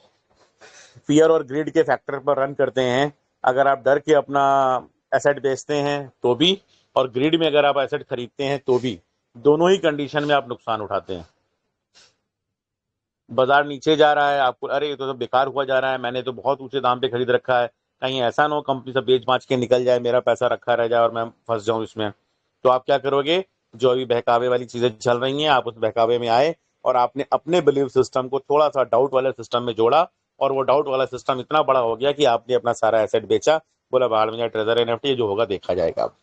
B: फियर और ग्रीड के फैक्टर पर रन करते हैं। अगर आप डर के अपना एसेट बेचते हैं तो भी, और ग्रीड में अगर आप एसेट खरीदते हैं तो भी, दोनों ही कंडीशन में आप नुकसान उठाते हैं। बाजार नीचे जा रहा है, आपको अरे ये तो सब बेकार हुआ जा रहा है, मैंने तो बहुत ऊंचे दाम पे खरीद रखा है, कहीं ऐसा ना हो कंपनी सब बेच बाच के निकल जाए, मेरा पैसा रखा रह जाए और मैं फंस जाऊं इसमें। तो आप क्या करोगे? जो अभी बहकावे वाली चीजें चल रही हैं, आप उस बहकावे में आए और आपने अपने बिलीव सिस्टम को थोड़ा सा डाउट वाले सिस्टम में जोड़ा, और वो डाउट वाला सिस्टम इतना बड़ा हो गया कि आपने अपना सारा एसेट बेचा, बोला बाहर में जाए ट्रेजर एनएफटी, जो होगा देखा जाएगा अब।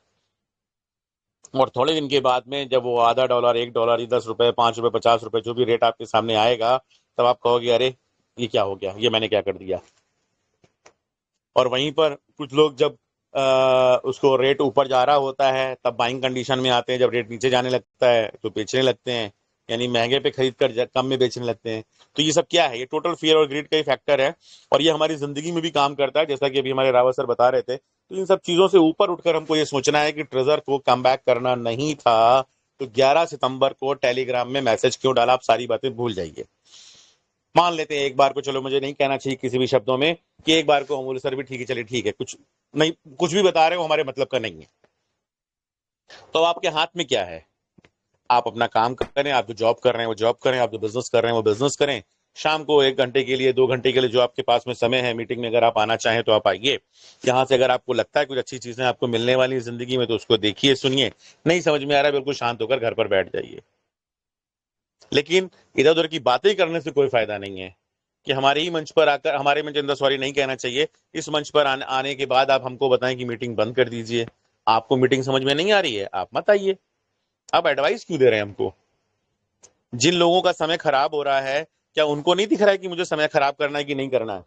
B: और थोड़े दिन के बाद में जब वो आधा डॉलर, $1, ₹10, ₹5, ₹50 जो भी रेट आपके सामने आएगा, तब आप कहोगे अरे ये क्या हो गया, ये मैंने क्या कर दिया। और वहीं पर कुछ लोग जब उसको रेट ऊपर जा रहा होता है तब बाइंग कंडीशन में आते हैं, जब रेट नीचे जाने लगता है तो बेचने लगते हैं। यानी महंगे पे खरीद कर कम में बेचने लगते हैं। तो ये सब क्या है? ये टोटल फियर और ग्रीड का ही फैक्टर है, और ये हमारी जिंदगी में भी काम करता है, जैसा कि अभी हमारे रावत सर बता रहे थे। तो इन सब चीजों से ऊपर उठकर हमको ये सोचना है कि ट्रेजर को कम बैक करना नहीं था, तो 11 सितंबर को टेलीग्राम में मैसेज क्यों डाला? आप सारी बातें भूल जाइए। मान लेते हैं एक बार को, चलो मुझे नहीं कहना चाहिए किसी भी शब्दों में, कि एक बार को अमूल सर भी ठीक है, चलिए ठीक है, कुछ नहीं, कुछ भी बता रहे हो हमारे मतलब का नहीं है। तो आपके हाथ में क्या है? आप अपना काम करें, आप जो जॉब कर रहे हैं वो जॉब करें, आप जो बिजनेस कर रहे हैं वो बिजनेस करें। शाम को 1 घंटे के लिए, 2 घंटे के लिए जो आपके पास में समय है मीटिंग में, अगर आप आना चाहें तो आप आइए। यहाँ से अगर आपको लगता है कुछ अच्छी चीजें आपको मिलने वाली है जिंदगी में, तो उसको देखिए, सुनिए। नहीं समझ में आ रहा है, बिल्कुल शांत होकर घर पर बैठ जाइए। लेकिन इधर उधर की बातें करने से कोई फायदा नहीं है, कि हमारे ही मंच पर आकर, हमारे मंच अंदर सॉरी नहीं कहना चाहिए, इस मंच पर आने के बाद आप हमको बताएं कि मीटिंग बंद कर दीजिए। आपको मीटिंग समझ में नहीं आ रही है, आप मत आइए। आप एडवाइस क्यों दे रहे हैं हमको? जिन लोगों का समय खराब हो रहा है, क्या उनको नहीं दिख रहा है कि मुझे समय खराब करना है कि नहीं करना है?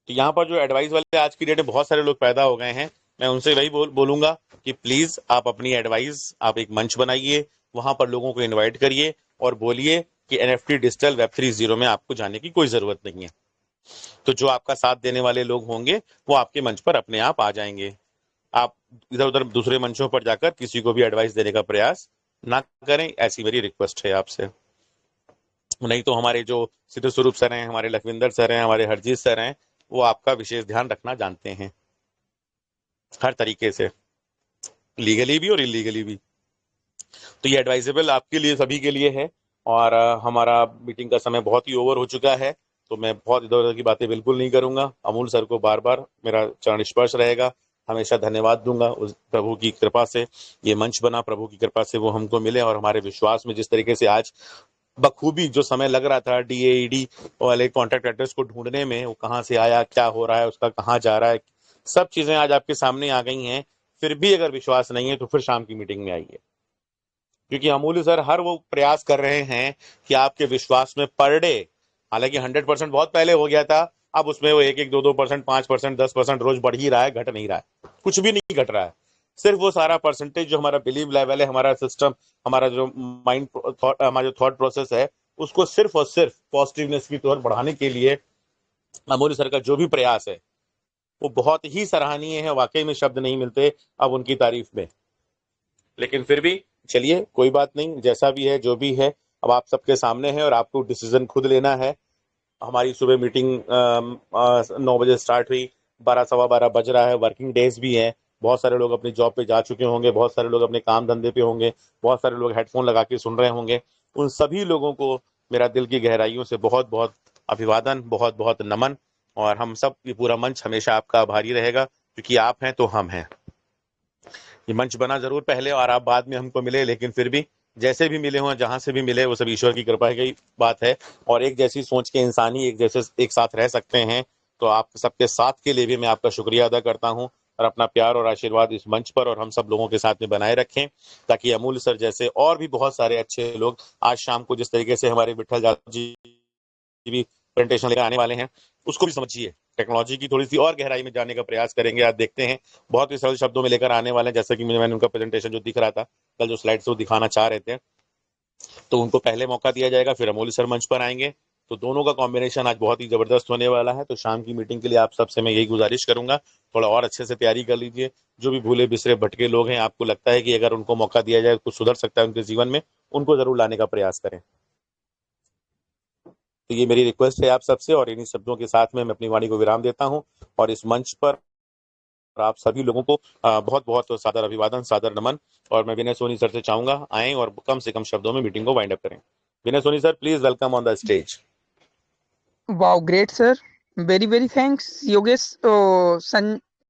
B: तो यहाँ पर जो एडवाइस वाले आज की डेट में बहुत सारे लोग पैदा हो गए हैं, मैं उनसे वही बोलूंगा कि प्लीज आप अपनी एडवाइस, आप एक मंच बनाइए, वहां पर लोगों को इन्वाइट करिए और बोलिए कि एनएफटी डिजिटल वेब 3.0 में आपको जाने की कोई जरूरत नहीं है। तो जो आपका साथ देने वाले लोग होंगे वो आपके मंच पर अपने आप आ जाएंगे। आप इधर उधर दूसरे मंचों पर जाकर किसी को भी एडवाइस देने का प्रयास ना करें, ऐसी मेरी रिक्वेस्ट है आपसे। नहीं तो हमारे जो सिद्धू स्वरूप सर हैं, हमारे लखविंदर सर हैं, हमारे हरजीत सर हैं, वो आपका विशेष ध्यान रखना जानते हैं, हर तरीके से, लीगली भी और इलीगली भी। तो ये एडवाइजेबल आपके लिए, सभी के लिए है। और हमारा मीटिंग का समय बहुत ही ओवर हो चुका है, तो मैं बहुत इधर उधर की बातें बिल्कुल नहीं करूंगा। अमूल सर को बार बार मेरा चरण स्पर्श रहेगा, हमेशा धन्यवाद दूंगा। उस प्रभु की कृपा से ये मंच बना, प्रभु की कृपा से वो हमको मिले, और हमारे विश्वास में जिस तरीके से आज बखूबी जो समय लग रहा था डीएईडी वाले कॉन्ट्रैक्ट एड्रेस को ढूंढने में, वो कहाँ से आया, क्या हो रहा है, उसका कहाँ जा रहा है, सब चीजें आज आपके सामने आ गई हैं। फिर भी अगर विश्वास नहीं है तो फिर शाम की मीटिंग में आइए, क्योंकि अमूल्य सर हर वो प्रयास कर रहे हैं कि आपके विश्वास में पर डे, हालांकि 100% बहुत पहले हो गया था, अब उसमें वो 1-1, 2-2%, 5%, 10% रोज बढ़ ही रहा है, घट नहीं रहा है, कुछ भी नहीं घट रहा है। सिर्फ वो सारा परसेंटेज जो हमारा बिलीव लेवल है, हमारा सिस्टम, हमारा जो माइंड थॉट, हमारा जो थॉट प्रोसेस है, उसको सिर्फ और सिर्फ पॉजिटिवनेस की तरफ बढ़ाने के लिए अमूल्य सर का जो भी प्रयास है वो बहुत ही सराहनीय है। वाकई में शब्द नहीं मिलते अब उनकी तारीफ में। लेकिन फिर भी चलिए, कोई बात नहीं, जैसा भी है जो भी है अब आप सबके सामने है और आपको डिसीजन खुद लेना है। हमारी सुबह मीटिंग 9 बजे स्टार्ट हुई, 12, 12:15 बज रहा है, वर्किंग डेज भी हैं, बहुत सारे लोग अपनी जॉब पे जा चुके होंगे, बहुत सारे लोग अपने काम धंधे पे होंगे, बहुत सारे लोग हेडफोन लगा के सुन रहे होंगे। उन सभी लोगों को मेरा दिल की गहराइयों से बहुत बहुत अभिवादन, बहुत बहुत नमन। और हम सब, ये पूरा मंच हमेशा आपका आभारी रहेगा, क्योंकि आप हैं तो हम हैं। ये मंच बना जरूर पहले और आप बाद में हमको मिले, लेकिन फिर भी जैसे भी मिले हों, जहां से भी मिले, वो सब ईश्वर की कृपा की बात है। और एक जैसी सोच के इंसान ही एक जैसे एक साथ रह सकते हैं। तो आप सबके साथ के लिए भी मैं आपका शुक्रिया अदा करता हूं, और अपना प्यार और आशीर्वाद इस मंच पर और हम सब लोगों के साथ में बनाए रखें, ताकि अमूल्य सर जैसे और भी बहुत सारे अच्छे लोग आज शाम को, जिस तरीके से हमारे विठल जादव जी भी प्रेजेंटेशन लेकर आने वाले हैं, उसको भी समझिए। टेक्नोलॉजी की थोड़ी सी और गहराई में जाने का प्रयास करेंगे, आज देखते हैं। बहुत ही सरल शब्दों में लेकर आने वाले हैं, जैसे कि मैंने उनका प्रेजेंटेशन जो दिख रहा था कल, जो स्लाइड्स वो दिखाना चाह रहे थे, तो उनको पहले मौका दिया जाएगा, फिर अमूल्य सर मंच पर आएंगे। तो दोनों का कॉम्बिनेशन आज बहुत ही जबरदस्त होने वाला है। तो शाम की मीटिंग के लिए आप सबसे मैं यही गुजारिश करूंगा, थोड़ा और अच्छे से तैयारी कर लीजिए। जो भी भूले बिसरे भटके लोग हैं, आपको लगता है कि अगर उनको मौका दिया जाए कुछ सुधर सकता है उनके जीवन में, उनको जरूर लाने का प्रयास करें। तो ये मेरी रिक्वेस्ट है आप सबसे, और इन्हीं शब्दों के साथ में मैं अपनी वाणी को विराम देता हूं। और इस मंच पर आप सभी लोगों को बहुत बहुत सादर अभिवादन, सादर नमन। और मैं विनय सोनी सर से चाहूंगा आएं और कम से कम शब्दों में मीटिंग को वाइंड अप करें। Vinay Soni sir, please welcome on the stage.
E: Wow, great, sir. Very, very thanks, Yogesh.